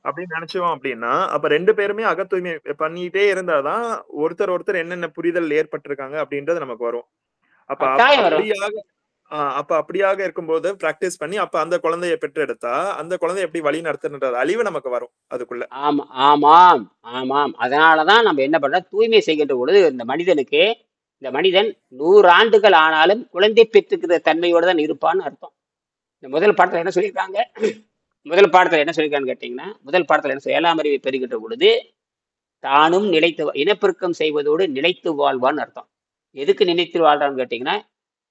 அப்படின்னு நினைச்சோம் அப்படின்னா, அப்ப 2 பேருமே அகத்தூய்மை பண்ணிட்டே இருந்தாதான் ஒருத்தர் என்னென்ன புரிதல் ஏற்பட்டிருக்காங்க அப்படின்றது நமக்கு வரும். அப்ப அப்படியாக இருக்கும்போது பிராக்டிஸ் பண்ணி அப்ப அந்த குழந்தைய பெற்றெடுத்தா அந்த குழந்தை எப்படி வழி நடத்துன்றது அழிவு நமக்கு வரும் அதுக்குள்ள. ஆமாம். அதனாலதான் நம்ம என்ன பண்றோம், தூய்மை செய்கின்ற பொழுது இந்த மனிதன் 100 ஆண்டுகள் ஆனாலும் குழந்தை பெற்றுக்கிற தன்மையோட தான் இருப்பான்னு அர்த்தம். இந்த முதல் பாடத்துல என்ன சொல்லியிருக்காங்க? கேட்டீங்கன்னா, முதல் பாடத்துல என்ன 7ஆம் அறிவை பெறுகின்ற பொழுது தானும் இனப்பெருக்கம் செய்வதோடு நிலைத்து வாழ்வான்னு அர்த்தம். எதுக்கு நினைத்து வாழ்றான்னு கேட்டீங்கன்னா,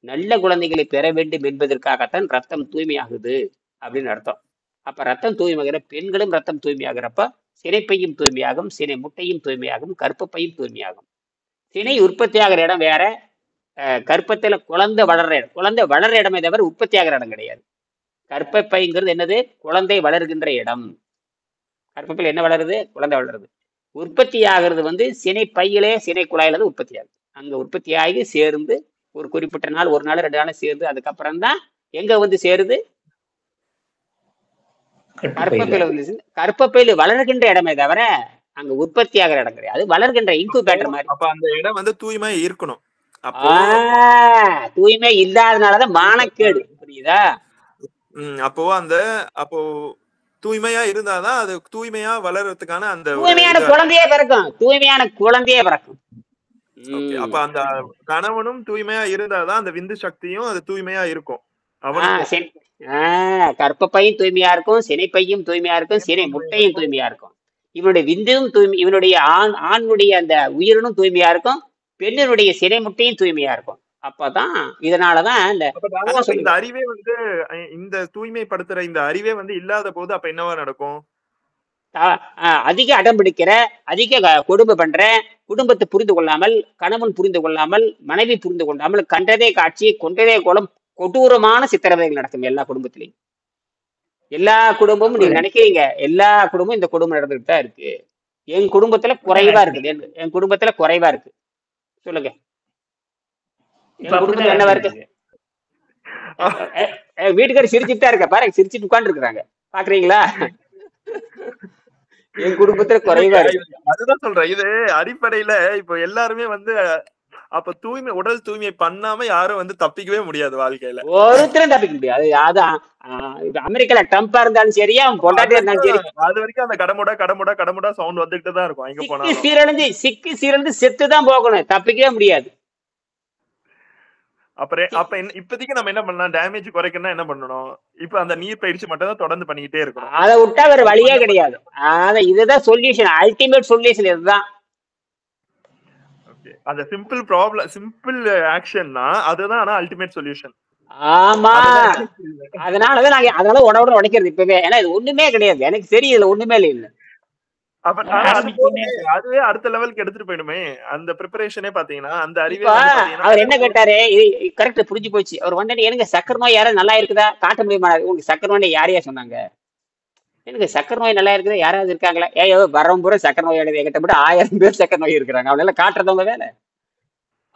நல்ல குழந்தைகளை பெற வேண்டும் என்பதற்காகத்தான் ரத்தம் தூய்மையாகுது அப்படின்னு அர்த்தம். அப்ப ரத்தம் தூய்மையாகிற பெண்களும் ரத்தம் தூய்மையாகிறப்ப சினைப்பையும் தூய்மையாகும், சினை முட்டையும் தூய்மையாகும், கர்ப்பப்பையும் தூய்மையாகும். சினை உற்பத்தி ஆகிற இடம் வேற, கர்ப்பத்துல குழந்தை வளர்ற இடமே தவிர உற்பத்தி ஆகிற இடம் கிடையாது. கர்ப்பப்பைங்கிறது என்னது? குழந்தை வளர்கின்ற இடம். கர்ப்பப்பையில் என்ன வளருது? குழந்தை வளருது. உற்பத்தி ஆகிறது வந்து சினை பையிலே, சினை குழாயில உற்பத்தி ஆகுது. அங்க உற்பத்தி ஆகி சேர்ந்து ஒரு குறிப்பிட்ட நாள், 1 நாள் 2 நாள் சேர்ந்து அதுக்கப்புறம் தான் எங்க வந்து சேருது? கர்ப்பப்பையில வந்து. கர்ப்பப்பையில வளர்கின்ற இடமே தவிர அங்க உற்பத்தி ஆகிற இடம் கிடையாது. வளர்கின்ற இன்குபேட்டர் மாதிரி. அப்ப அந்த இடம் வந்து தூய்மை இருக்கணும். தூய்மை இல்லாதனாலதான் மானக்கேடு. புரியுதா? அப்போ தூய்மையா இருந்தாதான் அது தூய்மையா வளர்றதுக்கான அந்த தூய்மையான குழந்தையே பிறக்கும். அப்ப அந்த கணவனும் தூய்மையா இருந்தாதான் அந்த விந்து சக்தியும் அது தூய்மையா இருக்கும். கர்ப்பப்பையும் தூய்மையா இருக்கும், சினைப்பையும் தூய்மையா இருக்கும், சினை முட்டையும் தூய்மையா இருக்கும். இவனுடைய விந்தும் இவனுடைய ஆணுடைய அந்த உயிரினும் தூய்மையா இருக்கும், பெண்ணினுடைய சினை முட்டையும் தூய்மையா இருக்கும். அப்பதான் இதனாலதான் இந்த அறிவே வந்து இந்த தூய்மைப்படுத்துற இந்த அறிவே வந்து இல்லாத போது அப்ப என்னவா நடக்கும்? அதிக அடம் பிடிக்கிற, அதிக கொடுமை பண்ற, குடும்பத்தை புரிந்து கொள்ளாமல், கணவன் புரிந்து கொள்ளாமல், மனைவி புரிந்து கொள்ளாமல், கண்டதே காட்சி கொண்டதே கோலம், கொடூரமான சித்திரவதைகள் நடக்கும் எல்லா குடும்பத்திலையும். எல்லா குடும்பமும் நீங்க நினைக்கிறீங்க, எல்லா குடும்பமும் இந்த குடும்பம் நடந்துகிட்டு தான் இருக்கு. என் குடும்பத்துல குறைவா இருக்கு. சொல்லுங்க, என் குடும்பத்துல என்னவா இருக்கு? வீட்டுக்காரர் சிரிச்சுட்டு தான் இருக்க பாருங்க, சிரிச்சுட்டு உட்கார்ந்து இருக்கிறாங்க, பாக்குறீங்களா? என் குடும்பத்துல குறைவா இருக்கு. அதுதான் சொல்றேன். இது அடிப்படையில இப்ப எல்லாருமே வந்து அப்ப உடல் தூய்மை பண்ணாம யாரும் வந்து தப்பிக்கவே முடியாது வாழ்க்கையில. ஒருத்தரும் தப்பிக்க முடியாது. அதான் அமெரிக்கால ட்ரம்பா இருந்தாலும் சரி, அவன் பொண்டாட்டியா இருந்தாலும் சரி, அது வரைக்கும் அந்த கடமுடா சவுண்ட் வந்துட்டு தான் இருக்கும். எங்க போனா சிக்கி சீரழிஞ்சு செத்துதான் போகணும், தப்பிக்கவே முடியாது. அப்ப இப்போதைக்கு நம்ம என்ன பண்ணலாம்? டேமேஜ் குறைக்கணும்னா என்ன பண்ணணும்? இப்ப அந்த நீர் பயிற்சி மட்டும் தான் தொடர்ந்து பண்ணிக்கிட்டே இருக்கணும். அதை விட்டா வேற வழியே கிடையாது. இதுதான் சொல்யூஷன், அல்டிமேட் சொல்யூஷன் இதுதான். அந்த சிம்பிள் ஆக்ஷன்னா அதுதான் ஆனா அல்டிமேட் சொல்யூஷன். ஆமா, அதனாலதான் நாங்க உடனே உடைக்கிறது இப்பவே. ஏன்னா இது ஒண்ணுமே கிடையாது, எனக்கு சரி, இதுல ஒண்ணுமே இல்லை. அதுவே அடுத்த லெவலுக்கு எடுத்துட்டு போயிடுமே. அந்த ப்ரிப்பரேஷனே பாத்தீங்கன்னா அந்த அறிவே அவர் என்ன கேட்டாரு, கரெக்ட் புரிஞ்சு போச்சு. அவர் வந்துட்டு எனக்கு சக்கரை நோய் யாராவது நல்லா இருக்குதா காட்ட முடியுமா? உங்களுக்கு சக்கரை நோய் யாரையா சொன்னாங்க? எனக்கு சக்கரை நோய் நல்லா இருக்குது யாராவது இருக்காங்களா? ஏயோ வரம்பூரா சக்கரை நோய் என்கிட்ட மட்டும் 1000 பேர் சக்கரை நோய் இருக்கிறாங்க. அவனெல்லாம் காட்டுறதவங்க வேலை.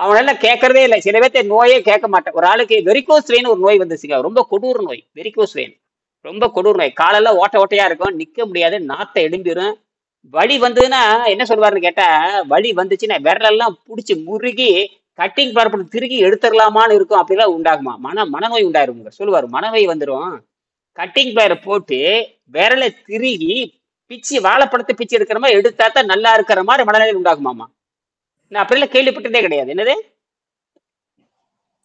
அவனெல்லாம் கேட்கறதே இல்லை. சில பேர்த்த நோயே கேட்க மாட்டேன். ஒரு ஆளுக்கு வெரிகோஸ் வெயின் ஒரு நோய் வந்துச்சுங்க. ரொம்ப கொடூர நோய் வெரிகோஸ் வெயின். ரொம்ப கொடூர நோய். காலெல்லாம் ஓட்ட ஓட்டையா இருக்கும், நிக்க முடியாது, நாட்டை எழும்பிடும். வலி வந்ததுன்னா என்ன சொல்லுவாருன்னு கேட்டா, வலி வந்துச்சுன்னா விரலெல்லாம் பிடிச்சி முருகி கட்டிங் பார்ப்பது திருகி எடுத்துடலாமான்னு இருக்கும். அப்படிலாம் உண்டாகுமா? மனநோய் உண்டாயிருங்க சொல்லுவாரு. மனநோய் வந்துடும். கட்டிங் பேரை போட்டு விரலை திருகி பிச்சு வாழைப்பழத்தை பிச்சு எடுக்கிற மாதிரி எடுத்தா தான் நல்லா இருக்கிற மாதிரி மனநோய் உண்டாகுமாமா. நான் அப்படிலாம் கேள்விப்பட்டதே கிடையாது. என்னது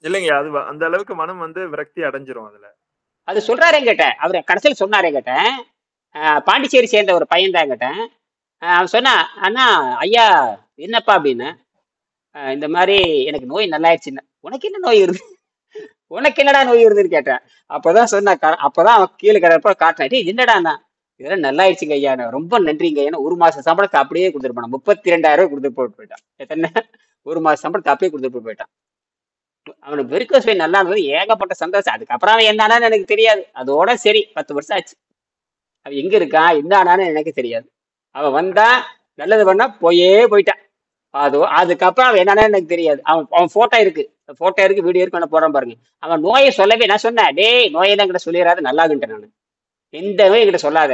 இல்லைங்க, அது அந்த அளவுக்கு மனம் வந்து விரக்தி அடைஞ்சிரும். அதுல அது சொல்றாரே கேட்டேன். அவர் கடைசியில் சொன்னாரே கேட்டேன். பாண்டிச்சேரி சேர்ந்த ஒரு பையன் தான் கேட்டேன். அவன் சொன்னா, அண்ணா ஐயா என்னப்பா அப்படின்னு, இந்த மாதிரி எனக்கு நோய் நல்லாயிடுச்சுன்னு. உனக்கு என்ன நோய் வருது? உனக்கு என்னடா நோய் வருதுன்னு கேட்டேன். அப்பதான் சொன்னா, அப்பதான் அவன் கீழே கிடப்ப காட்டினேன். என்னடாண்ணா இதெல்லாம் நல்லாயிடுச்சுங்க ஐயா, ரொம்ப நன்றிங்க. ஏன்னா 1 மாச சம்பளத்தை அப்படியே கொடுத்துருப்பான். 32,000 ரூபாய் கொடுத்து போட்டு போயிட்டான். எத்தனை 1 மாச சம்பளத்தை அப்படியே கொடுத்துட்டு போயிட்டான். அவனுக்கு வெரிகோஸ் வெயின் நல்லா இருந்தது, ஏகப்பட்ட சந்தோஷம். அதுக்கப்புறம் அவன் என்னன்னு எனக்கு தெரியாது. அதோட சரி 10 வருஷம் ஆச்சு. அவன் எங்க இருக்கான் என்னன்னு எனக்கு தெரியாது. அவன் வந்தா நல்லது பண்ணா போயிட்டான். அதுக்கப்புறம் அவன் என்னன்னு எனக்கு தெரியாது. அவன் போட்டோ இருக்கு, வீடியோ இருக்கு, நான் போறான் பாருங்க. அவன் நோயை சொல்லவே நான் சொன்னேன், டேய் நோயெல்லாம் என்கிட்ட சொல்லிடாது, நல்லாகுன்ட்டேன். நான் எந்த நோய் என்கிட்ட சொல்லாத,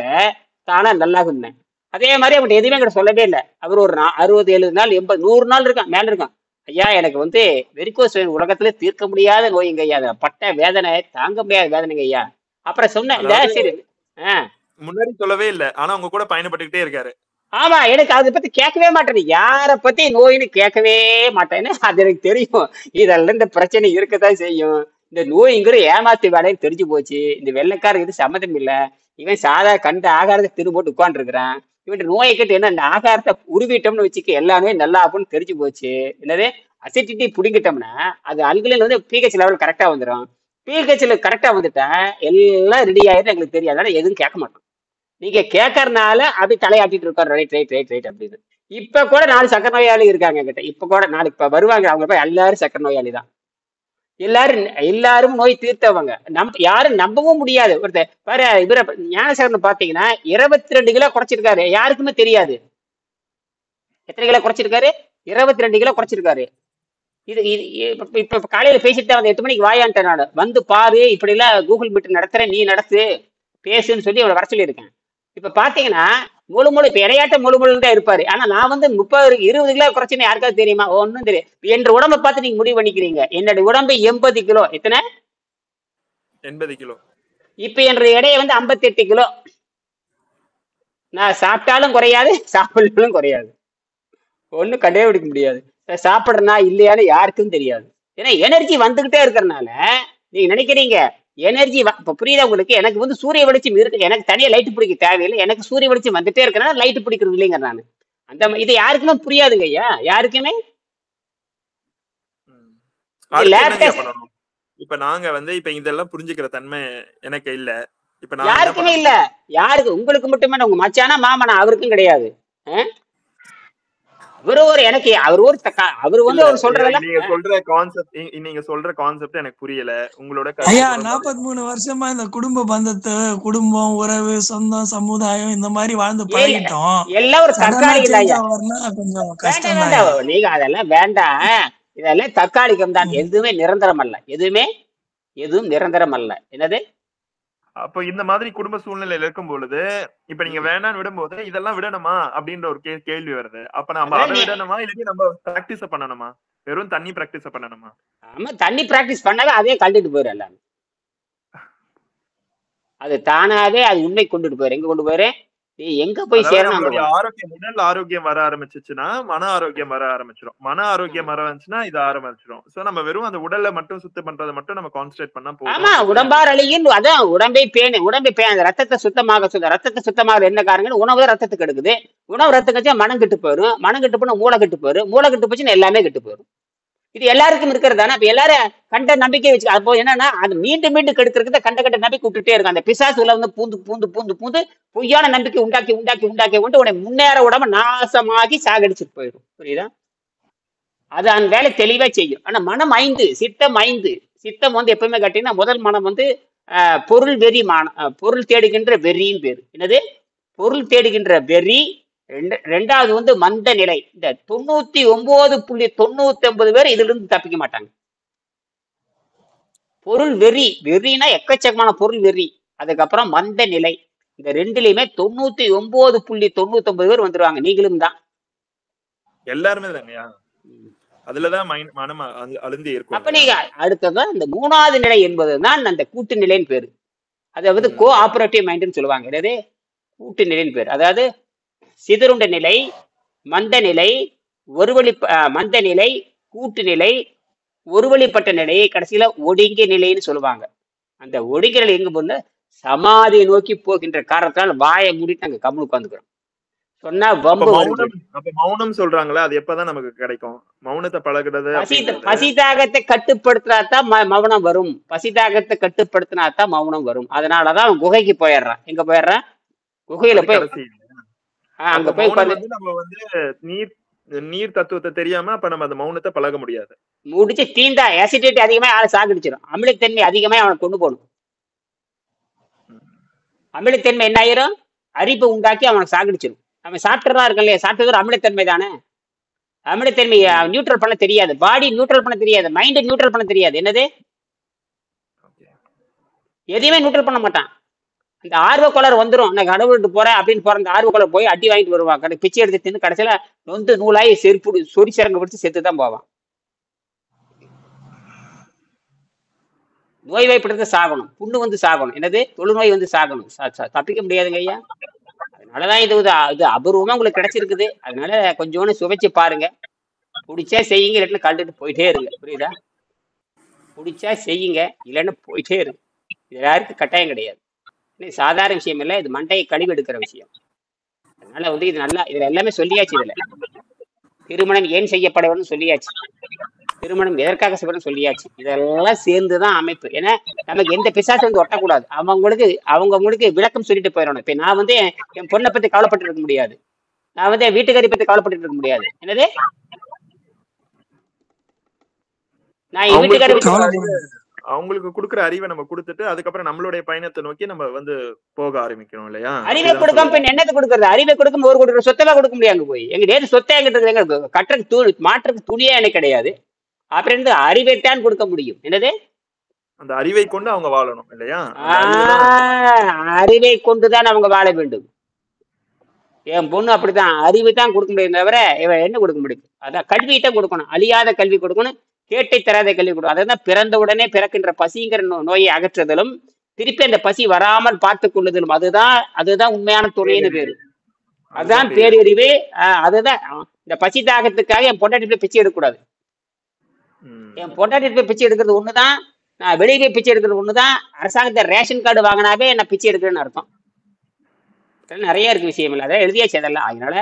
தானா நல்லாகுன்னேன். அதே மாதிரி அவன்கிட்ட எதுவுமே என்கிட்ட சொல்லவே இல்லை. அவர் ஒரு 60, 70 நாள், 80, 100 நாள் இருக்கான், மேல இருக்கான். ஐயா எனக்கு வந்து வெரிகோஸ் வெயின் உலகத்துல தீர்க்க முடியாத நோய்ங்க ஐயா, பட்ட வேதனை தாங்க முடியாத வேதனைங்க ஐயா. அப்புறம் சொன்னேன், சரி முன்னாடி சொல்லவே இல்லை, ஆனா உங்க கூட பயணப்பட்டுக்கிட்டே இருக்காரு. ஆமா, எனக்கு அதை பத்தி கேட்கவே மாட்டேன். யார பத்தி நோயின்னு கேட்கவே மாட்டேன்னு அது எனக்கு தெரியும். இதெல்லாம் இந்த பிரச்சனை இருக்கதான் செய்யும். இந்த நோய்ங்கிற ஏமாத்து வேலைன்னு தெரிஞ்சு போச்சு. இந்த வெள்ளைக்காரருக்கு இது சம்மந்தம் இல்லை. இவன் சாதா கண்ட ஆகாரத்தை திரும்ப போட்டு உட்காந்து இருக்கிறான். இவன் நோயை கட்டு என்ன, இந்த ஆகாரத்தை உருவிட்டோம்னு வச்சுக்க எல்லா நோயும் நல்லா ஆகும்னு தெரிஞ்சு போச்சு. என்னது அசிடிட்டி பிடிங்கிட்டோம்னா அது அல்கலைன் வந்து பிஹெச் லெவல் கரெக்டா வந்துடும். பிஹெச்ல கரெக்டா வந்துட்டா எல்லாம் ரெடி ஆயிடும். எங்களுக்கு தெரியாது, அதனால எதுவும் கேட்க மாட்டோம். நீங்க கேட்கறதுனால அப்படி தலையாட்டிட்டு இருக்காரு, ரைட் ரைட் ரைட் ரைட் அப்படின்னு. இப்ப கூட 4 சக்கரை நோயாளி இருக்காங்க கிட்ட. இப்ப கூட நாளைக்கு இப்ப வருவாங்க, அவங்க போய் எல்லாரும் சக்கரை நோயாளி தான். எல்லாரும் நோய் தீர்த்தவங்க. யாரும் நம்பவும் முடியாது. ஒருத்தர் வேற இவர ஞானசேகரன் பாத்தீங்கன்னா 22 கிலோ குறைச்சிருக்காரு. யாருக்குமே தெரியாது. எத்தனை கிலோ குறைச்சிருக்காரு? 22 கிலோ குறைச்சிருக்காரு. இது இப்ப காலையில பேசிட்டு தான் 8 மணிக்கு வாயான்ட்டேன். நான் வந்து பாரு, இப்படி எல்லாம் கூகுள் மீட் நடத்துறேன், நீ நடத்து பேசுன்னு சொல்லி அவளை வர சொல்லியிருக்கேன். இப்ப பாத்தீங்கன்னா முழு இப்ப இடையாட்ட முழு தான் இருப்பாரு. ஆனா நான் வந்து 30, 20 கிலோ குறைச்சுன்னு யாருக்காவது தெரியுமா? ஒன்னும் தெரியும். என்ற உடம்பை பார்த்து நீங்க முடிவு பண்ணிக்கிறீங்க. என்னோட உடம்பு 80 கிலோ. எத்தனை? 80 கிலோ. இப்ப என்ற எடையை வந்து 58 கிலோ. நான் சாப்பிட்டாலும் குறையாது, சாப்பிடலும் குறையாது. ஒன்னும் கண்டுபிடிக்க முடியாது. சாப்பிடுறனா இல்லையான்னு யாருக்கும் தெரியாது. ஏன்னா எனர்ஜி வந்துகிட்டே இருக்கிறதுனால நீங்க நினைக்கிறீங்க எனர்ஜி இப்ப புரியுதா உங்களுக்கு? எனக்கு வந்து சூரிய வெளிச்சம் இருக்கு, எனக்கு தனியா லைட் பிடிக்க தேவையில்லை. எனக்கு சூரிய வெளிச்சம் வந்துட்டே இருக்கிறனால லைட் பிடிக்கிறது இல்லைங்க. நான் அந்த இது யாருக்குமே புரியாதுங்க ஐயா, யாருக்குமே. இப்ப நாங்க வந்து இப்ப இதெல்லாம் புரிஞ்சுக்கிற தன்மை எனக்கு இல்ல. இப்ப யாருக்குமே இல்ல. யாருக்கு? உங்களுக்கு மட்டுமே. உங்க மச்சானா மாமனா அவருக்கும் கிடையாது. நீங்க சொல்ற கான்செப்ட் எனக்கு புரியல. உங்களோட ஐயா 43 வருஷமா இந்த குடும்ப பந்தத்தை, குடும்பம், உறவு, சொந்தம், சமுதாயம் இந்த மாதிரி வாழ்ந்து பழகிட்டோம். எல்லாம் ஒரு தற்காலிகம். கொஞ்சம் கஷ்டம் தான். நீங்க அதெல்லாம் வேண்டாம். இதெல்லாம் தற்காலிகம் தான். எதுவுமே நிரந்தரம் அல்ல. எதுவும் நிரந்தரம் அல்ல. என்னது? அப்போ இந்த மாதிரி குடும்ப சூழ்நிலையில இருக்கும் பொழுது இப்ப நீங்க வேணான்னு விடும்போது இதெல்லாம் விடணுமா அப்படின்ற ஒரு கேள்வி வருது. அப்ப நம்ம அதை விடணுமா, இல்லாட்டி நம்ம பிராக்டிஸ் பண்ணணுமா? வெறும் தண்ணி பிராக்டிஸ் பண்ணணுமா? ஆமா, தண்ணி பிராக்டிஸ் பண்ணாவே அதே கழட்டிட்டு போயிடும். எல்லாமே அது தானாவே அது உண்மை கொண்டுட்டு போயிரு. எங்க கொண்டு போயிரு? நீ எங்க போய் சேரணும்? ஆரோக்கியம், உடல் ஆரோக்கியம் வர ஆரம்பிச்சுச்சுன்னா மன ஆரோக்கியம் வர ஆரம்பிச்சிடும். மன ஆரோக்கியம் வர வந்துச்சுன்னா இது ஆரம்பிச்சிடும். சோ நம்ம வெறும் அந்த உடலை மட்டும் சுத்தம் பண்றதை மட்டும் நம்ம கான்சென்ட்ரேட் பண்ணா போதும். ஆமா, உடம்பார் அழியின் அதான் உடம்பை பேணு. அந்த ரத்தத்தை சுத்தமாக சொல்ல. ரத்தத்தை சுத்தமாக என்ன காரணம்? உணவு ரத்தத்துக்கு எடுக்குது. உணவு ரத்தம் கட்சா மனம் கெட்டு போயிடும். மனம் கெட்டு போனா மூளை கெட்டு போயிடும். மூளை கெட்டு போச்சுன்னா எல்லாமே கெட்டு போயிடும். இது எல்லாருக்கும் இருக்கிறது தானே. அப்ப எல்லாரும் கண்ட நம்பிக்கை வச்சு அப்போ என்னன்னா அது மீண்டும் மீண்டும் கெடுக்கிறதுக்கு கண்ட நம்பிக்கை விட்டுட்டே இருக்கும். அந்த பிசாசுல வந்து பூந்து பூந்து பூந்து பூந்து பொய்யான நம்பிக்கை உண்டாக்கி உண்டாக்கி உண்டாக்கி கொண்டு உடனே முன்னேற விடாம நாசமாகி சாகடிச்சுட்டு போயிடும். புரியுதா? அது அந்த வேலை தெளிவா செய்யும். ஆனா மனம் 5, சித்தம் 5. சித்தம் வந்து எப்பவுமே கேட்டீங்கன்னா முதல் மனம் வந்து பொருள் வெறி பொருள் தேடுகின்ற வெறின்னு பேரு. என்னது? பொருள் தேடுகின்ற வெறி. ரெண்டாவது வந்து மந்த நிலை. இந்த 99.99 பேர் இதுல இருந்து தப்பிக்க மாட்டாங்க. பொருள் வெறி, வெறினா எக்கச்சக்கமான பொருள் வெறி. அதுக்கப்புறம் மந்த நிலை. இந்த ரெண்டுலயுமே 99.99 பேர் வந்துருவாங்க. நீங்களும் தான். எல்லாருமே தாங்கய்யா. அதுலதான் மனம் அழுந்தி இருக்கும். அப்ப நீங்க அடுத்ததான் இந்த 3வது நிலை என்பதுதான் அந்த கூட்டு நிலைன்னு பேரு. அதாவது கோ ஆபரேட்டிவ் மைண்ட்னு சொல்லுவாங்க. அதாவது கூட்டு நிலைன்னு பேரு. அதாவது சிதறுண்ட நிலை, மந்த நிலை, மந்த நிலை, கூட்டு நிலை, ஒருவழிப்பட்ட நிலையை கடைசியில ஒடுங்கிய நிலைன்னு சொல்லுவாங்க. அந்த ஒடுங்கிய நிலை எங்க போகுது? சமாதியை நோக்கி போகின்ற காரணத்தினால வாயை மூடிட்டு அங்க கம்முனு உட்காந்துக்கிறோம். சொன்னா மௌனம் சொல்றாங்களா? அது எப்பதான் நமக்கு கிடைக்கும்? மௌனத்தை பழகுறது. பசிதாகத்தை கட்டுப்படுத்தினாதான் மௌனம் வரும். பசிதாகத்தை கட்டுப்படுத்தினாதான் மௌனம் வரும். அதனாலதான் அவன் குகைக்கு போயிடுறான். எங்க போயிடுறான்? குகையில போய் அங்க போய் நம்ம வந்து நீர் தத்துவத்தை தெரியாம அப்ப நம்ம அந்த மௌனத்தை பழக முடியாது. முடிச்சு தீந்தா ஆசிடிட்டி அதிகமா ஆளை சாகடிச்சிடும். அமிலத்தன்மை அதிகமா அவனை கொண்டு போகணும். அமிலத்தன்மை என்ன ஆயிரும்? அரிப்பு உண்டாக்கி அவனை சாகடிச்சிடும். அவன் சாப்பிட்டுதான் இருக்கான் இல்லையா? சாப்பிட்டது அமிலத்தன்மை தானே. அமிலத்தன்மை நியூட்ரல் பண்ண தெரியாது. பாடி நியூட்ரல் பண்ண தெரியாது. மைண்ட் நியூட்ரல் பண்ண தெரியாது. என்னது? எதையுமே நியூட்ரல் பண்ண மாட்டான். இந்த ஆர்வ கோளாறு வந்துடும். நான் கடவுள்கிட்ட போறேன் அப்படின்னு போற அந்த ஆர்வ கோளாறு போய் அடி வாங்கிட்டு வருவான். பிச்சை எடுத்து தின்னு கடைசியில நொந்து நூலாயி செருப்பு சொறி சிறங்க பிடிச்சி செத்து தான் போவான். நோய் வாய்ப்படுத்த சாகணும். புண்ணு வந்து சாகணும். என்னது? தொழுநோய் வந்து சாகணும். தப்பிக்க முடியாதுங்க ஐயா. அதனாலதான் இது அபூர்வமா உங்களுக்கு கிடைச்சிருக்குது. அதனால கொஞ்சோன்னு சுவைச்சு பாருங்க. பிடிச்சா செய்யுங்க, இல்லைன்னா கண்டுட்டு போயிட்டே இருங்க. புரியுதா? பிடிச்சா செய்யுங்க, இல்லைன்னு போயிட்டே இருங்க. இது யாருக்கும் கட்டாயம் கிடையாது. சாதாரண விஷயம் இல்லை. இது மண்டையை கழிவு எடுக்கிற விஷயம். அதனால வந்து இது நல்லா, இதுல எல்லாமே சொல்லியாச்சு. இதுல திருமணம் ஏன் செய்யப்பட வேண்டும் சொல்லியாச்சு. திருமணம் எதற்காக செய்யப்படும் சொல்லியாச்சு. இதெல்லாம் சேர்ந்துதான் அமைப்பு. ஏன்னா நமக்கு எந்த பிசாசு வந்து ஒட்டக்கூடாது. அவங்களுக்கு விளக்கம் சொல்லிட்டு போயிடணும். இப்ப நான் வந்து என் பொண்ணை பத்தி கவலைப்பட்டு இருக்க முடியாது. நான் வந்து என் வீட்டுக்காரி பத்தி கவலைப்பட்டு இருக்க முடியாது. என்னது? நான் என் வீட்டுக்காரி அவங்களுக்கு கொடுக்குற அறிவை நம்ம கொடுத்துட்டு அதுக்கப்புறம் நம்மளுடைய பயணத்தை நோக்கி நம்ம வந்து போக ஆரம்பிக்கணும் இல்லையா? அறிவை கொடுக்காம பின் என்னத்தை கொடுக்கறது? அறிவை கொடுக்கும் ஒரு கொடுக்குற சொத்தமா கொடுக்க முடியாது. அங்க போய் எங்க நேரு சொத்தை எங்கிட்ட இருக்கு. கட்டுறதுக்கு மாற்றுறதுக்கு துணியே எனக்கு கிடையாது. அப்புறம் இருந்து அறிவைத்தான் கொடுக்க முடியும். என்னது? அந்த அறிவை கொண்டு அவங்க வாழணும் இல்லையா? அறிவை கொண்டுதான் அவங்க வாழ வேண்டும். என் பொண்ணு அப்படித்தான். அறிவு தான் கொடுக்க முடியும் தவிர இவன் என்ன கொடுக்க முடியும்? அதான் கல்வியிட்டம் கொடுக்கணும். அழியாத கல்வி கொடுக்கணும். கேட்டை தராத கல்வி கொடுக்கணும். அதான் பிறந்த உடனே பிறக்கின்ற பசிங்கிற நோயை அகற்றுதலும் திருப்பி அந்த பசி வராமல் பார்த்து கொள்ளுதலும் அதுதான் உண்மையான துணைன்னு பேரு. அதுதான் பேரறிவு. அதுதான் இந்த பசி தாகத்துக்காக என் பொண்டாட்டி போய் பிச்சை எடுக்கக்கூடாது. என் பொண்டாட்டி போய் பிச்சை எடுக்கிறது ஒண்ணுதான். நான் வெளியே போய் பிச்சை எடுக்கிறது ஒண்ணுதான். அரசாங்கத்தை ரேஷன் கார்டு வாங்கினாவே என்ன பிச்சை எடுக்கிறேன்னு அர்த்தம். நிறைய இருக்கு விஷயம் இல்லை. அதான் எழுதியாச்சு அதெல்லாம். அதனால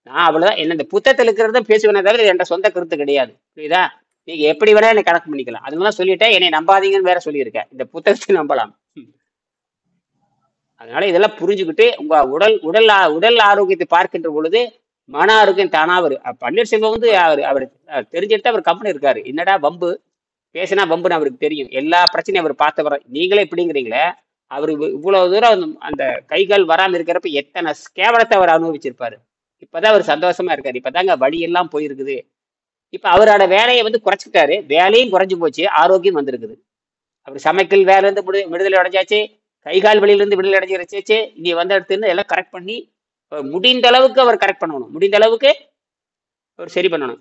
நான் அவ்வளவுதான். என்ன இந்த புத்தகத்தில் இருக்கிறதும் பேசுவேனே தவிர என்ற சொந்த கருத்து கிடையாது. புரியுதா? நீங்க எப்படி வேணா என்னை கணக்கு பண்ணிக்கலாம். அதனால சொல்லிட்டேன். என்னை நம்பாதீங்கன்னு வேற சொல்லியிருக்கேன். இந்த புத்தகத்தை நம்பலாம். அதனால இதெல்லாம் புரிஞ்சுக்கிட்டு உங்க உடல் ஆரோக்கியத்தை பார்க்கின்ற பொழுது மன ஆரோக்கியம் தானா வரும். பன்னீர்செல்வம் வந்து அவர் தெரிஞ்சுட்டு அவர் கம்பெனி இருக்காரு. என்னடா வம்பு பேசினா வம்புன்னு அவருக்கு தெரியும். எல்லா பிரச்சனையும் அவர் பார்த்தவர. நீங்களே இப்படிங்கிறீங்களே, அவரு இவ்வளவு தூரம் அந்த கைகால் வராம இருக்கிறப்ப எத்தனை கேவலத்தை அவர் அனுபவிச்சிருப்பாரு. இப்பதான் அவர் சந்தோஷமா இருக்காரு. இப்பதாங்க வழியெல்லாம் போயிருக்குது. இப்ப அவரோட வேலையை வந்து குறைச்சிக்கிட்டாரு. வேலையும் குறைஞ்சு போச்சு, ஆரோக்கியம் வந்திருக்குது. அவர் சமைக்கல் வேலை இருந்து விடுதலை அடைஞ்சாச்சு, கைகால் வழியிலிருந்து விடுதலை அடைஞ்சிருச்சாச்சு. இங்க வந்த இடத்துல எல்லாம் கரெக்ட் பண்ணி முடிந்த அளவுக்கு அவர் கரெக்ட் பண்ணணும். முடிந்த அளவுக்கு அவர் சரி பண்ணணும்.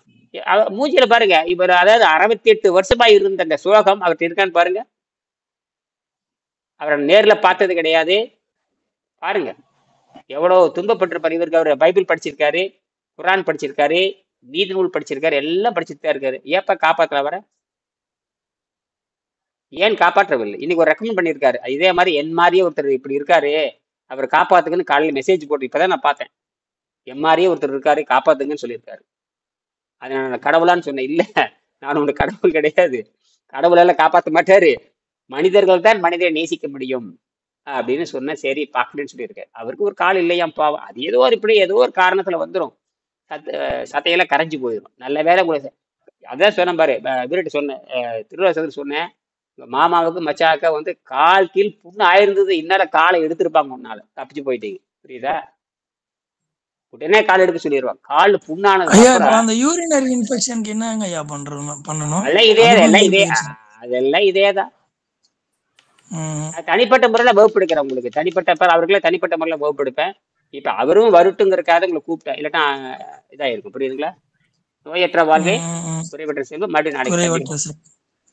மூஞ்சில பாருங்க, இவர் அதாவது 68 வருஷமா இருந்த அந்த சோகம் அவர்கிட்ட இருக்கான்னு பாருங்க. அவரை நேர்ல பார்த்தது கிடையாது. பாருங்க எவ்வளவு துன்பப்பட்டிருப்பாரு. இவருக்கு அவர் பைபிள் படிச்சிருக்காரு, குரான் படிச்சிருக்காரு, நீதி நூல் படிச்சிருக்காரு, எல்லாம் படிச்சுட்டு தான் இருக்காரு. ஏப்பா காப்பாற்றல அவரை? ஏன் காப்பாற்றவில்லை? இன்னைக்கு ஒரு ரெக்கமெண்ட் பண்ணியிருக்காரு. இதே மாதிரி என் மாதிரியே ஒருத்தர் இப்படி இருக்காரு, அவர் காப்பாத்துக்குன்னு காலையில் மெசேஜ் போட்டு இப்பதான் நான் பார்த்தேன். என் மாதிரியே ஒருத்தர் இருக்காரு, காப்பாத்துங்கன்னு சொல்லியிருக்காரு. அது நான் கடவுளான்னு சொன்னேன். இல்லை, நான் ஒண்ணு கடவுள் கிடையாது, கடவுளால காப்பாற்ற மாட்டாரு, மனிதர்கள் தான் மனிதரை நேசிக்க முடியும் அப்படின்னு சொன்னேன். சரி பாக்கணும்னு சொல்லியிருக்காரு. அவருக்கு ஒரு கால் இல்லையாம் பாவம், அது ஏதோ ஒரு இப்படி ஏதோ ஒரு காரணத்துல வந்துடும், சத்தையெல்லாம் கரைஞ்சு போயிடும். நல்ல வேலை உங்களுக்கு அதான் சொன்னேன் பாரு, இவர்கிட்ட சொன்னேன், திருவாசகர் சொன்னேன், மாமாவுக்கு மச்சாக்கா வந்து கால் கீழ் புண்ணு ஆயிருந்தது, இன்னால காலை எடுத்திருப்பாங்க, முன்னால தப்பிச்சு போயிட்டீங்க, புரியுதா? உடனே கால் எடுக்க சொல்லிடுவாங்க. கால் புண்ணானது அந்த யூரினரி இன்ஃபெக்ஷனுக்கு என்னங்க ஐயா பண்ணணும்? அதெல்லாம் இதேதான். தனிப்பட்ட முறையில வகுப்பு எடுக்கிறேன் உங்களுக்கு, தனிப்பட்ட அவர்களே தனிப்பட்ட முறையில வகுப்பு எடுப்பேன். இப்ப அவரும் வருட்டுங்கிறக்காக உங்களை கூப்பிட்டேன், இல்லட்டா இதா இருக்கும், புரியுதுங்களா? நோயற்ற வாழ்வே குறைவற்ற செல்வம், மறுபடியும் நாளைக்கு.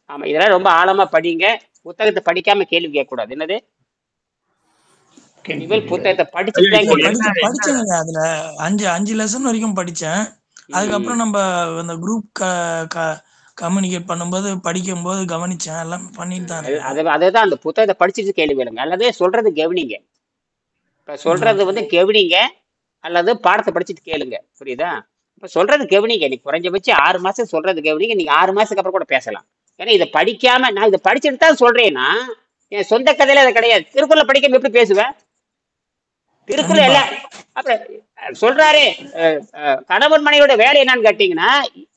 ஆமா, இதெல்லாம் ரொம்ப ஆழமா படிங்க. புத்தகத்தை படிக்காம கேள்வி கேட்க கூடாது. என்னது புத்தகத்தை படிச்சேங்க, அதுல 5 லெசன் வரைக்கும் படிச்சேன். அதுக்கப்புறம் நம்ம இந்த குரூப் கம்யூனிகேட் பண்ணும்போது படிக்கும் போது கவனிச்சேன், எல்லாம் பண்ணிட்டு தான். அதுதான் அந்த புத்தகத்தை படிச்சுட்டு கேள்வி வேணுங்க, அல்லது சொல்றது கவனிங்க. இப்ப சொல்றது வந்து கவனிங்க, அல்லது பாடத்தை படிச்சுட்டு கேளுங்க, புரியுதா? இப்ப சொல்றது கவனிங்க, நீ குறைஞ்சபட்சம் 6 மாசம் சொல்றது கவனிங்க. நீங்க 6 மாசத்துக்கு அப்புறம் கூட பேசலாம். ஏன்னா இதை படிக்காம நான் இதை படிச்சுட்டு தான் சொல்றேன்னா, என் சொந்த கதையில அதை கிடையாது. திருக்குறளை படிக்காம எப்படி பேசுவேன்? திருக்குறள் எல்லாம் அப்புறம் சொல்றாரு, கணவன் மனைவியோட வேலை என்னன்னு கேட்டீங்கன்னா,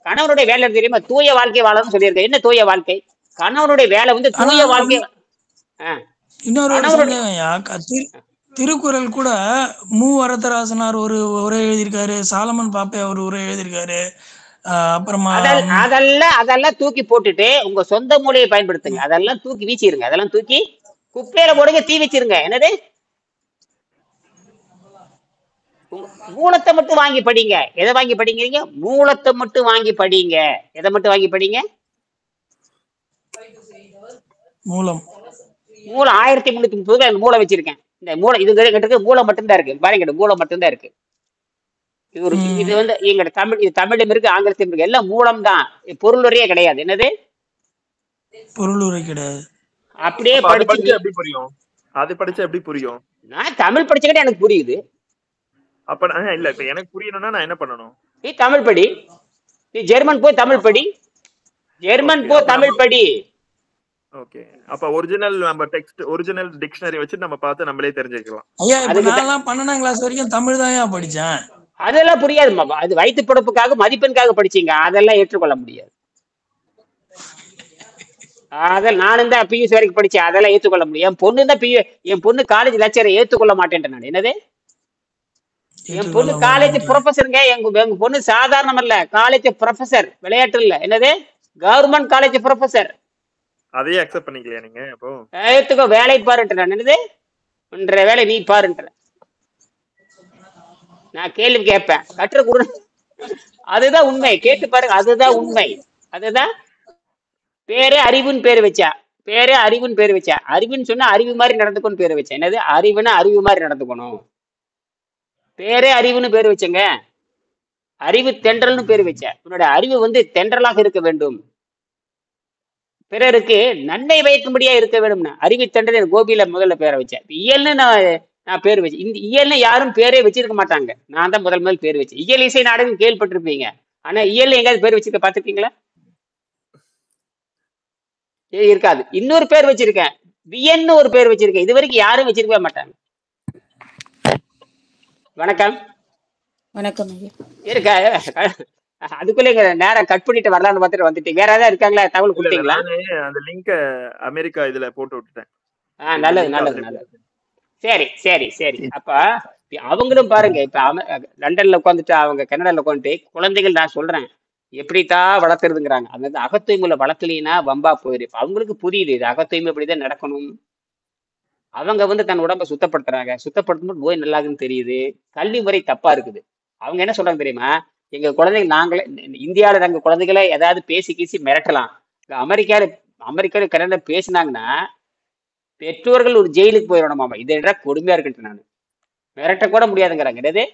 கணவனுடைய வேலை தெரியுமா? தூய வாழ்க்கை வாழணும்னு சொல்லியிருக்கேன். என்ன தூய வாழ்க்கை? கணவனுடைய வேலை வந்து தூய வாழ்க்கை. திருக்குறள் கூட மூவரதராசனார் ஒரு உரை எழுதியிருக்காரு, சாலமன் பாப்பே ஒரு உரை எழுதியிருக்காரு. அப்புறமா அதெல்லாம் தூக்கி போட்டுட்டு உங்க சொந்த மூளையை பயன்படுத்துங்க. அதெல்லாம் தூக்கி வீச்சிருங்க, அதெல்லாம் தூக்கி குப்பையில போடுங்க, தீ வச்சிருங்க. என்னது மூலத்தை மட்டும் வாங்கி படிங்க. எதை வாங்கி படிக்கிறீங்க? மூலத்தை மட்டும் வாங்கி படிங்க. எதை மட்டும் வாங்கி படிங்க? மூலம் 1330 மூளை வச்சிருக்கேன். இந்த மூளை இது மூலம் மட்டும்தான் இருக்கு பாருங்க, மூலம் மட்டும்தான் இருக்கு. இது வந்து எங்க தமிழ், இது தமிழும் இருக்கு, ஆங்கிலத்திலும் இருக்கு, எல்லாம் மூலம் தான், பொருளுரையே கிடையாது. என்னது பொருளுரை கிடையாது. அப்படியே படிச்சு எப்படி புரியும்? அது படிச்சா எப்படி புரியும்? நான் தமிழ் படிச்சுக்கிட்டே எனக்கு புரியுது. அப்ப இல்ல, இப்ப எனக்கு புரியணும்னா நான் என்ன பண்ணணும்? நீ தமிழ் படி, நீ ஜெர்மன் போய் தமிழ் படி, ஜெர்மன் போ தமிழ் படி. ஓகே, அப்ப ஒரிஜினல் நம்ம டெக்ஸ்ட், ஒரிஜினல் டிக்ஷனரி வச்சு நம்ம பார்த்து நம்மளே தெரிஞ்சுக்கலாம். ஐயா நான் 12ஆம் கிளாஸ் வரைக்கும் தமிழ் தான் படிச்சேன். அதெல்லாம் புரியாது, அது வயிற்று பிறப்புக்காக மதிப்பெண்காக படிச்சீங்க, அதெல்லாம் ஏற்றுக்கொள்ள முடியாது. அதெல்லாம் நானும் தான் பியூசி வரைக்கும் படிச்சேன், அதெல்லாம் ஏற்றுக்கொள்ள முடியும். என் பொண்ணு தான் என் பொண்ணு காலேஜ் லெக்சரை ஏற்றுக்கொள்ள மாட்டேன் நான். என்னது என் பொண்ணு காலேஜ் ப்ரொஃபஸருங்க, எங்க பொண்ணு சாதாரணம் இல்ல, காலேஜ் ப்ரொஃபஸர், விளையாட்டு இல்ல. என்னது கவர்மெண்ட் காலேஜ் ப்ரொஃபஸர். அதையே அக்செப்ட் பண்ணிக்கலையா நீங்க? அப்போ ஏத்துக்கோ, வேலை பாருன்ற. என்னது பண்ற வேலை நீ பாருன்ற. நான் கேள்வி கேட்பேன், கற்று குரு. அதுதான் உண்மை, கேட்டு பாருங்க, அதுதான் உண்மை. அதுதான் பேரே அறிவுன்னு பேரு வச்சா, பேரே அறிவுன்னு பேரு வச்சா. அறிவுன்னு சொன்னா அறிவு மாதிரி நடந்துக்கணும் பேரு வச்சேன். என்னது அறிவுன்னா அறிவு மாதிரி நடந்துக்கணும், பேரே அறிவுன்னு பேரு வச்சங்க. அறிவு தென்றல்னு பேரு வச்சேன். உன்னோட அறிவு வந்து தென்றலாக இருக்க வேண்டும், பிறருக்கு நன்மை வைக்கும்படியா இருக்க வேண்டும்னா அறிவு தென்றல் கோபியில முதல்ல பேரை வச்சேன். இயல்னு நான் பேர் வச்சேன். இந்த இயல்னு யாரும் பேரே வச்சிருக்க மாட்டாங்க, நான் தான் முதல் பேர் வச்சேன். இயல் இசை நாடகம் கேள்விப்பட்டிருப்பீங்க, ஆனா இயல் எங்காவது பேர் வச்சிருக்க பாத்திருக்கீங்களா? இருக்காது. இன்னொரு பேர் வச்சிருக்கேன், வியன்னு ஒரு பேர் வச்சிருக்கேன், இது வரைக்கும் யாரும் வச்சிருக்கவே மாட்டாங்க. வணக்கம். வணக்கம் இருக்கா? அதுக்குள்ள நேரம் கட் பண்ணிட்டு வரலாம்னு பார்த்துட்டு வந்துட்டீங்க. வேற ஏதாவது இருக்காங்களா? தகவல் கொடுத்தீங்களா? அந்த லிங்க் அமெரிக்கா இதுல போட்டு விட்டுட்டேன். நல்லது நல்லது நல்லது. சரி சரி சரி. அப்ப அவங்களும் பாருங்க, இப்ப லண்டன்ல உட்காந்துட்டு அவங்க கனடால உட்காந்துட்டு குழந்தைகள் நான் சொல்றேன் எப்படித்தான் வளர்த்துறதுங்கிறாங்க. அந்த அகத்தூய்மையில வளர்க்கலைன்னா வம்பா போயிரு. அவங்களுக்கு புரியுது இது அகத்தூய்மை இப்படிதான் நடக்கணும். அவங்க வந்து தன் உடம்ப சுத்தப்படுத்துறாங்க, சுத்தப்படுத்தும்போது நோய் நல்லாதுன்னு தெரியுது. கல்வி முறை தப்பா இருக்குது. அவங்க என்ன சொல்றாங்க தெரியுமா? எங்க குழந்தைகள் நாங்களே இந்தியாவில நாங்க குழந்தைகளை ஏதாவது பேசி கீசி மிரட்டலாம், அமெரிக்கால கனடா பேசினாங்கன்னா பெற்றோர்கள் ஒரு ஜெயிலுக்கு போயிடணுமாமா. இதை விட கொடுமையா இருக்குன்ட்டு நான் மிரட்டக்கூட முடியாதுங்கிறாங்க. என்னது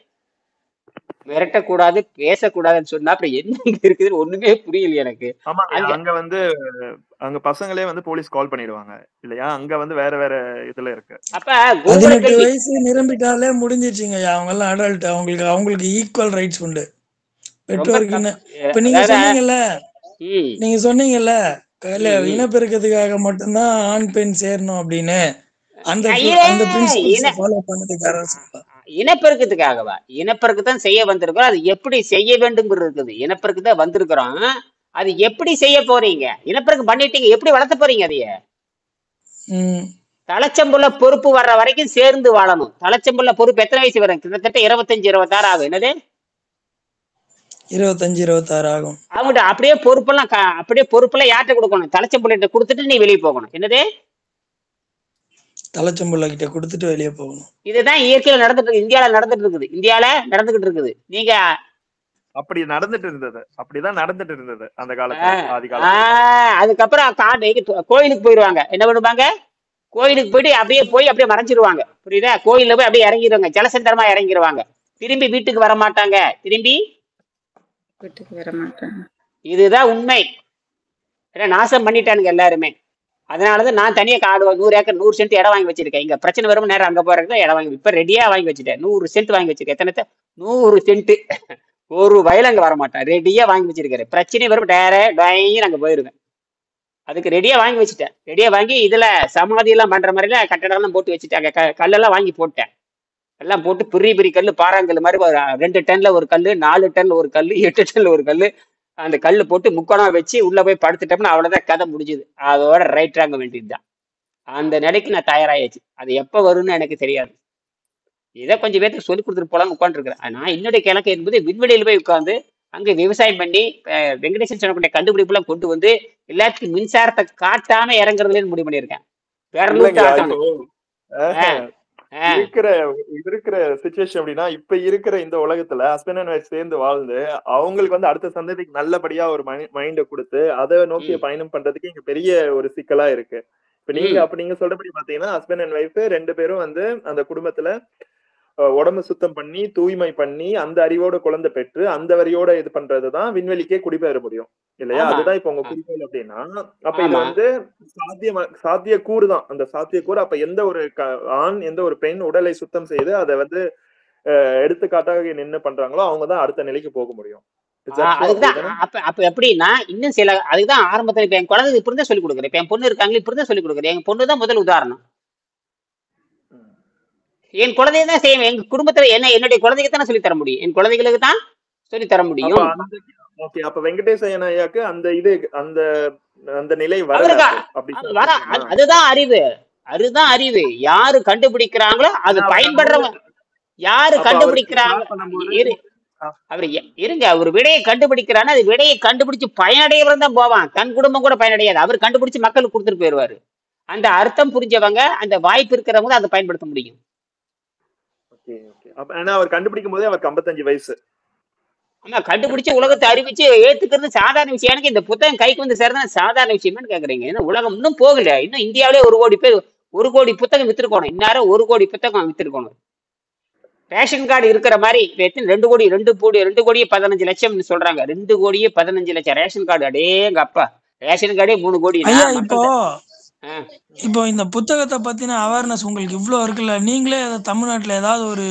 மிரட்டக்கூடாது பேசக்கூடாதுன்னு சொன்னா அப்படி என்ன இருக்குதுன்னு ஒண்ணுமே புரியல எனக்கு. அங்க வந்து அங்க பசங்களே வந்து போலீஸ் கால் பண்ணிடுவாங்க இல்லையா? அங்க வந்து வேற வேற இதுல இருக்கு. அப்ப 18 வயசு நிரம்பிட்டாலே முடிஞ்சிருச்சுங்க, அவங்க எல்லாம் அடல்ட். அவங்களுக்கு ஈக்குவல் ரைட்ஸ் உண்டு பெற்றோருக்கு. இப்ப நீங்க சொன்னீங்கல்ல நீங்க சொன்னீங்கல்ல இனப்பெருக்கத்துக்காக மட்டும்தான் ஆண் பெண் சேரணும் அப்படின்னு அந்த பிரின்சிபல்ஸ் ஃபாலோ பண்ணதுக்காக. இனப்பெருக்கத்துக்காகவா? இனப்பெருக்கத்தான் செய்ய வந்திருக்கிறோம். அது எப்படி செய்ய வேண்டும் இருக்குது. இனப்பெருக்கத்தான் வந்திருக்கிறோம். அது எப்படி செய்ய போறீங்க? இனப்பெருக்கம் பண்ணிட்டீங்க, எப்படி வளர்த்த போறீங்க? அதைய தலைச்சம்புள்ள பொறுப்பு வர்ற வரைக்கும் சேர்ந்து வாழணும். தலைச்சம்புள்ள பொறுப்பு எத்தனை வயசு வரும்? கிட்டத்தட்ட 25-26 ஆகும். என்னது 25-26 ஆகும். அவங்ககிட்ட அப்படியே பொறுப்பெல்லாம் யார்கிட்ட கொடுக்கணும்? தலைச்சம்புள்ள கொடுத்துட்டு நீ வெளியே போகணும். என்னது தலைச்சம்புள்ள கிட்ட கொடுத்துட்டு வெளியே போகணும். இதுதான் இயற்கையில நடந்துட்டு இருக்கு. இந்தியாவில நடந்துகிட்டு இருக்குது. நீங்க அப்படி நடந்துட்டு இருந்தது, அப்படிதான் நடந்துட்டு இருந்தது அந்த காலத்துல, ஆதி காலத்துல. அதுக்கப்புறம் கோயிலுக்கு போயிருவாங்க. என்ன பண்ணுவாங்க? கோயிலுக்கு போயிட்டு அப்படியே மறைஞ்சிருவாங்க. புரியுதா? கோயில்ல போய் அப்படியே இறங்கிடுவாங்க, ஜலசந்தரமா இறங்கிடுவாங்க. திரும்பி வீட்டுக்கு வர மாட்டாங்க. இதுதான் உண்மை. நாசம் பண்ணிட்டானுங்க எல்லாருமே. அதனாலதான் நான் தனியா காடு 100 ஏக்கர் 100 சென்ட் இடம் வாங்கி வச்சிருக்கேன். இங்க பிரச்சனை வரும் நேரம் அங்க போறதுக்கு இடம் வாங்கி இப்ப ரெடியா வாங்கி வச்சுட்டேன். 100 சென்ட் வாங்கி வச்சிருக்கேன். எத்தனை? 100 சென்ட். ஒரு வயல் அங்க வர மாட்டேன். ரெடியா வாங்கி வச்சிருக்கேன். பிரச்சனை வரும் டேரக்ட் அங்க போயிருவேன். அதுக்கு ரெடியா வாங்கி வச்சுட்டேன். ரெடியா வாங்கி இதுல சமாதி எல்லாம் பண்ற மாதிரில கட்டடம் எல்லாம் போட்டு வச்சுட்டாங்க. கல்லெல்லாம் வாங்கி போட்டேன். எல்லாம் போட்டு பெரிய கல்லு, பாறாங்கல் மாதிரி 2 டன்ல ஒரு கல்லு, 4 டன்ல ஒரு கல்லு, 8 டன்ல ஒரு கல்லு, அந்த கல்லு போட்டு முக்கோணம் வச்சு உள்ள போய் படுத்துட்டோம்னா அவ்வளவுதான், கதை முடிஞ்சுது. அதோட ரைட் வாங்க வேண்டியதுதான். அந்த நிலைக்கு நான் தயாராயாச்சு. அது எப்ப வரும்னு எனக்கு தெரியாது. இதை கொஞ்சம் பேருக்கு சொல்லி கொடுத்துட்டு போலான்னு உட்காந்துருக்கிறேன். நான் என்னுடைய கிழக்கு என்பது விண்வெளியில போய் உட்காந்து அங்க விவசாயம் பண்ணி வெங்கடேசன் சொன்னக்கூடிய கண்டுபிடிப்பு எல்லாம் கொண்டு வந்து எல்லாத்துக்கும் மின்சாரத்தை காட்டாம இறங்குறதுல முடிவு பண்ணியிருக்கேன். இருக்கிற சிச்சுவேஷன் அப்படின்னா, இப்ப இருக்கிற இந்த உலகத்துல ஹஸ்பண்ட் அண்ட் ஒய்ஃப் சேர்ந்து வாழ்ந்து அவங்களுக்கு வந்து அடுத்த சந்ததிக்கு நல்லபடியா ஒரு மைண்ட கொடுத்து அதை நோக்கிய பயணம் பண்றதுக்கு இங்க பெரிய ஒரு சிக்கலா இருக்கு. இப்ப நீங்க சொல்றபடி பாத்தீங்கன்னா ஹஸ்பண்ட் அண்ட் ஒய்ஃப் 2 பேரும் வந்து அந்த குடும்பத்துல உடம்பு சுத்தம் பண்ணி தூய்மை பண்ணி அந்த அறிவோட குழந்தை பெற்று அந்த வரியோட இது பண்றதுதான் விண்வெளிக்கே குடிபெயர முடியும் இல்லையா? அதுதான் இப்ப உங்க குறிக்கோள் அப்படின்னா, அப்ப இது வந்து சாத்தியக்கூறு தான். அந்த சாத்தியக்கூறு அப்ப எந்த ஒரு ஆண் எந்த ஒரு பெண் உடலை சுத்தம் செய்து அதை வந்து எடுத்துக்காட்டாக நின்று பண்றாங்களோ அவங்கதான் அடுத்த நிலைக்கு போக முடியும். அப்ப எப்படின்னா இன்னும் சில அதுதான் ஆரம்பத்துல இப்ப என் குழந்தை இப்படிதான் சொல்லிக் கொடுக்குறேன். இப்ப என் பொண்ணு இருக்காங்களே இப்படிதான் சொல்லிக் கொடுக்குறேன். என் பொண்ணுதான் முதல் உதாரணம். என் குழந்தைய தான் செய்வேன். எங்க குடும்பத்துல என்னுடைய குழந்தைக்கு தான் சொல்லி தர முடியும். என் குழந்தைகளுக்கு தான் சொல்லி தர முடியும். அப்ப வெங்கடேசன் ஐயாக்கு அந்த இது அந்த நிலை அதுதான் அறிவு. அதுதான் அறிவு. யாரு கண்டுபிடிக்கிறாங்களோ அது பயன்படுறவங்க. யாரு கண்டுபிடிக்கிறாங்க அவரு இருங்க, ஒரு விடையை கண்டுபிடிக்கிறான்னு அது விடையை கண்டுபிடிச்சு பயனடையவர் தான் போவான். தன் குடும்பம் கூட பயனடையாது. அவர் கண்டுபிடிச்சு மக்களுக்கு கொடுத்துட்டு போயிடுவாரு. அந்த அர்த்தம் புரிஞ்சவங்க, அந்த வாய்ப்பு இருக்கிறவங்க அதை பயன்படுத்த முடியும். அவர் கண்டுபிடிக்கும் போதே அவருக்கு 55 வயசு. ஆமா, கண்டுபிடிச்சு உலகத்தை அறிவிச்சு ஏத்துக்கிறது சாதாரண விஷயம். எனக்கு இந்த புத்தகம் கைக்கு வந்து சேர்ந்தா சாதாரண விஷயமானு கேக்குறீங்க. ஏன்னா உலகம் இன்னும் போகல. இன்னும் இந்தியாவிலே 1 கோடி பேர் 1 கோடி புத்தகம் வித்திருக்கணும். இந்நேரம் 1 கோடி புத்தகம் வித்திருக்கணும். ரேஷன் கார்டு இருக்கிற மாதிரி 2 கோடியே 15 லட்சம் சொல்றாங்க. 2 கோடியே 15 லட்சம் ரேஷன் கார்டு. அடேங்க அப்பா, ரேஷன் கார்டே 3 கோடி. இப்போ இந்த புத்தகத்தை பத்தின அவேர்னஸ் உங்களுக்கு இவ்வளவு இருக்குல்ல, நீங்களே தமிழ்நாட்டுல ஏதாவது ஒரு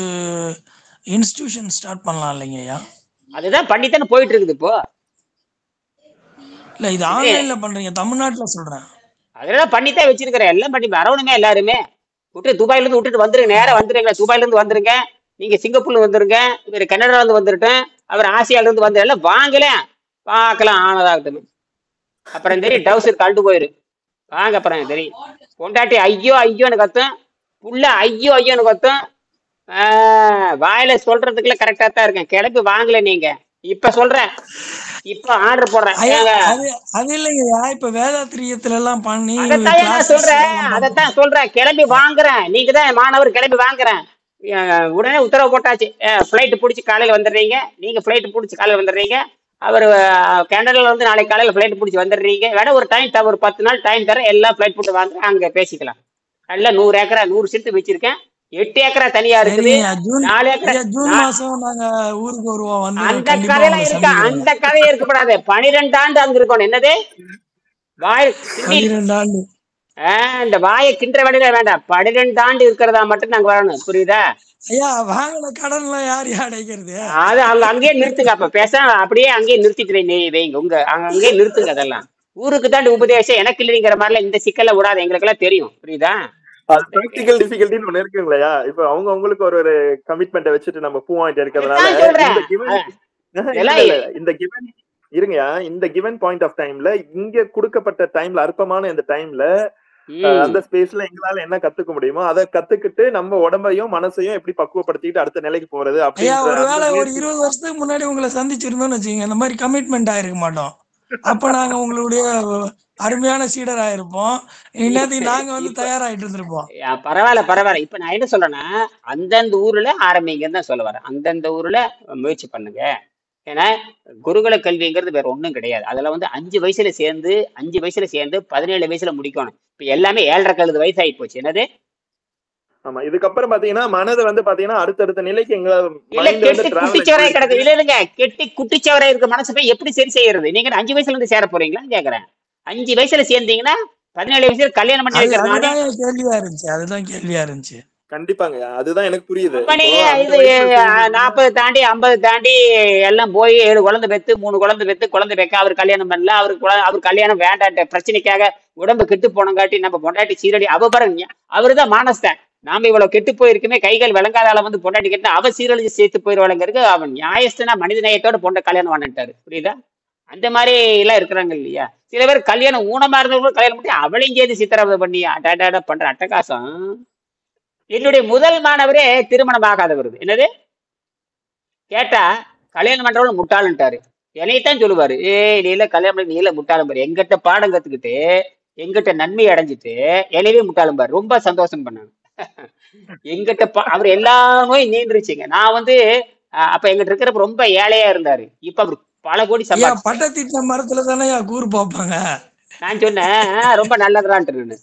இன்ஸ்டிடியூஷன் ஸ்டார்ட் பண்ணலாம் இல்லைங்க ஐயா? அதுதான் பண்ணித்தானே போயிட்டு இருக்குது இப்போ. இல்ல, இது ஆன்லைன்ல பண்றீங்க, தமிழ்நாட்டுல சொல்றேன். அதெல்லாம் பண்ணித்தான் வச்சிருக்கிறேன். எல்லாம் பண்ணி வரணுமே. எல்லாருமே துபாயில இருந்து விட்டுட்டு வந்துருங்க. நேரம் வந்துருங்க. துபாயில இருந்து வந்துருங்க. நீங்க சிங்கப்பூர்ல வந்துருங்க. இவர் கனடால இருந்து வந்துருட்டேன். அவர் ஆசியால இருந்து வந்து எல்லாம் வாங்கல பார்க்கலாம். ஆனதாகட்டும். அப்புறம் தெரியும் டவுசர் கழட்டு போயிரு. வாங்க அப்புறம் தெரியும். பொண்டாட்டி ஐயோ ஐயோன்னு கத்தும். புள்ள ஐயோ ஐயோன்னு கத்தும். வாயில சொல்றதுக்குள்ள கரெக்டா தான் இருக்கேன். கிளம்பி வாங்கல நீங்க. இப்ப சொல்றேன். இப்ப ஆர்டர் போடுறேன். அது இல்லைங்க, இப்ப வேதாத்திரியத்துல எல்லாம் பண்ணி அதைத்தான் சொல்றேன். கிளம்பி வாங்குறேன். நீங்க தான் மாணவர். கிளம்பி வாங்குறேன். உடனே உத்தரவு போட்டாச்சு. பிளைட் பிடிச்சி காலையில வந்துடுறீங்க. நீங்க பிளைட் பிடிச்சி காலையில வந்துடுறீங்க. அவர் கனடால வந்து நாளைக்கு காலையில பிளைட் பிடிச்சி வந்துடுறீங்க. வேணா ஒரு டைம் ஒரு 10 நாள் டைம் தர. எல்லாம் பிளைட் போட்டு வாங்க, அங்க பேசிக்கலாம். எல்லாம் 100 ஏக்கரா 100 சென்ட் வச்சிருக்கேன். 8 ஏக்கரா தனியா இருக்குது. 4 ஏக்கரா ஜூன் மாசம் நாங்க ஊருக்கு வருவோம். அந்த கதையெல்லாம் இருக்கா? அந்த கதையே இருக்கப்படாது. 12 ஆண்டு அங்க இருக்கணும். என்னது 12 ஆண்டு இந்த வாயை கிண்டுற வேலையில வேண்டாம். 12 ஆண்டு இருக்கிறதா மட்டும் நாங்க வரணும், புரியுதா? ஐயா வாங்கின கடன் எல்லாம் யார் அடைக்கிறது? அது அங்கேயே நிறுத்துங்க. அப்ப பேச அப்படியே அங்கேயே நிறுத்திட்டு வைங்க. அங்கேயே நிறுத்துங்க. அதெல்லாம் ஊருக்கு தாண்டி உபதேசம் எனக்கு இல்லைங்கிற மாதிரிலாம் இந்த சிக்கல்ல விடாது. எங்களுக்கு எல்லாம் தெரியும், புரியுதா? பிராக்டிகல் டிஃபிகல்ட்டின்னு ஒண்ணு இருக்குங்களா? இப்ப அவங்களுக்கு ஒரு கமிட்மெண்ட்டை வச்சுட்டு நம்ம பூ வாங்கிட்டு இருக்கிறதுனால இந்த கிவன் இருங்கயா, இந்த கிவன் பாயிண்ட் ஆஃப் டைம்ல இங்க கொடுக்கப்பட்ட டைம்ல அற்பமான இந்த டைம்ல அந்த ஸ்பேஸ்ல எங்களால என்ன கத்துக்க முடியுமோ அதை கத்துக்கிட்டு நம்ம உடம்பையும் மனசையும் எப்படி பக்குவப்படுத்திட்டு அடுத்த நிலைக்கு போறது. ஒருவேளை ஒரு 20 வருஷத்துக்கு முன்னாடி உங்களை சந்திச்சிருந்தோம்னு வச்சுக்கோங்க, இந்த மாதிரி கமிட்மெண்ட் ஆயிருக்க மாட்டோம். அப்ப நாங்க உங்களுடைய அருமையான சீடர் ஆயிருப்போம். இன்னத்துக்கு நாங்க வந்து தயாராயிட்டு இருந்திருப்போம். பரவாயில்ல. இப்ப நான் என்ன சொல்றேன்னா, அந்தந்த ஊர்ல ஆரம்பிங்கன்னு தான் சொல்ல வரேன். அந்தந்த ஊர்ல முயற்சி பண்ணுங்க. ஏன்னா குருகுல கல்விங்கிறது வேற ஒண்ணும் கிடையாது. அதுல வந்து 5 வயசுல சேர்ந்து 17 வயசுல முடிக்கணும். இப்ப எல்லாமே 7.5 கழுது வயசு ஆகி போச்சு. என்னது? ஆமா, இதுக்கப்புறம் பாத்தீங்கன்னா மனது வந்து பாத்தீங்கன்னா அடுத்தடுத்த நிலைக்கு குட்டிச்சவராய் கிடக்கு. இல்லைங்க, கெட்டி குட்டிச்சவராய் இருக்க மனசு போய் எப்படி சரி செய்யறது? நீங்க 5 வயசுல இருந்து சேர போறீங்களான்னு கேக்குறேன். 5 வயசுல சேர்ந்தீங்கன்னா 17 வயசுல கல்யாணம் பண்ணி வைக்கிறதுனால அதுதான் கேள்வியா இருந்துச்சு. கண்டிப்பாங்க, அதுதான் எனக்கு புரியுது. இது 40 தாண்டி 50 தாண்டி எல்லாம் போய் 7 குழந்தை பெத்து 3 குழந்தை பெத்து குழந்தை பெக்க அவர் கல்யாணம் பண்ணல. அவர் கல்யாணம் வேண்டாட்ட பிரச்சனைக்காக உடம்பு கெட்டு போனங்காட்டி நம்ம பொண்டாட்டி சீரடி அவ பாருங்க. அவருதான் மானஸ்தான். நாம இவ்வளவு கெட்டு போயிருக்குமே, கைகள் விளங்காதால வந்து பொண்டாட்டி கெட்டு அவ சீரழிச்சு சேர்த்து போயிருவாளுங்கிறது அவன் நியாயஸ்தனா மனித நேயத்தோட பொண்ட கல்யாணம் பண்ணிட்டாரு, புரியுதா? அந்த மாதிரி எல்லாம் இருக்கிறாங்க இல்லையா? சில பேர் கல்யாணம் ஊனமா இருந்தவங்க கல்யாணம் பண்ணி அவளையும் சேர்த்து சித்திரவதை பண்ணி அட்டாடா பண்ற அட்டகாசம். என்னுடைய முதல் மாணவரே திருமணம் ஆகாதவர். என்னது கேட்டா கல்யாணம் பண்றவங்க முட்டாளுன்ட்டாரு. என்னைத்தான் சொல்லுவாரு, நீ இல்ல கல்யாணம் பண்ணி நீ இல்ல முட்டாளும் பாரு. எங்கிட்ட பாடம் கத்துக்கிட்டு எங்கிட்ட நன்மை அடைஞ்சிட்டு எனவே முட்டாளும் பாரு. ரொம்ப சந்தோஷம் பண்ணாங்க. எங்கிட்ட அவர் எல்லா நோயும் நீண்டுருச்சுங்க. நான் வந்து அப்ப எங்கிட்ட இருக்கிறப்ப ரொம்ப ஏழையா இருந்தாரு. இப்ப அவர் பல கோடி சம்பாதிச்சு பட்டத்திட்ட மரத்துல தானே கூறு பார்ப்பாங்க. நான் சொன்னேன் ரொம்ப நல்லதான்ட்டு.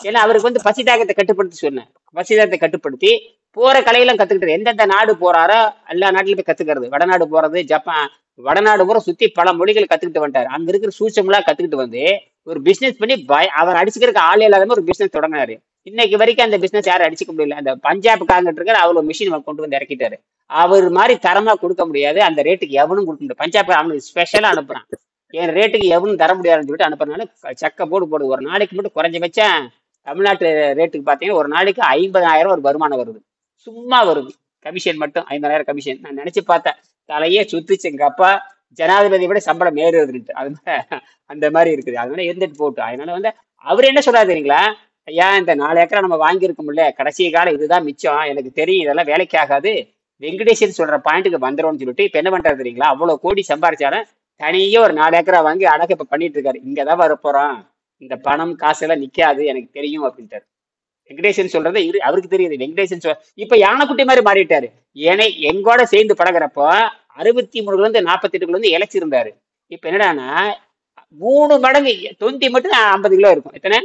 ஏன்னா அவருக்கு வந்து பசிதாகத்தை கட்டுப்படுத்தி சொன்னேன். பசிதாகத்தை கட்டுப்படுத்தி போற கலையெல்லாம் கத்துக்கிட்டு எந்தெந்த நாடு போறாரோ எல்லா நாட்டிலும் போய் கத்துக்கிறது. வடநாடு போறது, ஜப்பான், வடநாடு பூரா சுத்தி பல மொழிகள் கத்துக்கிட்டு வந்துட்டாரு. அங்க இருக்கிற சூட்சமெல்லாம் கத்துக்கிட்டு வந்து ஒரு பிசினஸ் பண்ணி அவர் அடிச்சுக்கிறதுக்கு ஆள் இல்லாத ஒரு பிசினஸ் தொடங்கினாரு. இன்னைக்கு வரைக்கும் அந்த பிசினஸ் யாரும் அடிச்சுக்க முடியல. அந்த பஞ்சாப் காங்கிட்டு இருக்காரு, அவ்வளவு மிஷின் கொண்டு வந்து இறக்கிட்டாரு. அவர் மாதிரி தரமா கொடுக்க முடியாது, அந்த ரேட்டுக்கு எவனும் கொடுக்க முடியாது. பஞ்சாப் அவனுக்கு ஸ்பெஷலா அனுப்புறான். என் ரேட்டுக்கு எவனும் தர முடியாதுன்னு சொல்லிட்டு அனுப்புறதுனால சக்க போடுது. ஒரு நாளைக்கு மட்டும் குறைஞ்சபட்சம் தமிழ்நாட்டு ரேட்டுக்கு பார்த்தீங்கன்னா ஒரு நாளைக்கு 50,000 ஒரு வருமானம் வருது. சும்மா வருது. கமிஷன் மட்டும் 50,000 கமிஷன். நான் நினைச்சு பார்த்தேன், தலையே சுத்துச்சு. எங்க அப்பா ஜனாதிபதி விட சம்பளம் ஏறுதுன்ட்டு. அது அந்த மாதிரி இருக்குது. அதனால இருந்துட்டு போட்டு. அதனால வந்து அவர் என்ன சொல்றாரு தெரியுங்களா? ஐயா, இந்த 4 ஏக்கரை நம்ம வாங்கியிருக்க முடியல, கடைசி காலம் இதுதான் மிச்சம், எனக்கு தெரியும் இதெல்லாம் வேலைக்கு ஆகாது, வெங்கடேசன் சொல்ற பாயிண்ட்டுக்கு வந்துடும்னு சொல்லிட்டு இப்ப என்ன பண்றாரு தெரியுங்களா? அவ்வளவு கோடி சம்பாரிச்சாலும் தனியே ஒரு 4 ஏக்கரா வாங்கி அடக்க இப்ப பண்ணிட்டு இருக்காரு. இங்கதான் வரப்போறோம், இந்த பணம் காசு எல்லாம் நிக்காது எனக்கு தெரியும் அப்படின்ட்டாரு. வெங்கடேசன் சொல்றது அவருக்கு தெரியுது. வெங்கடேசன் இப்ப யானைக்குட்டி மாதிரி மாறிட்டாரு. ஏன்னா எங்கோட சேர்ந்து பழகிறப்போ 63 இருந்து 48 வந்து இழைச்சிருந்தாரு. இப்ப என்னடானா 3 மடங்கு தொந்தி மட்டும் 50 கிலோ இருக்கும். எத்தனை?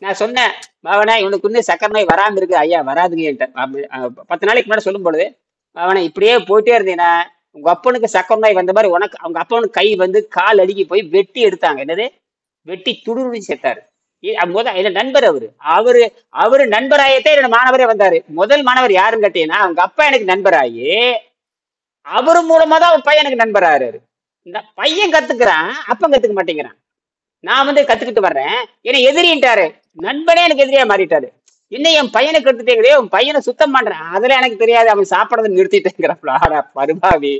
நான் சொன்னேன், மாவனே இவனுக்கு இன்னும் சக்கரை நோய் வராம இருக்கு. ஐயா வராதுங்க. 10 நாளைக்கு முன்னாடி சொல்லும் பொழுது, மாவனே இப்படியே போயிட்டே இருந்தீங்கன்னா உங்க அப்பனுக்கு சக்கரை நோய் வந்த மாதிரி உனக்கு அவங்க அப்பனுக்கு கை வந்து கால் அழுகி போய் வெட்டி எடுத்தாங்க. என்னது வெட்டி துடுருடி செத்தாரு. என் நண்பர் அவரு நண்பராயத்தான் என்னோட மாணவரே வந்தாரு. முதல் மாணவர் யாருன்னு கேட்டீங்கன்னா அவங்க அப்பா எனக்கு நண்பராயி அவரு மூலமா தான் அவன் பையன் எனக்கு நண்பராரு. இந்த பையன் கத்துக்கிறான், அப்பன் கத்துக்க மாட்டேங்கிறான். நான் வந்து கத்துக்கிட்டு வர்றேன், என்னை எதிரின்ட்டாரு. நண்பனே எனக்கு எதிரியா மாறிட்டாரு. இன்னும் என் பையனை கட்டுட்டேங்கிறே, உன் பையனை சுத்தம் பண்றேன், அதெல்லாம் எனக்கு தெரியாது, அவன் சாப்பிடறதை நிறுத்திட்டேங்கிறப்ப ஆடா பருபாவி,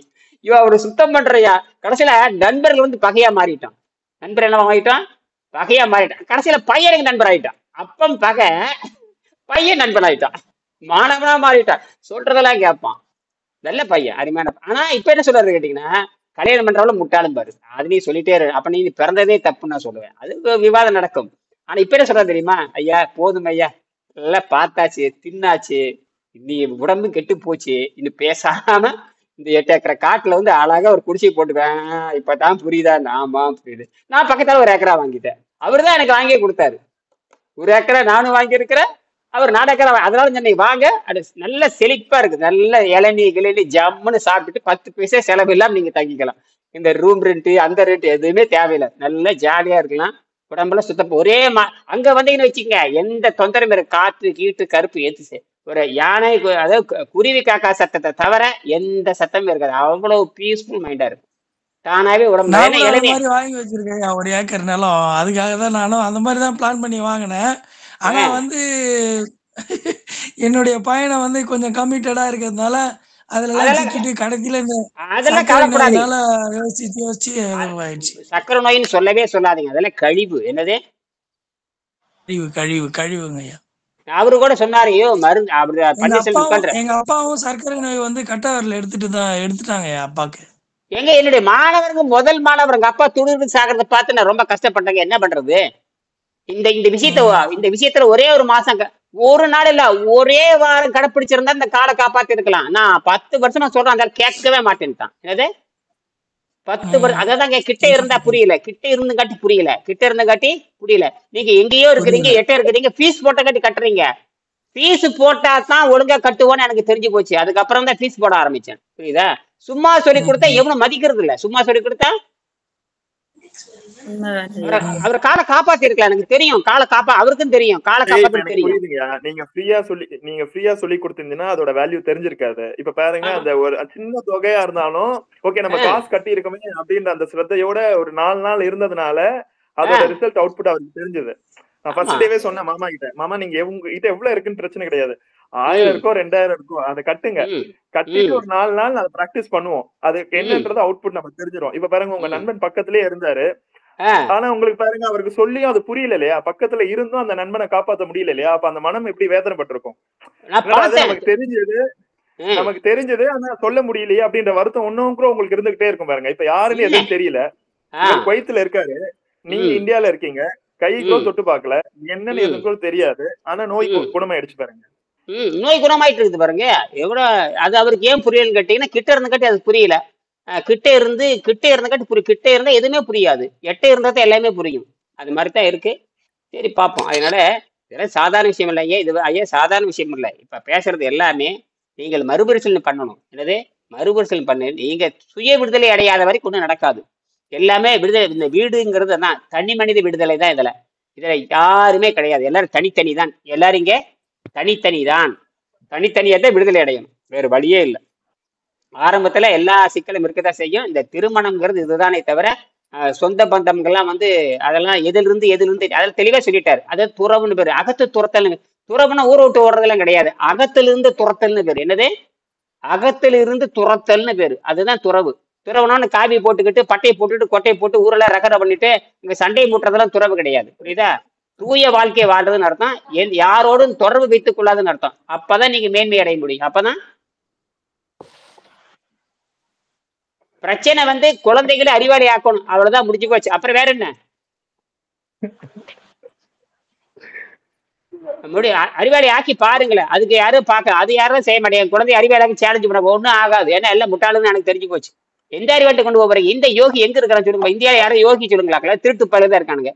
இவன் அவரு சுத்தம் பண்றையா. கடைசியில நண்பர்கள் வந்து பகையா மாறிட்டான். நண்பர் என்ன வாங்கிட்டான், பகையா மாறிட்டான். கடைசியில பையனுக்கு நண்பர் ஆயிட்டான். அப்பம் பகை, பையன் நண்பன் ஆயிட்டான், மாணவனா மாறிட்டான். சொல்றதெல்லாம் கேட்பான், நல்ல பையன், அருமையான. ஆனா இப்ப என்ன சொல்றது கேட்டீங்கன்னா, கல்யாணம் பண்றவள முட்டாளும் பாரு, அது நீ சொல்லிட்டே இரு, அப்ப நீ பிறந்ததே தப்புன்னு நான் சொல்லுவேன். அது விவாதம் நடக்கும். ஆனா இப்ப என்ன சொல்றது தெரியுமா, ஐயா போதும் ஐயா, எல்லாம் பார்த்தாச்சு, தின்னாச்சு, நீ உடம்பு கெட்டு போச்சு, இன்னும் பேசாம இந்த 8 ஏக்கரை காட்டுல வந்து அழகா ஒரு குடிசை போட்டுவேன். இப்பதான் புரியுதா? ஆமா புரியுது. நான் பக்கத்தால 1 ஏக்கரா வாங்கிட்டேன். அவரு தான் எனக்கு வாங்கியே கொடுத்தாரு. 1 ஏக்கரா நானும் வாங்கியிருக்கிறேன், அவர் 4 ஏக்கரா. அதனால சென்னை வாங்க, அது நல்ல செழிப்பா இருக்கு, நல்ல இளநீ கிளநீ ஜம்முன்னு சாப்பிட்டுட்டு 10 பைசா செலவு இல்லாம நீங்க தங்கிக்கலாம். இந்த ரூம் ரெண்ட் அந்த ரெண்ட் எதுவுமே தேவையில்லை, நல்ல ஜாலியா இருக்கலாம். உடம்புல சுத்தம் ஒரே அங்க வந்தீங்கன்னு வச்சுக்கங்க, எந்த தொந்தரவும் இருக்கு, காற்று கீட்டு கருப்பு ஏத்து ஒரு யானை அதாவது குருவி காக்கா சத்தத்தை தவிர எந்த சத்தமும் இருக்காது. அவ்வளவு பீஸ்ஃபுல் மைண்டா இருக்கும். தானாவே உடம்பு மாதிரி வாங்கி வச்சிருக்கேன் 1 ஏக்கர் நிலம். அதுக்காக தான் நானும் அந்த மாதிரி தான் பிளான் பண்ணி வாங்கினேன். ஆனா வந்து என்னுடைய பயணம் வந்து கொஞ்சம் கமிட்டடா இருக்கிறதுனால அதுல சிக்கிட்டு கடைசியில அதெல்லாம் கவலைப்படாதீங்க. யோசிச்சு சக்கரை நோயின்னு சொல்லவே சொல்லாதீங்க, அதெல்லாம் கழிவு. என்னது கழிவுங்க ஐயா. அவரு கூட சொன்னாரு, மருந்து அவரு எங்க அப்பாவும் சர்க்கரை நோய் வந்து கட்டாவரில் எடுத்துட்டாங்க அப்பாக்கு. எங்க என்னுடைய மாணவருக்கு முதல் மாணவர் எங்க அப்பா துணிவு சாகிறத பார்த்து நான் ரொம்ப கஷ்டப்பட்டேங்க. என்ன பண்றது? இந்த விஷயத்துல ஒரே ஒரு மாசம், ஒரு நாள் இல்ல ஒரே வாரம் கடைப்பிடிச்சிருந்தா இந்த காலை காப்பாத்தி இருக்கலாம். நான் 10 வருஷமா சொல்றேன், அந்த கேட்கவே மாட்டேன்ட்டான். என்னது 10 வருஷம்? அதான் கிட்ட இருந்தா புரியல, கிட்ட இருந்துங்காட்டி புரியல. நீங்க எங்கேயோ இருக்கிறீங்க, எட்ட இருக்கிறீங்க, ஃபீஸ் போட்ட காட்டி கட்டுறீங்க. ஃபீஸ் போட்டா தான் ஒழுங்கா கட்டுவோன்னு எனக்கு தெரிஞ்சு போச்சு. அதுக்கப்புறம் தான் ஃபீஸ் போட ஆரம்பிச்சேன். புரியுதா? சும்மா சொல்லி கொடுத்தா எவனும் மதிக்கிறது இல்ல. சும்மா சொல்லி கொடுத்தா அவர் காலை காப்பாத்தி இருக்கலாம். எனக்கு தெரியும் காலை அவருக்கும் தெரியும் காலை காப்பாத்தி தெரியும். நீங்க ஃப்ரீயா சொல்லி கொடுத்தீங்கன்னா அதோட வேல்யூ தெரிஞ்சிருக்காது. இப்ப பாருங்க, அந்த ஒரு சின்ன தொகையா இருந்தாலும் ஓகே நம்ம காசு கட்டி இருக்கோமே அப்படின்ற அந்த ஸ்ரத்தையோட ஒரு 4 நாள் இருந்ததுனால அதோட ரிசல்ட் அவுட்புட் அவருக்கு தெரிஞ்சது. நான் ஃபர்ஸ்ட் டேவே சொன்னேன் மாமா கிட்ட, மாமா நீங்க உங்ககிட்ட எவ்வளவு இருக்குன்னு பிரச்சனை கிடையாது, 1000 இருக்கோ 2000 இருக்கோ அதை கட்டுங்க, கட்டிட்டு ஒரு 4 நாள் அதை பிராக்டிஸ் பண்ணுவோம், அதுக்கு என்னன்றது அவுட்புட் நமக்கு தெரிஞ்சிடும். இப்ப பாருங்க உங்க நண்பன் பக்கத்திலேயே இருந்தாரு, ஆனா உங்களுக்கு பாருங்க அவருக்கு சொல்லியும் அது புரியல இல்லையா, பக்கத்துல இருந்தும் அந்த நண்பனை காப்பாற்ற முடியல இல்லையா, அப்ப அந்த மனம் எப்படி வேதனைப்பட்டிருக்கும். நமக்கு தெரிஞ்சது ஆனா சொல்ல முடியலையே அப்படின்ற வருத்தம் ஒன்னும் கூட உங்களுக்கு இருந்துகிட்டே இருக்கும் பாருங்க. இப்ப யாருன்னு எதுவும் தெரியல, குவைத்துல இருக்காரு, நீங்க இந்தியால இருக்கீங்க, கைக்கோ தொட்டு பாக்கல, என்னன்னு எதுவும் தெரியாது, ஆனா நோய் குணமாயிடுச்சு பாருங்க. நோய் குணமாயிட்டு இருக்குது பாருங்க. எவ்வளவு அது அவருக்கு ஏன் புரியலன்னு கேட்டீங்கன்னா, கிட்ட இருந்துக்காட்டி அது புரியல. கிட்ட இருந்துக்காட்டி கிட்ட இருந்தா எதுவுமே புரியாது, எட்ட இருந்தா எல்லாமே புரியும். அது மாதிரிதான் இருக்கு. சரி பார்ப்போம். அதனால இதெல்லாம் சாதாரண விஷயம் இல்லை இது ஐயா, சாதாரண விஷயம் இல்லை. இப்ப பேசுறது எல்லாமே நீங்கள் மறுபரிசீலனை பண்ணணும். என்னது மறுபரிசீலனை பண்ணு. நீங்க சுய விடுதலை அடையாத வரைக்கும் ஒன்றும் நடக்காது. எல்லாமே விடுதலை. இந்த வீடுங்கிறது தான் தனி மனித விடுதலை தான். இதுல யாருமே கிடையாது, எல்லாரும் தனித்தனி தான். எல்லாரும் இங்க தனித்தனியா தான் விடுதலை அடையணும், வேறு வழியே இல்லை. ஆரம்பத்துல எல்லா சிக்கலும் இருக்கதான் செய்யும். இந்த திருமணம்ங்கிறது இதுதானே தவிர சொந்த பந்தங்கள்லாம் வந்து அதெல்லாம் எதிலிருந்து அதெல்லாம் தெளிவா சொல்லிட்டாரு. அதாவது துறவுன்னு பேரு, அகத்து துரத்தல். துறவுன்னா ஊரை விட்டு ஓடுறதெல்லாம் கிடையாது, அகத்திலிருந்து துரத்தல்னு பேரு. என்னது அகத்திலிருந்து துரத்தல்னு பேரு, அதுதான் துறவு. துறவுனான்னு காவி போட்டுக்கிட்டு பட்டையை போட்டுட்டு கொட்டையை போட்டு ஊரெல்லாம் ரகரை பண்ணிட்டு இங்க சண்டை மூட்டுறதெல்லாம் துறவு கிடையாது. புரியுதா? தூய வாழ்க்கையை வாழ்றதுன்னு அர்த்தம், யாரோடும் தொடர்பு வைத்துக் கொள்ளாதுன்னு அர்த்தம். அப்பதான் நீங்க மேன்மை அடைய முடியும். அப்பதான் பிரச்சனை வந்து குழந்தைகளை அறிவாளி ஆக்கணும், அவ்வளவுதான், முடிஞ்சு போச்சு. அப்புறம் வேற என்ன அறிவாளி ஆக்கி பாருங்களேன். அதுக்கு யாரும் அது யாரும் செய்ய மாட்டேங்க. குழந்தை அறிவாளி ஆக்கி சேலஞ்சு பண்ண ஒன்றும் ஆகாது. ஏன்னா எல்லாம் முட்டாளுன்னு எனக்கு தெரிஞ்சு போச்சு. எந்த அறிவாட்டை கொண்டு போறீங்க? இந்த யோகி எங்க இருக்கிறான்னு சொல்லுங்க. இந்தியாவில யாரும் யோகி சொல்லுங்களா? திருட்டு பழுதான் இருக்கானுங்க.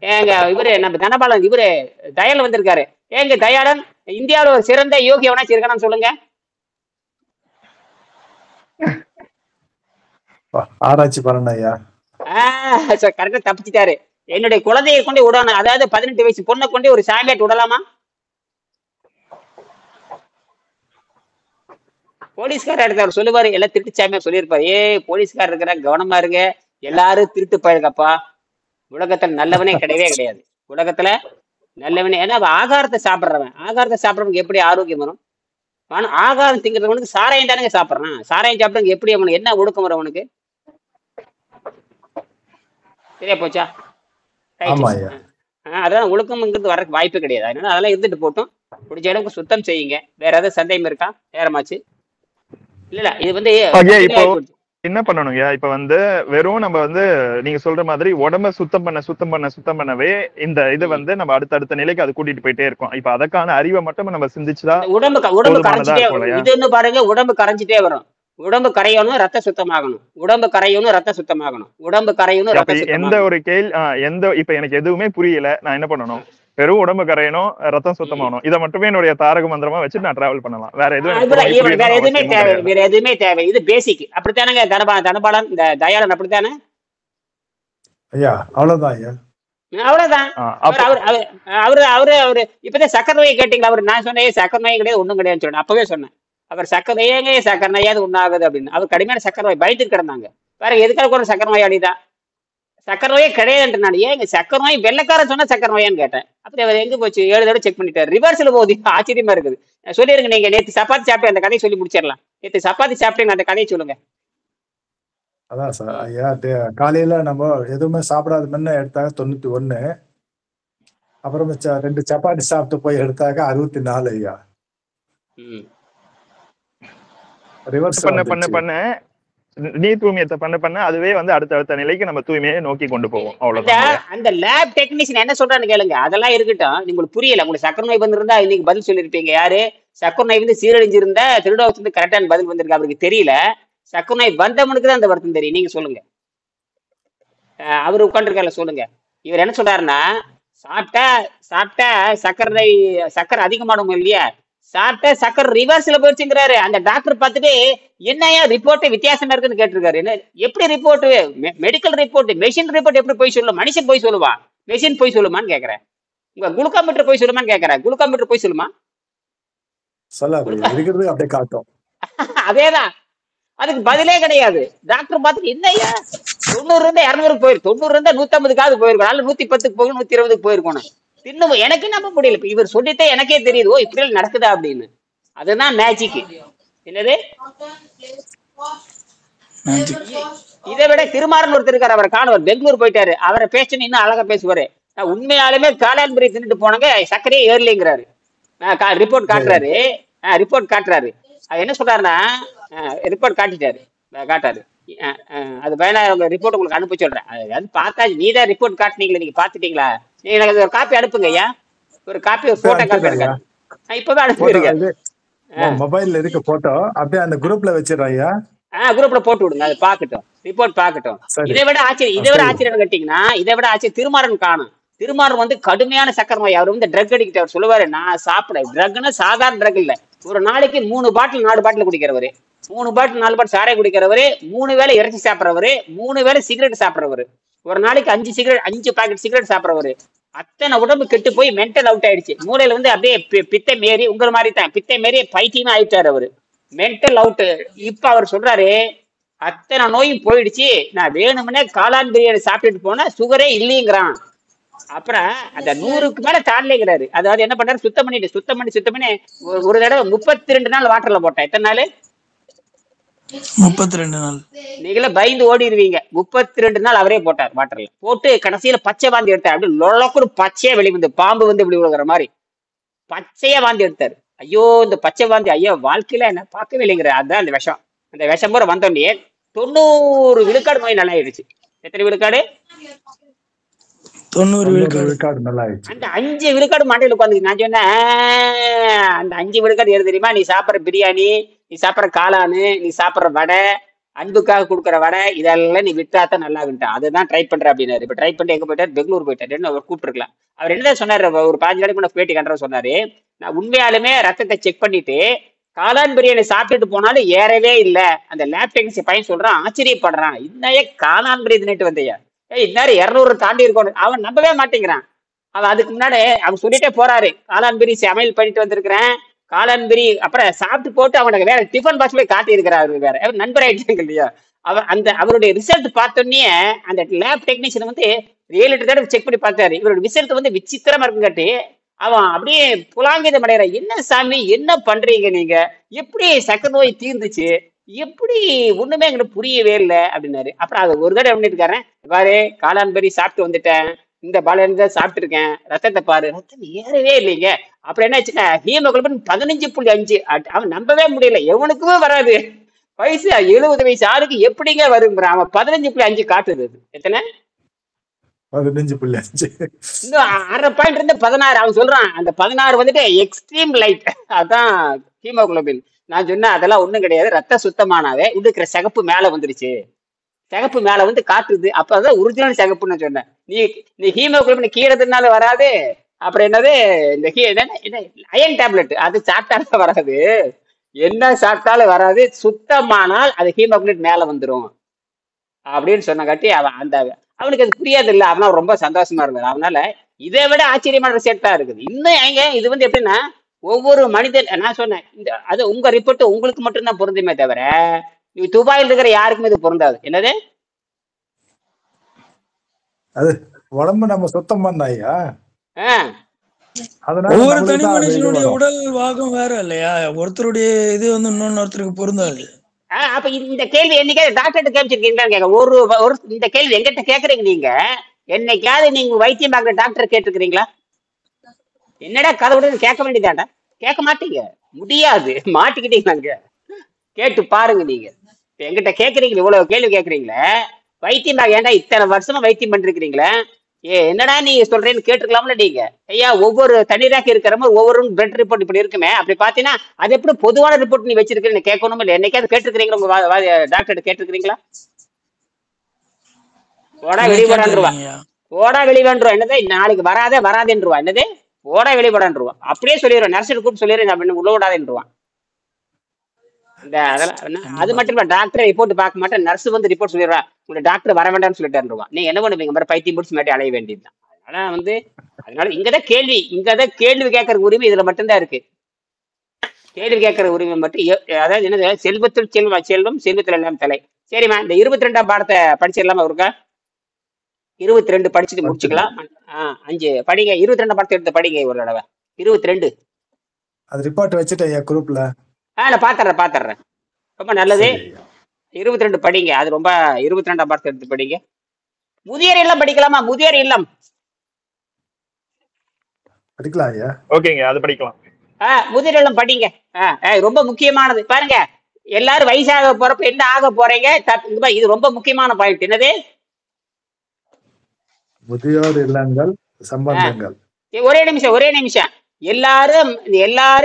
ஏங்க இவரு நம்ம தனபாலன் இவரு தயாளன் வந்திருக்காரு. ஏங்க தயாளன் இந்தியாவில ஒரு சிறந்த யோகி எவனாச்சும் இருக்கானு சொல்லுங்க. ஆராய்ச்சி பண்ணணும் ஐயா. கரெக்டா தப்பிச்சிட்டாரு. என்னுடைய குழந்தையை கொண்டு விடணும், அதாவது 18 வயசு பொண்ணை கொண்டு ஒரு சாமியாட்டு விடலாமா? போலீஸ்கார எடுத்தவர் சொல்லுவாரு, எல்லாம் திருட்டு சாமியா சொல்லியிருப்பாரு. போலீஸ்கார் இருக்கிற கவனமா இருங்க, எல்லாரும் திருட்டு போயிருக்கப்பா. உலகத்துல நல்லவனே கிடையாது. உலகத்துல நல்லவனே. ஏன்னா ஆகாரத்தை சாப்பிட்றவனுக்கு எப்படி ஆரோக்கியம் வரும்? ஆனா ஆகாரம் திங்கிறவனுக்கு சாராயம் தானே சாப்பிட்றான். சாராயம் சாப்பிட்றவனுக்கு எப்படி அவனுக்கு என்ன ஒடுக்கம் வரும் அவனுக்கு? சரியா போச்சா? அதான் ஒழுக்கம்ங்கிறது வர வாய்ப்பு கிடையாது. அதனால அதெல்லாம் இருந்துட்டு போட்டும், பிடிச்ச அளவுக்கு சுத்தம் செய்யுங்க. வேற ஏதாவது சந்தேகம் இருக்கா? நேரமாச்சு. இல்ல இது வந்து என்ன பண்ணணுங்க? இப்ப வந்து வெறும் நம்ம வந்து நீங்க சொல்ற மாதிரி உடம்ப சுத்தம் பண்ணவே இந்த இது வந்து நம்ம அடுத்த நிலைக்கு அது கூட்டிட்டு போயிட்டே இருக்கோம். இப்ப அதுக்கான அறிவை மட்டும் நம்ம சிந்திச்சுதான் உடம்பு கரைஞ்சிட்டே வரும். இது என்ன பாருங்க, உடம்பு கரைஞ்சிட்டே வரும். உடம்பு கரையணும், ரத்த சுத்தமாகணும். உடம்பு கரையணும், ரத்த சுத்தமாகணும். உடம்பு கரையணும், ரத்த சுத்தம். எந்த ஒரு இப்ப எனக்கு எதுவுமே புரியல, நான் என்ன பண்ணணும்? வெறும் உடம்பு கரையணும், ரத்தம் சுத்தமாகணும், இதை மட்டுமே என்னுடைய தாரக மந்திரமா வச்சு நான் டிராவல் பண்ணலாம். வேற எதுவுமே தேவை. இது பேசிக். அப்படித்தானங்க தனபாலன், இந்த தயாளன் அப்படித்தானே? ஐயா அவ்வளவுதான் ஐயா. அவ்வளவுதான். அப்போ அவரு இப்பதான் சக்கரை நோயை கேட்டீங்களா? அவரு நான் சொன்னேன் சக்கரை நோய் கிடையாது ஒண்ணும் கிடையாதுன்னு சொன்னேன். அப்பவே சொன்னேன் அவர் சக்கரை நோயாவது ஒண்ணாகுது அப்படின்னு. அவர் கடுமையான சக்கரை நோய் பயந்துட்டு கிடந்தாங்க. வேற எதுக்காக கூட சக்கரை நோயாளிதான், சக்கரை நோயே கிடையாது. நான் ஏன் சக்கரை நோய் வெள்ளைக்காரன் சொன்னா சக்கரை நோயான்னு கேட்டேன். அப்படி அவர் எங்க போச்சு 7 தடவை செக் பண்ணிட்டாரு. ரிவர்ஸ்ல போகுது. ஆச்சரியமா இருக்குது. சொல்லிருங்க நீங்க நேற்று சப்பாத்தி சாப்பிட்டு அந்த கதையை சொல்லி முடிச்சிடலாம். நேற்று சப்பாத்தி சாப்பிட்டு அந்த கதையை சொல்லுங்க. அதான் சார் ஐயா, காலையில நம்ம எதுவுமே சாப்பிடாத முன்ன எடுத்தாங்க 91, அப்புறம் 2 சப்பாத்தி சாப்பிட்டு போய் எடுத்தாங்க 64 ஐயா. ரிவர்ஸ் பண்ண நீர் தூய்மையத்தை பண்ண அதுவே வந்து அடுத்த நிலைக்கு நம்ம தூய்மையை நோக்கி கொண்டு போவோம். அவ்வளவுதான். அந்த லேப் டெக்னீஷியன் என்ன சொல்றான்னு கேளுங்க. அதெல்லாம் இருக்கட்டும், உங்களுக்கு புரியல. உங்களுக்கு சக்கரை நோய் வந்திருந்தா இன்னைக்கு பதில் சொல்லிருப்பீங்க. யாரு சக்கரை நோய் வந்து சீரழிஞ்சிருந்தா திருடோஸ் வந்து கரெக்டான பதில் வந்திருக்கு. அவருக்கு தெரியல. சக்கரை நோய் வந்தவனுக்கு தான் அந்த வருத்தம் தெரியும். நீங்க சொல்லுங்க. அவரு உட்காந்துருக்காருல, சொல்லுங்க. இவர் என்ன சொல்றாருன்னா, சாப்பிட்டா சக்கரை அதிகமானவங்க இல்லையா, சாப்பிட்டா சக்கரை ரிவர்ஸ்ல போயிடுச்சுங்கிறாரு. அந்த டாக்டர் பார்த்துட்டு என்னையா ரிப்போர்ட் வித்தியாசமா இருக்குன்னு கேட்டிருக்காரு. என்ன எப்படி report? Medical report, machine report எப்படி போய் சொல்லும்? மனுஷன் போய் சொல்லுவா, மெஷின் போய் சொல்லுமான்னு கேக்குறேன். உங்க குளுக்கோமீட்டர் போய் சொல்லுமான்னு கேக்குறேன். குளுக்கோமீட்டர் போய் சொல்லுமா? அப்படியே காட்டும். அதேதான், அதுக்கு பதிலே கிடையாது. டாக்டர் பார்த்துட்டு என்னையா 90 இருந்தா 200 போயிருக்கு, 90 இருந்தா 150க்காவது போயிருக்கும், அல்ல 110க்கு போய் 120க்கு போயிருக்கணும். இன்னும் எனக்கு நம்ப முடியல. இவர் சொல்லிட்டே எனக்கே தெரியுது, ஓ இப்படி நடக்குதா அப்படின்னு. அதுதான் மேஜிக். என்னது இதை விட திருமாறன் ஒருத்தர் இருக்காரு, அவரை காணுவார், பெங்களூர் போயிட்டாரு. அவரை பேசணும் இன்னும் அழகா பேசுவாரு. உண்மையாலுமே காளான்பரி தின்னுட்டு போனாங்க, சர்க்கரையே ஏறலைங்கிறாரு. ரிப்போர்ட் காட்டுறாரு. அது என்ன சொல்றாருன்னா, ரிப்போர்ட் காட்டாரு. அது வேணா ரிப்போர்ட் உங்களுக்கு அனுப்ப சொல்றேன். அது பார்த்தா நீதான் ரிப்போர்ட் காட்டினீங்களா, நீங்க பாத்துட்டீங்களா? நீங்க எனக்கு ஒரு காப்பி அனுப்புங்க ஐயா, ஒரு காப்பி, ஒரு போட்டோ காப்பி எடுங்க. இப்பவே அனுப்பிடுங்க. மொபைல்ல இருக்கு போட்டோ, அப்படியே அந்த குரூப்ல வச்சிடுறேன் ஐயா. குரூப்ல போட்டு விடுங்க, அது பாக்கட்டும், ரிப்போர்ட் பாக்கட்டும். இதை விட ஆச்சரியம் கேட்டீங்கன்னா, இதை விட ஆச்சரியம் திருமாறன் காணும். திருமாறன் வந்து கடுமையான சக்கரை நோய். அவர் வந்து ட்ரக் அடிக்ட். அவர் சொல்லுவாரு, நான் சாப்பிட ட்ரக்னா சாதாரண ட்ரக் இல்ல, ஒரு நாளைக்கு 3 பாட்டில் 4 பாட்டில் குடிக்கிறவரு, 3 பாட்டில் 4 பாட்டில் சாரை குடிக்கிறவரு, 3 வேளை இறைச்சி சாப்பிட்றவரு, 3 வேளை சிகரெட் சாப்பிட்றவரு, ஒரு நாளைக்கு 5 பாக்கெட் சிகரெட் சாப்பிட்றவரு. அத்தனை உடம்பு கெட்டு போய் மென்டல் அவுட் ஆயிடுச்சு. மூளையில வந்து அப்படியே பித்தை மாரி, உங்களை மாதிரி தான் பித்தை மாரி பைத்தியமா ஆயிட்டாரு அவரு, மென்டல் அவுட். இப்ப அவர் சொல்றாரு, அத்தனை நோயும் போயிடுச்சு, நான் வேணும்னே காளான் பிரியாணி சாப்பிட்டுட்டு போனா சுகரே இல்லைங்கிறான். அப்புறம் அந்த 100க்கு மேல தாண்டலைங்கிறாரு. அதாவது என்ன பண்றாரு, சுத்தம் பண்ணி ஒரு தடவை 32 நாள் வாட்டர்ல போட்டேன். எத்தனை நாள்? 32 நாள். நீங்களே பயந்து ஓடிடுவீங்க. 32 நாள் அவரே போட்டார் வாட்டர்ல போட்டு. கடைசியில பச்சை வாந்தி எடுத்தார். அப்படி லொலக்குன்னு பச்சையா வெளி வந்து பாம்பு வந்து இப்படி விழுகிற மாதிரி பச்சையா வாந்தி எடுத்தாரு. ஐயோ இந்த பச்சை வாந்தி, ஐயோ வாழ்க்கையில என்ன பார்க்கவே இல்லைங்கிற. அதுதான் அந்த விஷம். அந்த விஷம் பூரா வந்தோடனே 90 விழுக்காடு நோய் நல்லா ஆயிடுச்சு. எத்தனை விழுக்காடு? 90 விழுக்காடு நல்லா ஆயிடுச்சு. அந்த 5 விழுக்காடு மாட்டையில் உட்காந்து. நான் சொன்னேன், அந்த 5 விழுக்காடு எது தெரியுமா? நீ சாப்பிட்ற பிரியாணி, நீ சாப்பிட்ற காளானு, நீ சாப்பிட்ற வடை, அன்புக்காக கொடுக்குற வடை, இதெல்லாம் நீ விட்டாதான் நல்லா விட்டான். அதுதான் ட்ரை பண்ற அப்படின்னாரு. இப்ப ட்ரை பண்ணிட்டு எங்க போயிட்டாரு? பெங்களூர் போயிட்டாரு. அவர் கூப்பிட்டுருக்கலாம். அவர் என்னதான் சொன்னாரு, ஒரு 5 நாளைக்கு முன்னாடி பேட்டி கண்ட சொன்னாரு, நான் உண்மையாலுமே ரத்தத்தை செக் பண்ணிட்டு காளான் பிரியாணி சாப்பிட்டுட்டு போனாலும் ஏறவே இல்லை. அந்த லேப் டெக்னீஷியன் பையன் சொல்றான், ஆச்சரியப்படுறான், இன்னையே காளான் பிரியாணி தின்னுட்டு வந்தையா, இந்நேரம் 200 தாண்டி இருக்கணும். அவன் நம்பவே மாட்டேங்கிறான். அவன் அதுக்கு முன்னாடி அவன் சொல்லிட்டே போறாரு, காளான் பிரி சமையல் பண்ணிட்டு வந்திருக்கிறேன், காளான் பிரி. அப்புறம் சாப்பிட்டு போட்டு அவனுக்கு வேற டிஃபன் பாக்ஸ் போய் காட்டி இருக்கிறாரு. வேற அவர் நண்பர் ஆயிட்டாங்க இல்லையா? அவருடைய ரிசல்ட் பார்த்தோன்னே அந்த லேப் டெக்னீஷியன் வந்து 7 தடவை செக் பண்ணி பார்த்தாரு. இவரோட ரிசல்ட் வந்து விசித்திரமா இருக்குங்காட்டி அவன் அப்படியே புலாங்கிதம் அடையிற. என்ன சாமி, என்ன பண்றீங்க நீங்க? எப்படி சக்கரை நோய் தீர்ந்துச்சு? எப்படி ஒண்ணுமே எங்களுக்கு புரியவே இல்லை அப்படின்னாரு. அப்புறம் அது ஒரு தடவை பண்ணிட்டு இருக்காரு, பாரு காளான் பரி சாப்பிட்டு வந்துட்டேன், இந்த பாலன் தான் சாப்பிட்டு இருக்கேன், ரத்தத்தை பாரு, ரத்தம் ஏறவே இல்லைங்க. அப்புறம் என்ன ஆச்சுன்னா ஹீமோகுளோபின் 15.5. அவன் நம்பவே முடியல, எவனுக்குமே வராது. வயசு 70 வயசு ஆளுக்கு எப்படிங்க வருங்கிறான். அவன் 15.5 காட்டுது. எத்தனை? 15.5. இன்னும் 1/2 பாயிண்ட் இருந்து 16. அவன் சொல்றான் அந்த 16 வந்துட்டு எக்ஸ்ட்ரீம் லைட், அதான் ஹீமோகுளோபின். நான் சொன்னேன் அதெல்லாம் ஒண்ணும் கிடையாது, ரத்த சுத்தமானாவே இருக்கிற சிகப்பு மேல வந்துருச்சு, சிகப்பு மேல வந்து காட்டுது, அப்பதான் ஒரிஜினல் சிகப்புன்னு சொன்னேன். நீ ஹீமோகுளோபின் கீழதுனால வராது. அப்புறம் என்னது, இந்த அயன் டேப்லெட் அது சாப்பிட்டாலும் வராது, என்ன சாப்பிட்டாலும் வராது, சுத்தமானால் அது ஹீமோகுளோபின் மேல வந்துடும் அப்படின்னு சொன்ன காட்டி அவன் அவனுக்கு அது புரியாது இல்ல. அவனா ரொம்ப சந்தோஷமா இருந்தாரு. அதனால இதை விட ஆச்சரியமான ரிசல்ட் தான் இருக்குது. இன்னும் எங்க இது வந்து எப்படின்னா ஒவ்வொரு மனிதன் நான் சொன்னேன் இந்த அது உங்க ரிப்போர்ட் உங்களுக்கு மட்டும்தான் பொருந்துமே தவிர துபாயில் இருக்கிற யாருக்குமே இது பொருந்தாது. என்னது அது உடம்பு நம்ம சுத்தம் பண்ண ஐயா. ஒவ்வொரு தனி மனுஷனுடைய உடல் வாகம் வேற இல்லையா? ஒருத்தருடைய இது வந்து இன்னொருத்தருக்கு பொருந்தாது. அப்ப இந்த கேள்வி என்னைக்கா டாக்டர் கேட்பிச்சிருக்கீங்களான்னு கேட்க ஒரு இந்த கேள்வி எங்கிட்ட கேக்குறீங்க. நீங்க என்னைக்காவது நீங்க வைத்தியம் பார்க்குற டாக்டர் கேட்டிருக்கிறீங்களா? என்னடா கதவுடன் கேட்க வேண்டியதாண்டா. கேட்க மாட்டீங்க, முடியாது, மாட்டிக்கிட்டீங்க. கேட்டு பாருங்க. நீங்க எங்கிட்ட கேக்குறீங்க, இவ்வளவு கேள்வி கேட்கறீங்களே, வைத்தியம் ஏன்டா இத்தனை வருஷமா வைத்தியம் பண்ணிருக்கிறீங்களே, என்னடா நீங்க சொல்றேன்னு கேட்டுக்கலாம்ல நீங்க. ஐயா ஒவ்வொரு தண்ணீராக்கு இருக்கிற மாதிரி ஒவ்வொரு பிளட் ரிப்போர்ட் இப்படி இருக்குமே, அப்படி பாத்தீங்கன்னா அது எப்படி பொதுவான ரிப்போர்ட் நீ வச்சிருக்கீங்கன்னு கேட்கணும் இல்ல? என்னைக்காவது கேட்டிருக்கிறீங்களா உங்க டாக்டர் கேட்டிருக்கிறீங்களா? ஓடா வெளிப்படான்ருவா, ஓடா வெளிவன்றுவா. என்னது நாளைக்கு வராதேன்றுவா. என்னது ஓடா வெளிப்படான்ருவான். அப்படியே சொல்லிடுவான். நர்ஸுக்கு கூப்பிட்டு சொல்லிடுறேன் உள்ள விடாதேன்றுவான். அதெல்லாம் அது மட்டும் இல்ல, டாக்டர் ரிப்போர்ட் பார்க்க மாட்டேன், நர்ஸ் வந்து ரிப்போர்ட் சொல்லிடுவா, உங்க டாக்டர் வர வேண்டாம்னு சொல்லிட்டு நீங்க என்ன பண்ணுவீங்க? மாதிரி பைத்தியம் முடிச்சு மாட்டி அலைய வேண்டியதுதான். அதனால இங்கதான் கேள்வி கேட்கற உரிமை இதுல மட்டும்தான் இருக்கு. கேள்வி கேட்கற உரிமை மட்டும். அதாவது என்னது, செல்வத்தில் செல்வம் செல்வத்தில் எல்லாம் தலை. சரிம்மா, இந்த 22ஆம் பாடத்தை படிச்சிடலாமா? ஒருக்கா 22 படிச்சுட்டு முடிச்சுக்கலாம். 5 படிங்க. 22ஆம் பாடத்தை எடுத்து படிங்க ஒரு தடவை. 22 அது ரிப்போர்ட் வச்சுட்டேன் குரூப்ல. நான் பாத்துறேன். ரொம்ப நல்லது. 22 படிங்க. அது ரொம்ப 22ஆம் பாடத்தை எடுத்து படிங்க. முதியோர் இல்லம் படிக்கலாமா? முதியோர் இல்லம் படிக்கலாம் ஐயா. ஓகேங்க, அது படிக்கலாம். முதியோர் இல்லம் படிங்க. ரொம்ப முக்கியமானது. பாருங்க, எல்லாரும் வயசாக போறப்ப என்ன ஆக போறீங்க, இது ரொம்ப முக்கியமான பாயிண்ட். என்னது? முதியோர் இல்லங்கள் சம்பந்தங்கள். ஒரே நிமிஷம். எல்லாரும்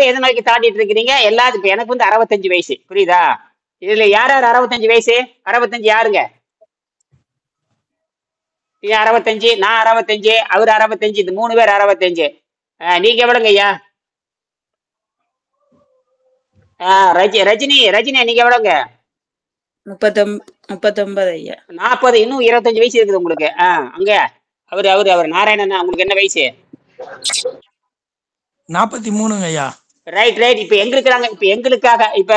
எதை நோக்கி தாண்டிட்டு இருக்கிறீங்க? எல்லாத்துக்கும் எனக்கு வந்து 65 வயசு, புரியுதா? இதுல யார் 65 வயசு? 65 யாருங்க? 65, நான் 65, அவர் 65, இது 3 பேர் 65. நீங்க எவ்வளவுங்க ஐயா? ரஜினி நீங்க எவ்வளவுங்க? 39 ஐயா. 40. இன்னும் 25 வயசு இருக்குது உங்களுக்கு. அங்க அவர் நாராயணன், உங்களுக்கு என்ன வயசு? 43 ஐயா. ரைட். இப்ப எங்களுக்காக இப்ப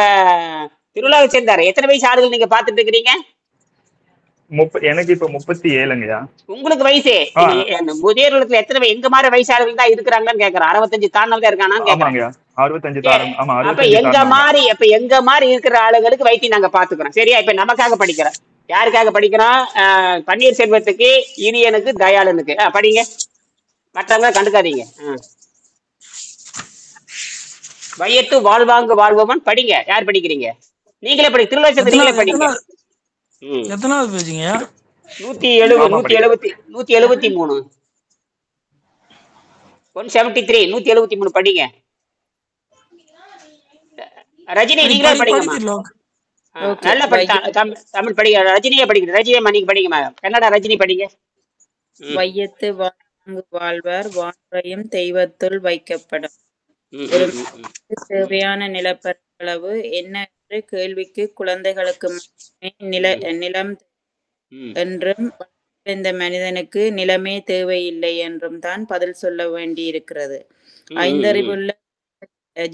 திருவிழாவை சேர்ந்தாரு. எத்தனை வயசு ஆளுகள் நீங்க பாத்துட்டு இருக்கிறீங்க? எனக்கு இப்ப 37ங்கய்யா. உங்களுக்கு வயசு முதியோர் இல்லத்துல எத்தனை எங்க மாதிரி வயசு ஆளுகள் தான் இருக்கிறாங்கன்னு கேக்குறேன். 65 தாண்டவதான் இருக்கானான்னு கேக்குறேன். 65 அப்ப எங்க மாதிரி இருக்கிற ஆளுங்களுக்கு வைத்தியம் நாங்க பாத்துக்கிறோம். சரியா? இப்ப நமக்காக படிக்கிறோம். யாருக்காக படிக்கிறோம்? பன்னீர்செல்வத்துக்கு, இனியனுக்கு, தயாளனுக்கு. படிங்க, மற்றவங்க கண்டுக்காதீங்க. வையத்து வாழ்வாங்கு வாழ்பவன் படிங்க. யார் படிக்கிறீங்க? நீங்களே படி. திருவள்ளுவர் நீங்களே படிங்க. எத்தனாவது பேஜுங்க? 173 173 173 படிங்க. ரஜினி நீங்களே படிங்கம்மா. நல்லா தமிழ் படிங்க. ரஜினியே படிக்கிறேன். ரஜினியம்மா நீங்க படிங்கம்மா. கன்னடா ரஜினி படிங்க. வையத்து வாழ்வார் வான்றையும் தெய்வத்துள் வைக்கப்படும். தேவையான நிலப்பரப்பளவு என்ன என்று கேள்விக்கு குழந்தைகளுக்கு மட்டுமே நிலம் என்றும் இந்த மனிதனுக்கு நிலமே தேவையில்லை என்றும் தான் பதில் சொல்ல வேண்டி இருக்கிறது. 5 அறிவுள்ள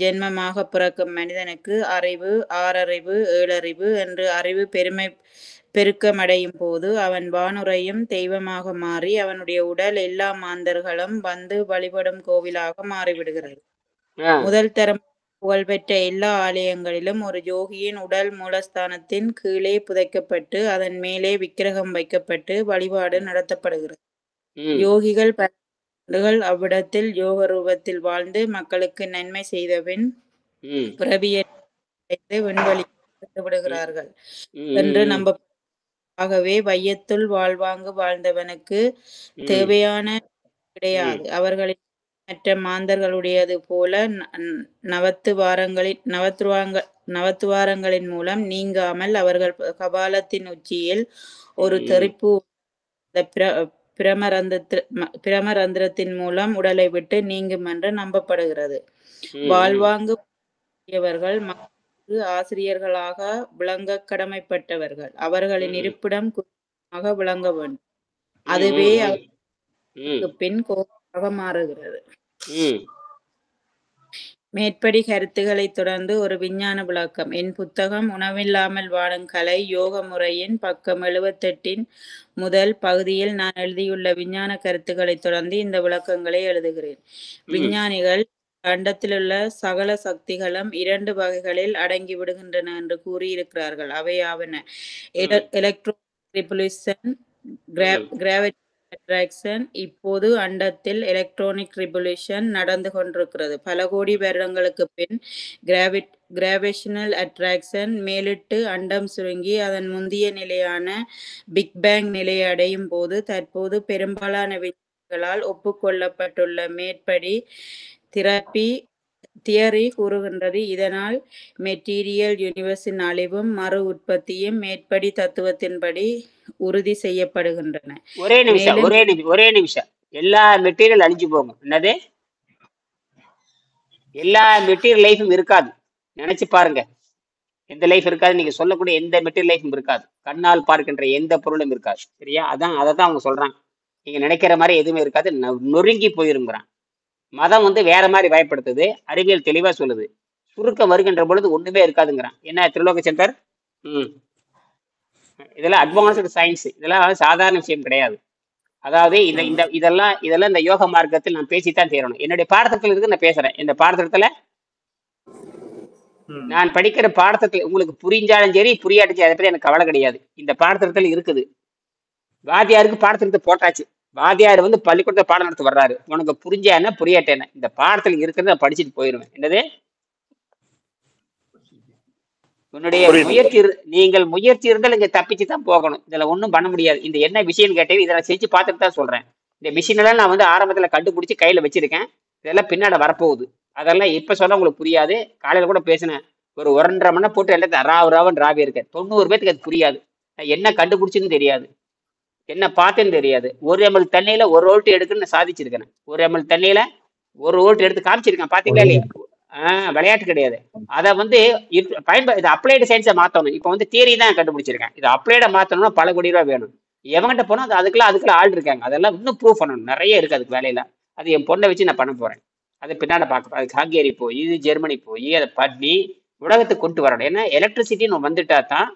ஜென்மமாக பிறக்கும் மனிதனுக்கு அறிவு, 6 அறிவு, 7 அறிவு என்று அறிவு பெருக்கமடையும் போது அவன் வானுரையும் தெய்வமாக மாறி அவனுடைய உடல் எல்லா மாந்தர்களும் வந்து வழிபடும் கோவிலாக மாறிவிடுகிறது. முதல் தரம் புகழ்பெற்ற எல்லா ஆலயங்களிலும் ஒரு யோகியின் உடல் மூலஸ்தானத்தின் கீழே புதைக்கப்பட்டு அதன் மேலே விக்கிரகம் வைக்கப்பட்டு வழிபாடு நடத்தப்படுகிறது. யோகிகள் அவ்விடத்தில் யோக ரூபத்தில் வாழ்ந்து மக்களுக்கு நன்மை செய்தபின் பிறவியை விண்வெளி விடுகிறார்கள் என்று நம்ப. ஆகவே வையத்துள் வாழ்வாங்கு வாழ்ந்தவனுக்கு தேவையான கிடையாது. அவர்களின் மற்ற மாந்தர்களுடையது போல நவத்துவாரங்களின் மூலம் நீங்காமல் அவர்கள் கபாலத்தின் உச்சியில் ஒரு தெறிப்பு பிரமரந்திரத்தின் மூலம் உடலை விட்டு நீங்கும் என்று நம்பப்படுகிறது. வாழ்வாங்கு மக்களுக்கு ஆசிரியர்களாக விளங்க கடமைப்பட்டவர்கள். அவர்களின் இருப்பிடம் குறிப்பாக விளங்க வேண்டும். அதுவே ம் அவருக்கு ம் பின் கோபமாக மாறுகிறது. ம் மேற்படி கருத்துக்களை தொடர்ந்து ஒரு விஞ்ஞான விளக்கம். என் புத்தகம் உணவில்லாமல் வாழும் கலை யோக முறையின் பக்கம் 78 முதல் பகுதியில் நான் எழுதியுள்ள விஞ்ஞான கருத்துக்களை தொடர்ந்து இந்த விளக்கங்களை எழுதுகிறேன். ம் விஞ்ஞானிகள் அண்டத்திலுள்ள சகல சக்திகளும் 2 வகைகளில் அடங்கி விடுகின்றன என்று கூறியிருக்கிறார்கள். அவையாவன ம் எலக்ட்ரோனிக் ரிபல்யூஷன், ம் கிராவிட்டி அட்ராக்ஷன். இப்போது அண்டத்தில் எலக்ட்ரானிக் ரிபல்யூஷன் நடந்து கொண்டிருக்கிறது. பல கோடி வருடங்களுக்கு பின் கிராவிடேஷனல் அட்ராக்ஷன் மேலிட்டு அண்டம் சுருங்கி அதன் முந்தைய நிலையான பிக் பேங் நிலையை அடையும் போது தற்போது பெரும்பாலான விஞ்ஞானிகளால் ஒப்புக்கொள்ளப்பட்டுள்ள மேற்படி தியரி கூறுகின்றது. இதனால் மெட்டீரியல் யூனிவர்ஸின் அழிவும் மறு உற்பத்தியும் மேற்படி தத்துவத்தின்படி உறுதி செய்யப்படுகின்றன. ஒரே நிமிஷம் எல்லா மெட்டீரியல் அழிஞ்சு போகும். என்னது? எல்லா மெட்டீரியல் லைஃபும் இருக்காது. நினைச்சு பாருங்க, எந்த லைஃப் இருக்காது. நீங்க சொல்லக்கூடிய எந்த மெட்டீரியல் லைஃபும் இருக்காது. கண்ணால் பார்க்கின்ற எந்த பொருளும் இருக்காது. சரியா? அதை தான் அவங்க சொல்றாங்க. நீங்க நினைக்கிற மாதிரி எதுவுமே இருக்காது, நொறுங்கி போயிருங்கிறான். மதம் வேற மாதிரி பயப்படுத்துது, அறிவியல் தெளிவா சொல்லுது. சுருக்கம் வருகின்ற பொழுது ஒண்ணுமே இருக்காதுங்கிறான். என்ன திரிலோக சங்கர்? இதெல்லாம் அட்வான்ஸ்டு சயின்ஸ், இதெல்லாம் சாதாரண விஷயம் கிடையாது. அதாவது இதெல்லாம் இந்த யோக மார்க்கத்தில் நான் பேசித்தான் தீரணும். என்னுடைய பாடத்திட்டத்தில் இருக்கு, நான் பேசுறேன். இந்த பாடத்திட்டத்துல நான் படிக்கிற பாடத்திட்டத்தில் உங்களுக்கு புரிஞ்சாலும் சரி புரியாட்டும் சரி, அதை பத்தி எனக்கு கவலை கிடையாது. இந்த பாடத்திட்டத்தில் இருக்குது. வாத்தியாருக்கு பாடத்திட்டத்தை போட்டாச்சு. வாத்தியார் பள்ளிக்கூடத்தை பாடம் நடத்த வர்றாரு. உனக்கு புரிஞ்சா என்ன புரியாட்ட என்ன, இந்த பாடத்தில் இருக்கிறத நான் படிச்சுட்டு போயிடுவேன். என்னது? உன்னுடைய நீங்கள் முயற்சி இருந்தால் இங்க தப்பிச்சு தான் போகணும். இதுல ஒன்றும் பண்ண முடியாது. இந்த என்ன விஷயம் கேட்டேன், இதை நான் செஞ்சு பார்த்துட்டு தான் சொல்றேன். இந்த மிஷினெல்லாம் நான் ஆரம்பத்துல கண்டுபிடிச்சி கையில வச்சிருக்கேன். இதெல்லாம் பின்னாடி வரப்போகுது. அதெல்லாம் இப்ப சொல்ல உங்களுக்கு புரியாது. காலையில கூட பேசினேன், ஒரு 1.5 மணி நேரம் போட்டு எல்லாத்தையும் ராவி இருக்கேன். 90 பேத்துக்கு அது புரியாது. என்ன கண்டுபிடிச்சுன்னு தெரியாது, என்ன பார்த்தேன்னு தெரியாது. 1 ml தண்ணியில 1 வோல்ட் எடுக்குன்னு சாதிச்சிருக்கேன். 1 ml தண்ணியில 1 வோல்ட் எடுத்து காமிச்சிருக்கேன். பாத்தீங்களா இல்லையா? விளையாட்டு கிடையாது. அதை இது அப்ளைடு சயின்ஸை மாத்தணும். இப்ப தியரி தான் கண்டுபிடிச்சிருக்கேன். இது அப்ளைட மாத்தணும்னா பல கோடி ரூபாய் வேணும். எவங்கிட்ட போனா அதுக்குள்ள ஆள் இருக்காங்க. அதெல்லாம் இன்னும் ப்ரூவ் பண்ணணும். நிறைய இருக்கு அதுக்கு வேலையில. அது என் பொண்ணை வச்சு நான் பண்ண போறேன். அது பின்னாடி பார்க்க, அதுக்கு ஹங்கேரி போய் ஜெர்மனி போய் அதை பண்ணி உலகத்துக்கு கொண்டு வரணும். ஏன்னா எலக்ட்ரிசிட்டின்னு வந்துட்டா தான்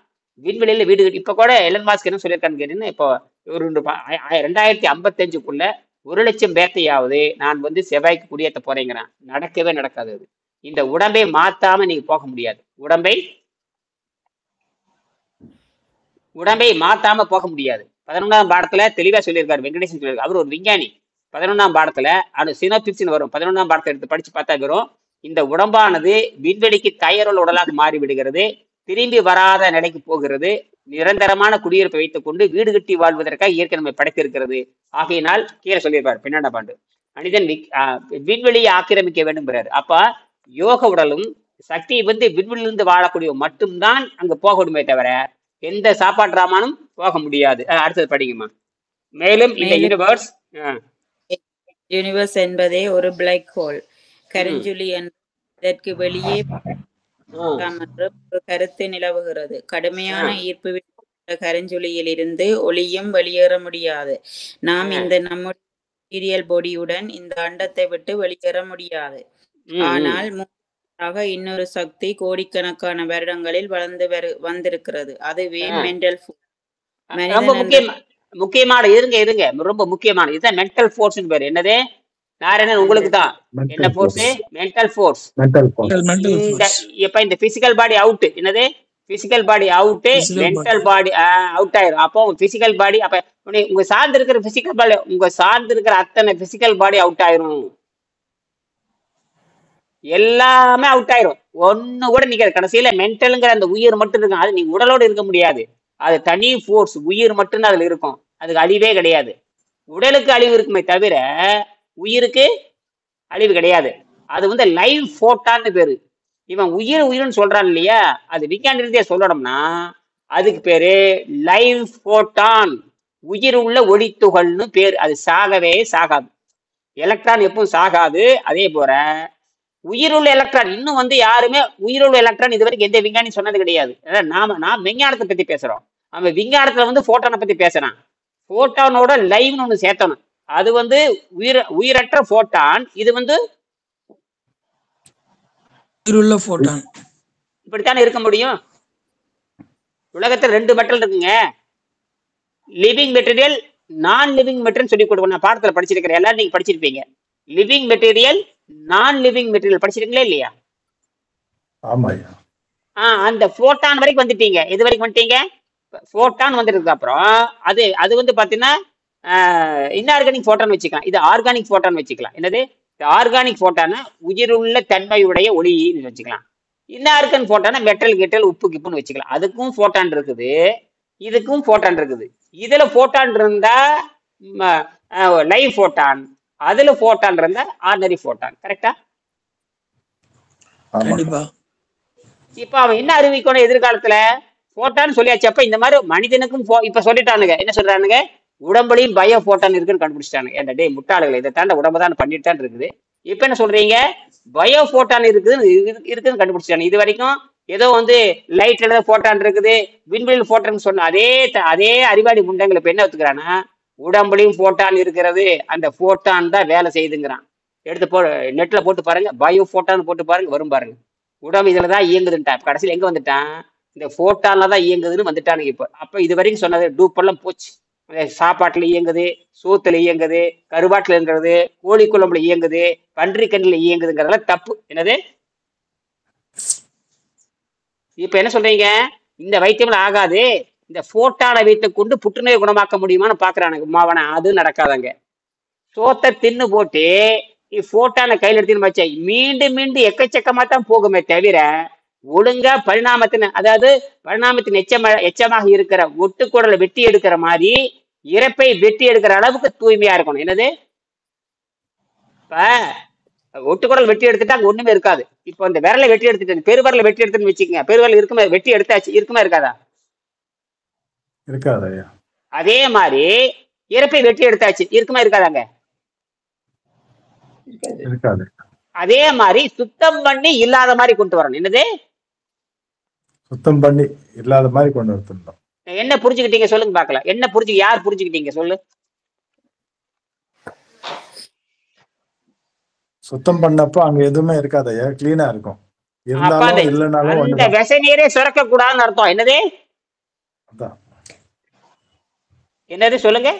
விண்வெளியில வீடு. இப்ப கூட எலன் மாஸ்க் என்ன சொல்லியிருக்கான்னு கேட்டீங்கன்னா, இப்போ ஒரு 2055க்குள்ள 1 லட்சம் பேர்த்தையாவது நான் செவ்வாய்க்கு குடியேற்ற போறேங்கிறான். நடக்கவே நடக்காது. அது இந்த உடம்பை மாத்தாம நீங்க போக முடியாது. உடம்பை மாத்தாம போக முடியாது. 11ஆம் பாடத்துல தெளிவா சொல்லியிருக்காரு, வெங்கடேசன் சொல்லியிருக்காரு. அவர் ஒரு விஞ்ஞானி. 11ஆம் பாடத்துல அது சினோபிக்ஸ்னு வரும். 11ஆம் பாடத்தை எடுத்து படிச்சு பார்த்தா வரும். இந்த உடம்பானது விண்வெளிக்கு தயாருள்ள உடலாக மாறி விடுகிறது, திரும்பி வராத நிலைக்கு போகிறது. நிரந்தரமான குடியிருப்பை வைத்துக் கொண்டு வீடு கட்டி வாழ்வதற்காக இயற்கை நம்மை படைத்திருக்கிறது. ஆகையினால் கீழே சொல்லியிருப்பார் 12ஆம் பாண்டு, மனிதன் விண்வெளியை ஆக்கிரமிக்க வேண்டும்ங்கிறாரு. அப்ப யோக உடலும் சக்தி விண்வெளியிலிருந்து வாழக்கூடிய மட்டும்தான் அங்க போக முடியுமே தவிர எந்த சாப்பாட்டு ராமானும் போக முடியாது. அடுத்தது படிக்குமா. மேலும் இந்த யூனிவர்ஸ் என்பதே ஒரு பிளாக் ஹோல், கருஞ்சுழி இதற்கு வெளியே ஒரு கருத்து நிலவுகிறது. கடுமையான ஈர்ப்பு கருஞ்சுழியில் இருந்து ஒளியும் வெளியேற முடியாது. நாம் இந்த நம்முடைய மெட்டீரியல் பாடியுடன் இந்த அண்டத்தை விட்டு வெளியேற முடியாது. ஆனால் இன்னொரு சக்தி கோடிக்கணக்கான வருடங்களில் வளர்ந்து வந்திருக்கிறது. அதுவே மென்டல் ஃபோர்ஸ். முக்கியமான இருங்க ரொம்ப முக்கியமான இதுதான் மென்டல் ஃபோர்ஸ் பேர். என்னது நாராயணன்? உங்களுக்கு தான் என்ன ஃபோர்ஸ்? Mental force. இப்ப இந்த பிசிக்கல் பாடி அவுட். என்னது? பிசிக்கல் பாடி அவுட், மென்டல் பாடி அவுட் ஆயிரும். அப்போ பிசிக்கல் பாடி, அப்ப உங்க சார்ந்து இருக்கிற பிசிக்கல் பாடி, உங்க சார்ந்து இருக்கிற அத்தனை பிசிக்கல் பாடி அவுட் ஆயிரும். எல்லாமே அவுட் ஆயிரும். ஒண்ணு கூட நிக்காது. கடைசியில மென்டல்ங்கிற அந்த உயிர் மட்டும் இருக்கும். அது நீங்க உடலோடு இருக்க முடியாது. அது தனி ஃபோர்ஸ், உயிர் மட்டும்தான் அதுல இருக்கும். அதுக்கு அழிவே கிடையாது. உடலுக்கு அழிவு இருக்குமே தவிர உயிருக்கு அழிவு கிடையாது. அது லைவ் போட்டான்னு பேரு. இவன் உயிர்னு சொல்றான் இல்லையா, அது விஞ்ஞான ரீதியா சொல்லணும்னா அதுக்கு பேரு லைவ் போட்டான், உயிர் உள்ள ஒளித்துகள்னு பேர். அது சாகவே சாகாது. எலக்ட்ரான் எப்பவும் சாகாது. அதே போல உயிருள்ள எலக்ட்ரான் இன்னும் யாருமே உயிருள்ள எலக்ட்ரான் இதுவரைக்கும் எந்த விஞ்ஞானி சொன்னது கிடையாது. நாம் விஞ்ஞானத்தை பத்தி பேசுறோம். அவன் விஞ்ஞானத்துல போட்டானை பத்தி பேசுறான். போட்டானோட லைவ்னு ஒண்ணு சேர்த்தணும். அது வந்து உயிரற்ற போட்டான், இது வந்து உயிருள்ள போட்டான். இப்படித்தானே இருக்க முடியும். உலகத்துல 2 மெட்டல் இருக்குங்க, லிவிங் மெட்டீரியல், நான் லிவிங் மெட்டீரியல் சொல்லி கொடுக்கணும். நான் பாடத்துல படிச்சிருக்கிறேன், எல்லாரும் நீங்க படிச்சிருப்பீங்க. லிவிங் மெட்டீரியல், நான் லிவிங் மெட்டீரியல் படிச்சிருக்கீங்களா இல்லையா? ஆமாய்யா. அந்த போட்டான் வரைக்கும் வந்துட்டீங்க. எது வரைக்கும் வந்துட்டீங்க? போட்டான் வந்துருக்கு அப்புறம் அது வந்து பாத்தீங்கன்னா இன்ஆர்கானிக் போட்டான் வச்சுக்கலாம், இது ஆர்கானிக் போட்டான் வச்சுக்கலாம். என்னது ஆர்கானிக் போட்டான உயிருள்ள தன்மையுடைய ஒளின்னு வச்சுக்கலாம். இன்ஆர்கானிக் போட்டான மெட்டல் கிட்டல் உப்பு கிப்புன்னு வச்சுக்கலாம். அதுக்கும் போட்டான் இருக்குது, இதுக்கும் போட்டான் இருக்குது. இதுல போட்டான் இருந்தா லைவ் போட்டான், அதுல போட்டான் இருந்தா ஆர்டினரி போட்டான். கரெக்டா? கண்டிப்பா. இப்ப அவன் என்ன அறிவிக்கணும் எதிர்காலத்துல? போட்டான்னு சொல்லியாச்சு. அப்ப இந்த மாதிரி மனிதனுக்கும் இப்ப சொல்லிட்டானுங்க, என்ன சொல்றானுங்க, உடம்புலையும் பயோ போட்டான் இருக்குன்னு கண்டுபிடிச்சிட்டானுங்க. ஏன்டா டேய் முட்டாளுகளை, இதை தாண்ட உடம்பு தான் பண்ணிட்டு தான் இருக்குது. இப்ப என்ன சொல்றீங்க, பயோ போட்டான் இருக்குன்னு கண்டுபிடிச்சிட்டாங்க. இது வரைக்கும் ஏதோ வந்து லைட்ல போட்டான் இருக்குது, விண்வெளியில் போட்டான்னு சொன்ன அதே அறிவாளி முண்டங்களை இப்ப என்ன ஒத்துக்கிறானா, உடம்புலையும் போட்டான் இருக்கிறது, அந்த போட்டான் தான் வேலை செய்யுதுங்கிறான். எடுத்து நெட்ல போட்டு பாருங்க, பயோ போட்டான்னு போட்டு பாருங்க, வரும் பாருங்க. உடம்பு இதுலதான் இயங்குதுன்ட்டான். கடைசியில் எங்க வந்துட்டான், இந்த போட்டான்ல தான் இயங்குதுன்னு வந்துட்டானுங்க. இப்ப அப்ப இது வரைக்கும் சொன்னது டூப்பெல்லாம் போச்சு. சாப்பாட்டுல இயங்குது, சோத்துல இயங்குது, கருவாட்டுல இயங்குறது, கோழி குழம்புல இயங்குது, பன்றி கண்ணில இயங்குதுங்கிறதெல்லாம் தப்பு. என்னது இப்ப என்ன சொல்றீங்க, இந்த வைத்தியம்ல ஆகாது, இந்த போட்டானை வைத்து கொண்டு புற்றுநோய் குணமாக்க முடியுமான்னு பாக்குறானுங்க மாவன. அது நடக்காதங்க. சோத்தை தின்னு போட்டு போட்டான கையில் எடுத்துன்னு வச்சா மீண்டும் மீண்டும் எக்கச்சக்கமா தான் போகுமே தவிர ஒழுங்கா பரிணாமத்தின், அதாவது பரிணாமத்தின் எச்சமாக இருக்கிற ஒட்டுக்குடலை வெட்டி எடுக்கிற மாதிரி இறப்பை வெட்டி எடுக்கிற அளவுக்கு தூய்மையா இருக்கணும். என்னது இப்ப ஒட்டுக்குடல் வெட்டி எடுத்துட்டா அங்க ஒண்ணுமே இருக்காது. இப்போ இந்த விரலை வெட்டி எடுத்துட்டு பெருவரலை வெட்டி எடுத்துன்னு வச்சுக்கோங்க, பெருவரல் இருக்குமே, வெட்டி எடுத்தாச்சு, இருக்குமா இருக்காதா? இருக்காது. அதே மாதிரி இறப்பை வெட்டி எடுத்தாச்சு, இருக்குமா இருக்காதாங்க? இருக்காது. அதே மாதிரி சுத்தம் பண்ணி இல்லாத மாதிரி கொண்டு வரணும். என்னது சுத்தம் பண்ணி இல்லாத மாதிரி கொண்டு வரணும். என்ன புரிஞ்சுக்கிட்டீங்க சொல்லுங்க பாக்கலாம். என்ன யார் புரிஞ்சுக்கிட்டீங்க சொல்லு. சுத்தம் பண்ணப்போ அங்க எதுவுமே இருக்காதையா, கிளீனா இருக்கும். இருந்தாலும் இல்லனாலும் அந்த விஷ நீரே சுரக்க கூடாதுன்னு அர்த்தம். என்னது என்னது சொல்லுங்க.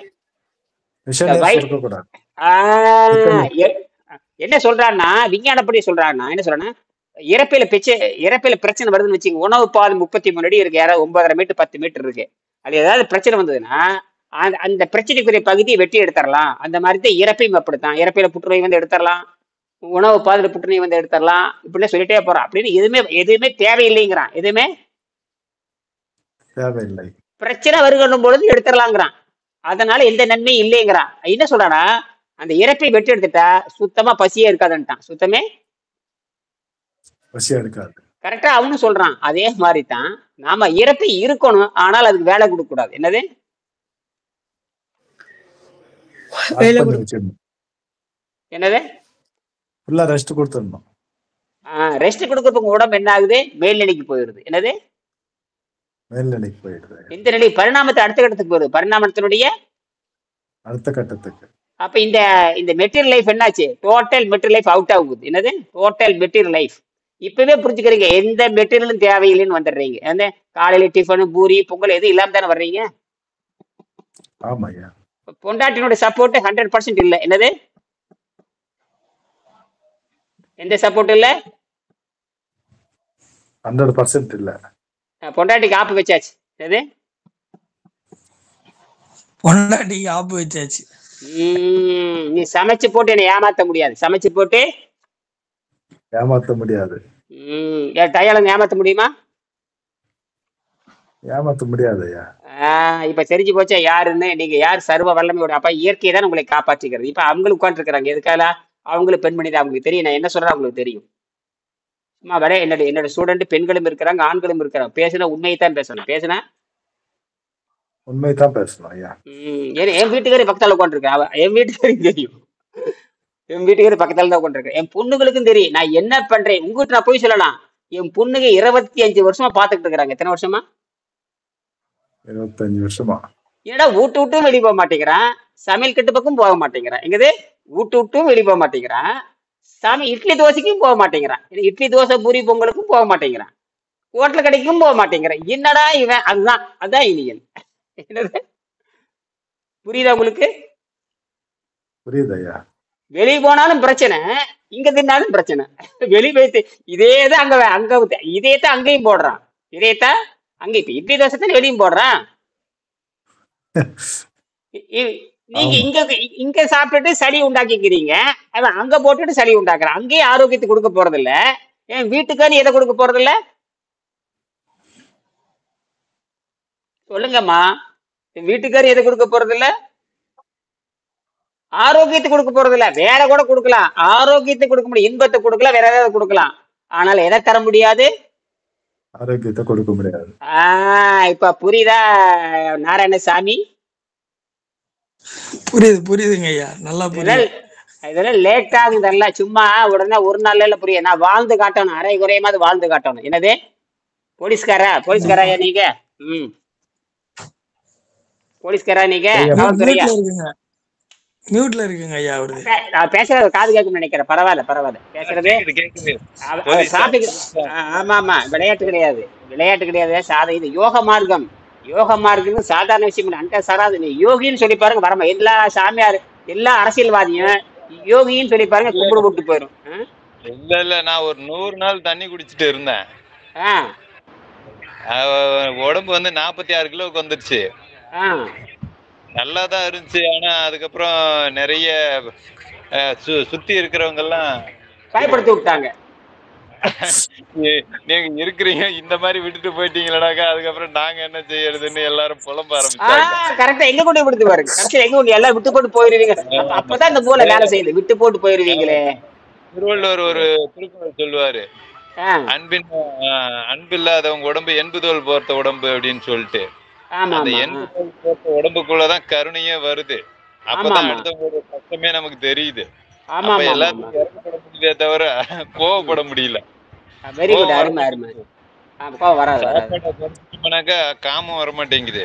என்ன சொல்றான்னா, விஞ்ஞானப்படி சொல்றான்னா என்ன சொல்றான்னா, இறப்பையில பிரச்சனை வருதுன்னு வச்சுங்க, உணவு பாதை 33 அடி இருக்கு, யாராவது 9.5 மீட்டர் 10 மீட்டர் இருக்கு, அது ஏதாவது பிரச்சனை வந்ததுன்னா அந்த பிரச்சனைக்குரிய பகுதியை வெட்டி எடுத்துடலாம். அந்த மாதிரி தான் இறப்பையும் அப்படித்தான். இறப்பையில புற்றுநோய் வந்து எடுத்துடலாம், உணவு பாதையில புற்றுநோய் வந்து எடுத்துடலாம், இப்படின்னு சொல்லிட்டே போறான். அப்படின்னு எதுவுமே தேவையில்லைங்கிறான். எதுவுமே தேவையில்லை, பிரச்சனை வருகின்ற பொழுது எடுத்துடலாங்கிறான். அதனால எந்த நன்மையும் இல்லைங்கிறான். என்ன சொல்றானா, அந்த இறப்பை வெட்டி எடுத்துட்டா சுத்தமா பசியே இருக்காதுன்ட்டான். சுத்தமே பசியா இருக்காது. கரெக்டா அவனு சொல்றான். அதே மாதிரி தான் நாம இறப்பை இருக்கணும், ஆனால் அதுக்கு வேலை கொடுக்க கூடாது. என்னது என்னது ரெஸ்ட் கொடுத்துடணும். ரெஸ்ட் கொடுக்கறதுக்கு உடம்பு என்ன ஆகுது, மேல்நிலைக்கு போயிடுது. என்னது மேல்நிலைக்கு போயிடுது. இந்த நிலை பரிணாமத்தை அடுத்த கட்டத்துக்கு போயிடுது, பரிணாமத்தினுடைய அடுத்த கட்டத்துக்கு. அப்ப இந்த மெட்டீரியல் லைஃப் என்னாச்சு, டோட்டல் மெட்டீரியல் லைஃப் அவுட் ஆகுது. என்னது டோட்டல் மெட்டீரியல் லைஃப். இப்பவே புரிஞ்சுக்கிறீங்க, எந்த மெட்டீரியலும் தேவையில்லைன்னு வந்துடுறீங்க. அந்த காலையில டிஃபனு பூரி பொங்கல் எதுவும் இல்லாம தானே வர்றீங்க. ஆமாய்யா. பொண்டாட்டினுடைய சப்போர்ட் 100% இல்லை. என்னது எந்த சப்போர்ட் இல்ல, 100% இல்ல. பொண்டாட்டிக்கு ஆப்பு வச்சாச்சு. என்னது பொண்டாட்டிக்கு ஆப்பு வச்சாச்சு. நீ சமைச்சு போட்டு என்ன ஏமாத்த முடியாது. சமைச்சு போட்டு ஏமாத்த முடியாது. டயாலும் ஏமாத்த முடியுமா? ஏமாத்த முடியாது. இப்ப தெரிஞ்சு போச்சா யாருன்னு. நீங்க யார் சர்வ வல்லமையோட. அப்ப இயற்கையை தான் உங்களை காப்பாற்றிக்கிறது. இப்ப அவங்களுக்கு உட்காந்து இருக்கிறாங்க எதுக்கால, அவங்களுக்கு பெண்மணி தான் அவங்களுக்கு தெரியும். நான் என்ன சொல்றேன் அவங்களுக்கு தெரியும். சும்மா வர என்னோட ஸ்டூடெண்ட் பெண்களும் இருக்கிறாங்க, ஆண்களும் இருக்கிறாங்க. பேசுனா உண்மையை தான் பேசணும். பேசுனா உண்மைதான் பேசணும் ஐயா. என் வீட்டுக்காரி பக்கத்தால உட்காந்துருக்கேன், என் வீட்டுக்காரியும் தெரியும், என் வீட்டுக்காரி பக்கத்தால தான் உட்காந்துருக்கேன். என் பொண்ணுகளுக்கும் தெரியும் நான் என்ன பண்றேன். உங்ககிட்ட நான் போய் சொல்லலாம், என் பொண்ணுங்க 25 வருஷமா பாத்துக்கிட்டு இருக்கிறாங்க. எத்தனை வருஷமா? 25 வருஷமா. ஏன்னா வீட்டு விட்டும் வெளியே போக மாட்டேங்கிறான், சமையல் கட்டு பக்கம் போக மாட்டேங்கிறான். எங்கது வீட்டு விட்டும் வெளியே போக மாட்டேங்கிறான், இட்லி தோசைக்கும் போக மாட்டேங்கிறான், இட்லி தோசை பூரி பொங்கலுக்கும் போக மாட்டேங்கிறான், ஹோட்டல் கடைக்கும் போக மாட்டேங்கிறான். என்னடா இவன்? அதான் இனியன். என்னது புரியுதா உங்களுக்கு? புரியுது ஐயா. வெளியே போனாலும் பிரச்சனை, இங்க தின்னாலும் பிரச்சனை. வெளியே போயிட்டு இதேதான் அங்க இதேதான் அங்கேயும் போடுறான், இதேதான் அங்க இப்ப இட்லி தோசை தானே வெளியும் போடுறான். நீங்க இங்க சாப்பிட்டுட்டு சளி உண்டாக்கிக்கிறீங்க, அவன் அங்க போட்டுட்டு சளி உண்டாக்குறான். அங்கேயும் ஆரோக்கியத்தை கொடுக்க போறது இல்ல. ஏன் வீட்டுக்கானு எதை கொடுக்க போறது இல்ல? சொல்லுங்கம்மா, வீட்டுக்காரு எதை கொடுக்க போறது இல்ல? ஆரோக்கியத்தை கொடுக்க போறது இல்ல. வேற கூட கொடுக்கலாம், ஆரோக்கியத்தை கொடுக்க முடியும், இன்பத்தை கொடுக்கலாம், வேற ஏதாவது கொடுக்கலாம். ஆனால் எதை தர முடியாது? ஆரோக்கியத்தை கொடுக்க முடியாது. இப்ப புரியுதா நாராயணசாமி? புரியுதுங்க ஐயா, நல்லா புரியுது. இதெல்லாம் லேட் ஆகுதல்ல, சும்மா உடனே ஒரு நாள்ல புரியும். நான் வாழ்ந்து காட்டணும், அரை குறையமாவது வாழ்ந்து காட்டணும். என்னது போலீஸ்காரா நீங்க? போலீஸ்காரா நீங்க? மியூட்ல இருக்குங்க ஐயா. அவரு நான் பேசுறது காது கேட்கும் நினைக்கிறேன். பரவாயில்ல பேசுறது. ஆமா, விளையாட்டு கிடையாது. இது யோக மார்க்கம். சாதாரண விஷயம் இல்லை. அந்த சாராது நீ யோகின்னு சொல்லி பாருங்க, வரமா எல்லா சாமியார் எல்லா அரசியல்வாதியும் யோகின்னு சொல்லி பாருங்க, கும்பிடு போட்டு போயிடும். இல்ல நான் ஒரு 100 நாள் தண்ணி குடிச்சிட்டு இருந்தேன். உடம்பு வந்து 46 கிலோவுக்கு வந்துருச்சு. நல்லாதான் இருந்துச்சு. ஆனா அதுக்கப்புறம் நிறைய சுத்தி இருக்கிறவங்க எல்லாம் பயப்படுத்தி விட்டாங்க. நீங்க இருக்கிறீங்க இந்த மாதிரி விட்டுட்டு போயிட்டீங்களாக்கா, அதுக்கப்புறம் நாங்க என்ன செய்யறதுன்னு எல்லாரும் புலம்ப ஆரம்பிச்சாங்க. கரெக்டா எங்க கொண்டு விடுத்து பாருங்க, எங்க கொண்டு எல்லாம் விட்டு போட்டு போயிருவீங்க. அப்பதான் இந்த மூளை வேலை செய்யுது, விட்டு போட்டு போயிருவீங்களே. திருவள்ளுவர் ஒரு திருக்குறள் சொல்லுவாரு, அன்பில்லாதவங்க உடம்பு 80 தோல் போர்த்த உடம்பு அப்படின்னு சொல்லிட்டு. அந்த 80 தோல் போர்த்த உடம்புக்குள்ளதான் கருணையே வருது. அப்பதான் அடுத்தவங்களோட கஷ்டமே நமக்கு தெரியுது. எல்லாத்துக்கும் இறக்கப்பட முடியல தவிர கோவப்பட முடியல. காமம் வரமாட்டேங்குது,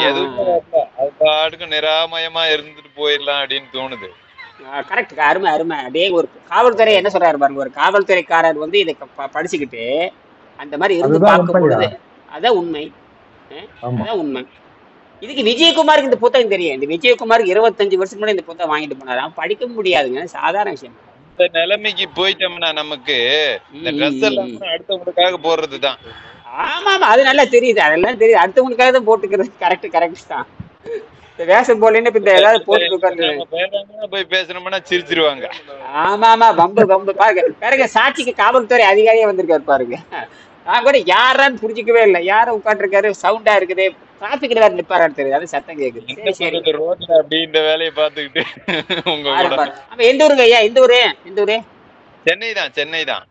எதுவுமே அது பாட்டுக்கு நிராமயமா இருந்துட்டு போயிடலாம் அப்படின்னு தோணுது. கரெக்ட், அருமை. அதே ஒரு காவல்துறை என்ன சொல்றாரு பாருங்க, ஒரு காவல்துறைக்காரர் வந்து இதை படிச்சுக்கிட்டு அந்த மாதிரி இருந்து பார்க்கும் பொழுது அதான் உண்மை. இதுக்கு விஜயகுமாருக்கு இந்த புத்தகம் தெரியும். இந்த விஜயகுமாருக்கு 25 வருஷத்துக்கு முன்னாடி இந்த புத்தகம் வாங்கிட்டு போனாரு. அவன் படிக்க முடியாதுங்க, சாதாரண விஷயம். இந்த நிலைமைக்கு போயிட்டோம்னா நமக்கு இந்த ட்ரெஸ் எல்லாம் அடுத்தவங்களுக்காக போடுறதுதான். ஆமா, அது நல்லா தெரியுது, அதெல்லாம் தெரியுது. அடுத்தவங்களுக்காக தான் போட்டுக்கிறது. கரெக்ட் தான். இந்த வேஷம் போலன்னு இப்ப ஏதாவது போட்டு போய் பேசணும்னா சிரிச்சிருவாங்க. ஆமா, பம்பு பாருங்க. சாட்சிக்கு காவல்துறை அதிகாரியே வந்திருக்காரு பாருங்க. நான் கூட யாரான்னு புரிஞ்சிக்கவே இல்லை. யாரும் உட்காந்துருக்காரு, சவுண்டா இருக்குது, டிராபிக்ல வேற நிப்பாரு தெரியுது, அது சத்தம் கேக்குது. ரோட்ல அப்படின்ற வேலையை பாத்துக்கிட்டு எந்த ஊருங்க ஐயா? எந்த ஊரு? சென்னை தான்.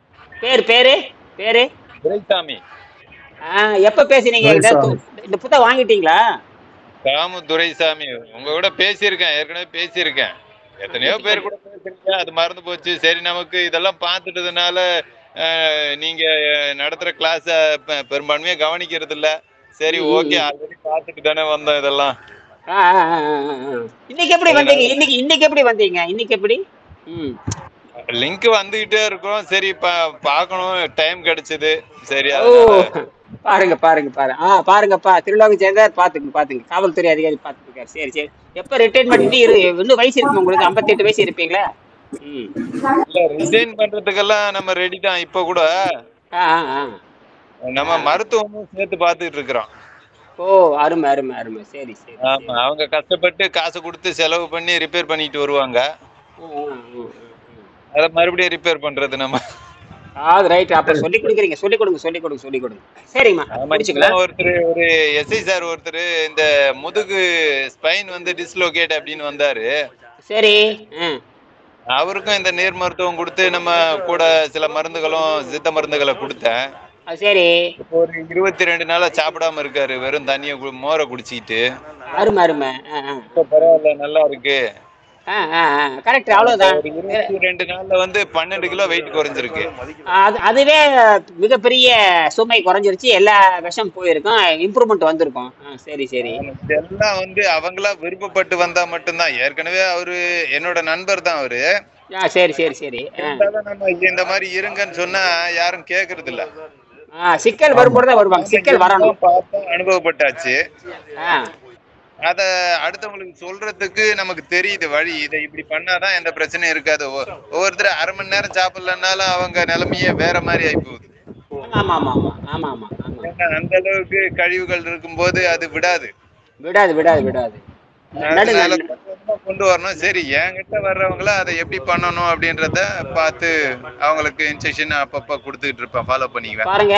பேரு துரைசாமி. எப்ப பேசுனீங்க? இந்த புத்தகம் வாங்கிட்டீங்களா? ராமு துரைசாமி. உங்க கூட ஏற்கனவே பேசியிருக்கேன். எத்தனையோ பேர் கூட பேசிருக்கேன், அது மறந்து போச்சு. சரி, நமக்கு இதெல்லாம் பார்த்துட்டதுனால நீங்க நடத்துற கிளாஸ பெரும்பான்மையா கவனிக்கிறது இல்ல. சரி, ஓகே, ஆல்ரெடி பார்த்துட்டு தானே வந்தோம் இதெல்லாம். இன்னைக்கு எப்படி வந்தீங்க? இன்னைக்கு எப்படி லிங்க் வந்துகிட்டே இருக்கோம். சரி, பாக்கணும், டைம் கிடைச்சது. சரி, பாருங்கப்பா, திருவிழாவுக்கு சேர்ந்தார். பாத்துங்க, காவல்துறை அதிகாரி பாத்துருக்காரு. சரி, எப்ப ரிட்டைர்மெண்ட்? இன்னும் வயசு இருக்கு உங்களுக்கு? 58 வயசு இருப்பீங்களா? ரிசைன் பண்றதுக்கெல்லாம் நம்ம ரெடி தான். இப்ப கூட நம்ம மருத்துவமும் சேர்த்து பாத்துட்டு இருக்கிறோம். அருமை. சரி. ஆமா, அவங்க கஷ்டப்பட்டு காசு கொடுத்து செலவு பண்ணி ரிப்பேர் பண்ணிட்டு வருவாங்க. அத மறுபடியும் ரிப்பேர் பண்றது நம்ம. ரைட். அப்ப சொல்லி கொடுங்க. சரிம்மா. ஒரு எஸ்ஐ சார் ஒருத்தர் இந்த முதுகு ஸ்பைன் வந்து டிஸ்லோகேட் அப்படின்னு வந்தாரு. சரி. அவருக்கும் இந்த நீர் மருத்துவம் கொடுத்து நம்ம கூட சில மருந்துகளும் சித்த மருந்துகளை கொடுத்தேன். சரி. ஒரு 22 நாளா சாப்பிடாம இருக்காரு, வெறும் தண்ணிய மோரை குடிச்சிட்டு. அருமை. பரவாயில்ல, நல்லா இருக்கு. கரெக்ட், அவ்வளவுதான். 22 நாள்ல வந்து 12 கிலோ வெயிட் குறைஞ்சிருக்கு. அதுவே மிகப்பெரிய சுமை குறைஞ்சிருச்சு, எல்லா விஷம் போயிருக்கும், இம்ப்ரூவ்மெண்ட் வந்திருக்கும். சரி சரி. இதெல்லாம் வந்து அவங்களா விருப்பப்பட்டு வந்தா மட்டும்தான். ஏற்கனவே அவரு என்னோட நண்பர் தான் அவரு. சரி சரி சரி. நம்ம இந்த மாதிரி இருங்கன்னு சொன்னா யாரும் கேக்குறது இல்ல. சிக்கல் வரும்போதுதான் வருவாங்க, சிக்கல் வரணும். அனுபவப்பட்டாச்சு. அத அடுத்தவங்களுக்கு சொல்றதுக்கு நமக்கு தெரியுது வழி, இதை இப்படி பண்ணாதான் எந்த பிரச்சனையும் இருக்காது. ஒவ்வொருத்தர் அரை மணி நேரம் சாப்பிடலனாலும் அவங்க நிலைமையே வேற மாதிரி ஆகி போகுது. அந்த அளவுக்கு கழிவுகள் இருக்கும்போது அது விடாது. கொண்டு வரணும். சரி, என்கிட்ட வர்றவங்கள அதை எப்படி பண்ணணும் அப்படின்றத பார்த்து அவங்களுக்கு இன்ஸ்ட்ரக்ஷன் அப்பப்ப கொடுத்துட்டு இருப்பேன், ஃபாலோ பண்ணிக்குவேன். பாருங்க,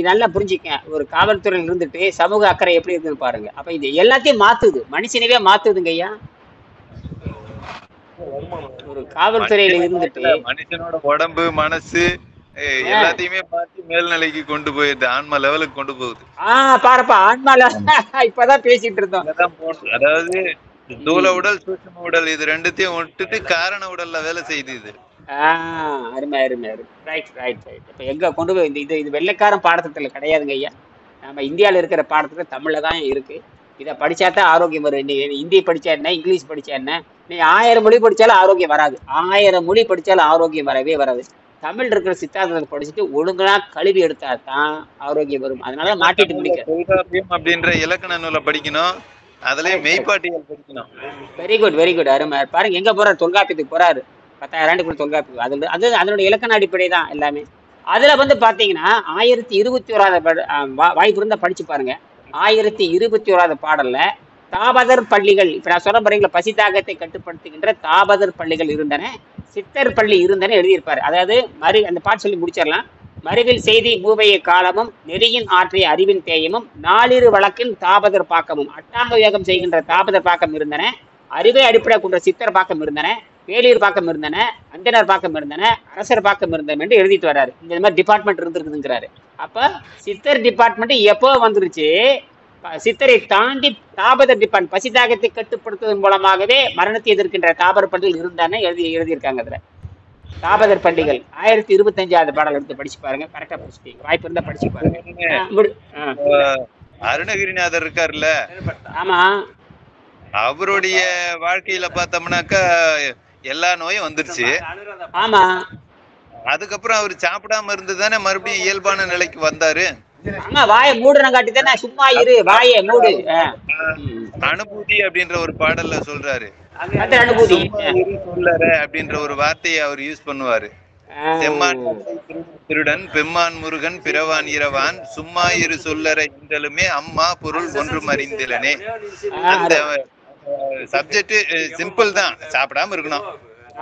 நல்லா புரிஞ்சுக்க. ஒரு காவல்துறையில் இருந்துட்டு சமூக அக்கறை எப்படி இருக்குன்னு பாருங்க. அப்ப இது எல்லாத்தையும் மாத்துது, மனுஷனவே மாத்துதுங்க ஐயா. ஒரு காவல்துறையில இருந்துட்டு மனுஷனோட உடம்பு மனசு எல்லாத்தையுமே மாத்தி மேல்நிலைக்கு கொண்டு போயிடுது, ஆன்மா லெவலுக்கு கொண்டு போகுது. பாருப்பா, ஆன்மா இப்பதான் பேசிட்டு இருந்தோம். அதாவது தூல உடல் சூட்சும உடல் இது ரெண்டுத்தையும் விட்டுட்டு காரண உடல்ல வேலை செய்யுது இது. அருமை அருமை அருமை. Right right right. இப்ப எங்க கொண்டு போய் இது வெள்ளைக்காரன் பாடத்திட்டத்துல கிடையாதுங்க ஐயா. நம்ம இந்தியாவில இருக்கிற பாடத்துல தமிழ்ல தான் இருக்கு. இதை படிச்சாதான் ஆரோக்கியம் வரும். நீ ஹிந்தி படிச்சா என்ன, இங்கிலீஷ் படிச்சா என்ன, நீ 1000 மொழி படிச்சாலும் ஆரோக்கியம் வராது. 1000 மொழி படிச்சாலும் ஆரோக்கியம் வரவே வராது. தமிழ் இருக்கிற சித்தாந்தத்தை படிச்சுட்டு ஒழுங்கா கழுவி எடுத்தா தான் ஆரோக்கியம் வரும். அதனால மாட்டிட்டு தொல்காப்பியம் அப்படின்ற இலக்கண நூலை படிக்கணும், அதுலயே மெய்ப்பாட்டியல் படிக்கணும். வெரி குட் வெரி குட், அருமை. பாருங்க எங்க போறாரு, தொல்காப்பியத்துக்கு போறாரு. 10,000 ஆண்டுக்குள்ள தொல்காப்பியம். அது அதனுடைய இலக்கண அடிப்படை தான் எல்லாமே. அதுல வந்து பாத்தீங்கன்னா 1021 வாய்ப்பு இருந்தா படிச்சு பாருங்க. 1021 பாடல்ல தாபதர் பள்ளிகள், இப்ப நான் சொல்ல பாருங்களா, பசி தாகத்தை கட்டுப்படுத்துகின்ற தாபதர் பள்ளிகள் இருந்தன, சித்தர் பள்ளி இருந்தன எழுதியிருப்பாரு. அதாவது அந்த பாட்டு சொல்லி முடிச்சிடலாம். மறிவில் செய்தி மூவைய காலமும் நெறியின் ஆற்றிய அறிவின் தேயமும் நாளிரு வழக்கின் தாபதர் பாக்கமும், அட்டாங்க யோகம் செய்கின்ற தாபதர் பாக்கம் இருந்தன, அறிவை அடிப்படை கொண்ட சித்தர் பாக்கம் இருந்தன, வேலியர் பாக்கம் இருந்தன, அந்தனர் பாக்கம் இருந்தன, அரசர் பாக்கம் இருந்தன என்று எழுதிட்டு வர்றாரு. இந்த மாதிரி டிபார்ட்மெண்ட் இருந்திருக்குதுங்கிறாரு. அப்ப சித்தர் டிபார்ட்மெண்ட் எப்போ வந்துருச்சு, சித்தரை தாண்டி தாபதர் டிபார்ட்மெண்ட் பசிதாகத்தை கட்டுப்படுத்துவதன் மூலமாகவே மரணத்தை எதிர்க்கின்ற தாபர் பள்ளிகள் இருந்தானே எழுதியிருக்காங்க. அதுல தாபதர் பள்ளிகள் 1025 பாடல் எடுத்து படிச்சு பாருங்க, கரெக்டா படிச்சுட்டீங்க. வாய்ப்பு இருந்தா படிச்சு பாருங்க. அருணகிரிநாதர் இருக்காருல்ல, ஆமா, அவருடைய வாழ்க்கையில பார்த்தோம்னாக்கா எல்லா நோயும் வந்துருச்சு. ஆமா, அதுக்கப்புறம் அவர் சாப்பிடாம இருந்துதானே மறுபடியும் இயல்பான நிலைக்கு வந்தாரு. ஆமா, வாயை மூடுன காட்டி தானே, சும்மா இரு வாயை மூடு. அனுபூதி அப்படின்ற ஒரு பாடல்ல சொல்றாரு, அனுபூதி சொல்லற அப்படின்ற ஒரு வார்த்தையை அவர் யூஸ் பண்ணுவாரு. செம்மான் திருடன் பெம்மான் முருகன் பிறவான் இரவான் சும்மா இரு சொல்லற என்றலுமே அம்மா பொருள் ஒன்றும் அறிந்திலனே. அந்த சப்ஜெக்ட் சிம்பிள் தான், சாப்பிடாம இருக்கணும்,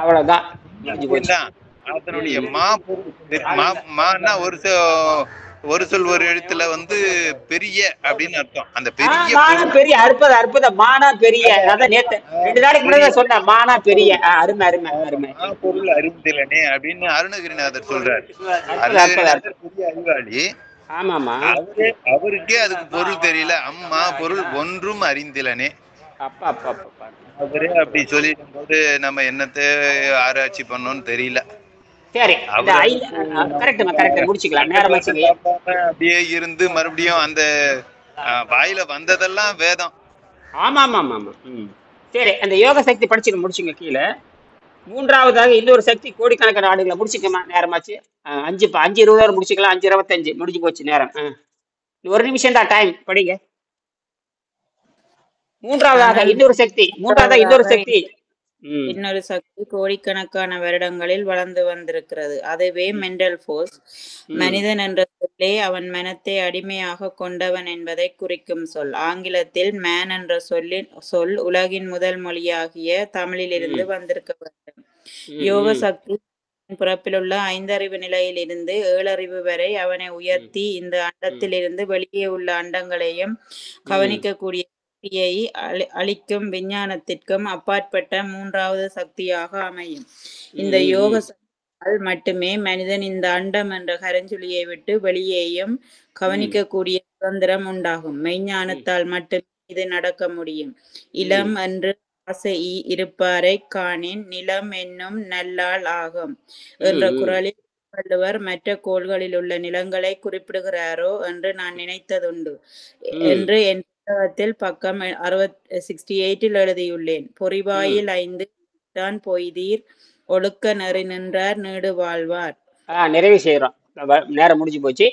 அவ்வளவுதான். அதனுடைய மா பொருள், மான்னா ஒரு சொல் ஒரு எழுத்துல வந்து பெரிய அப்படின்னு அர்த்தம். அந்த பெரிய அற்புத அற்புத மானா பெரிய, அதான் நேத்து 2 நாளைக்கு முன்னாடி சொன்ன மானா பெரிய. அருமை அருமை அருமை. பொருள் அறிந்திலனே அப்படின்னு அருணகிரிநாதர் சொல்றாரு. அருணகிரிநாதர் பெரிய அறிவாளி. ஆமாமா, அவருக்கே அதுக்கு பொருள் தெரியல, அம்மா பொருள் ஒன்றும் அறிந்திலனே. அவரே அப்படி சொல்லிடும் போது நம்ம என்னத்தை ஆராய்ச்சி பண்ணோம்னு தெரியல. சரி, அப்படியே இருந்து மறுபடியும் அந்த வாயில வந்ததெல்லாம் வேதம். ஆமா ஆமா ஆமா. சரி, அந்த யோக சக்தி படிச்சு முடிச்சுங்க. கீழே 3வதாக இன்னொரு சக்தி கோடிக்கணக்கான நாடுகளை முடிச்சுக்கமா, நேரமாச்சு. 5:20 முடிச்சுக்கலாம். 5:25 முடிஞ்சு போச்சு நேரம். 1 நிமிஷம் தான் டைம், படிங்க. 3வதாக இன்னொரு சக்தி, இன்னொரு சக்தி கோடிக்கணக்கான வருடங்களில் வளர்ந்து வந்திருக்கிறது. அதுவே மென்டல் ஃபோர்ஸ். மனிதன் என்ற சொல்லே அவன் மனத்தை அடிமையாக கொண்டவன் என்பதை குறிக்கும் சொல். ஆங்கிலத்தில் மேன் என்ற சொல் உலகின் முதல் மொழியாகிய தமிழிலிருந்து வந்திருக்க வேண்டும். யோக சக்தி பிறப்பில் உள்ள 5 அறிவு நிலையில் இருந்து 7 அறிவு வரை அவனை உயர்த்தி இந்த அண்டத்திலிருந்து வெளியே உள்ள அண்டங்களையும் கவனிக்கக்கூடிய அளிக்கும் விஞ்ஞானத்திற்கும் அப்பாற்பட்ட 3வது சக்தியாக அமையும். இந்த யோக சக்தியால் மட்டுமே மனிதன் இந்த அண்டம் என்ற கரஞ்சுளியை விட்டு வெளியேயும் கவனிக்கக்கூடிய சுதந்திரம் உண்டாகும். மெய்ஞானத்தால் மட்டுமே இது நடக்க முடியும். இளம் என்று ஆசை இருப்பாரை காணின் நிலம் என்னும் நல்லாள் ஆகும் என்ற குறளில் வள்ளுவர் மற்ற கோள்களில் உள்ள நிலங்களை குறிப்பிடுகிறாரோ என்று நான் நினைத்ததுண்டு என்று என் புத்தகத்தில் பக்கம் 68 எழுதியுள்ளேன். பொறிவாயில் 5 தான் பொய்தீர் ஒழுக்க நெறி நின்றார் நீடு வாழ்வார். நிறைவு செய்யறோம். நேரம் முடிஞ்சு போச்சு.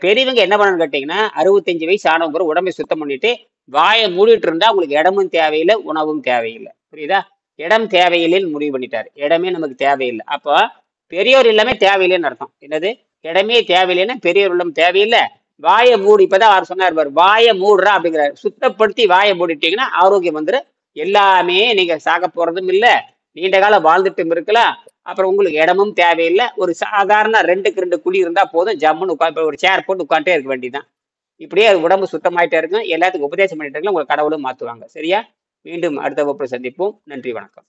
பெரியவங்க என்ன பண்ணணும்னு கேட்டீங்கன்னா 65 வயசு ஆனவங்க உடம்பை சுத்தம் பண்ணிட்டு வாயை மூடிட்டு இருந்தா உங்களுக்கு இடமும் தேவையில்லை, உணவும் தேவையில்லை. புரியுதா? இடம் தேவையில்லைன்னு முடிவு பண்ணிட்டாரு. இடமே நமக்கு தேவையில்லை. அப்போ பெரியோர் எல்லாமே தேவையில்லைன்னு அர்த்தம். என்னது? இடமே தேவையில்லைன்னா பெரியோர் இல்லம் தேவையில்லை. வாயை மூடி, இப்பதான் அவர் சொன்னார் பாரு, வாயை மூடுறா அப்படிங்கிறார். சுத்தப்படுத்தி வாயை மூடிட்டீங்கன்னா ஆரோக்கியம் வந்துடும். எல்லாமே நீங்க சாக போறதும் இல்லை, நீண்ட காலம் வாழ்ந்துட்டும் இருக்கலாம். அப்புறம் உங்களுக்கு இடமும் தேவையில்லை. ஒரு சாதாரண 2க்கு 2 குழி இருந்தா போதும், ஜம்முன்னு உட்காந்து ஒரு சேர் போட்டு உட்காந்துட்டே இருக்க வேண்டியதுதான். இப்படியே உடம்பு சுத்தமாயிட்டே இருக்கும். எல்லாத்துக்கும் உபதேசம் பண்ணிட்டு இருக்கலாம். உங்களை கடவுளும் மாத்துவாங்க. சரியா? மீண்டும் அடுத்த வகுப்பில் சந்திப்போம். நன்றி, வணக்கம்.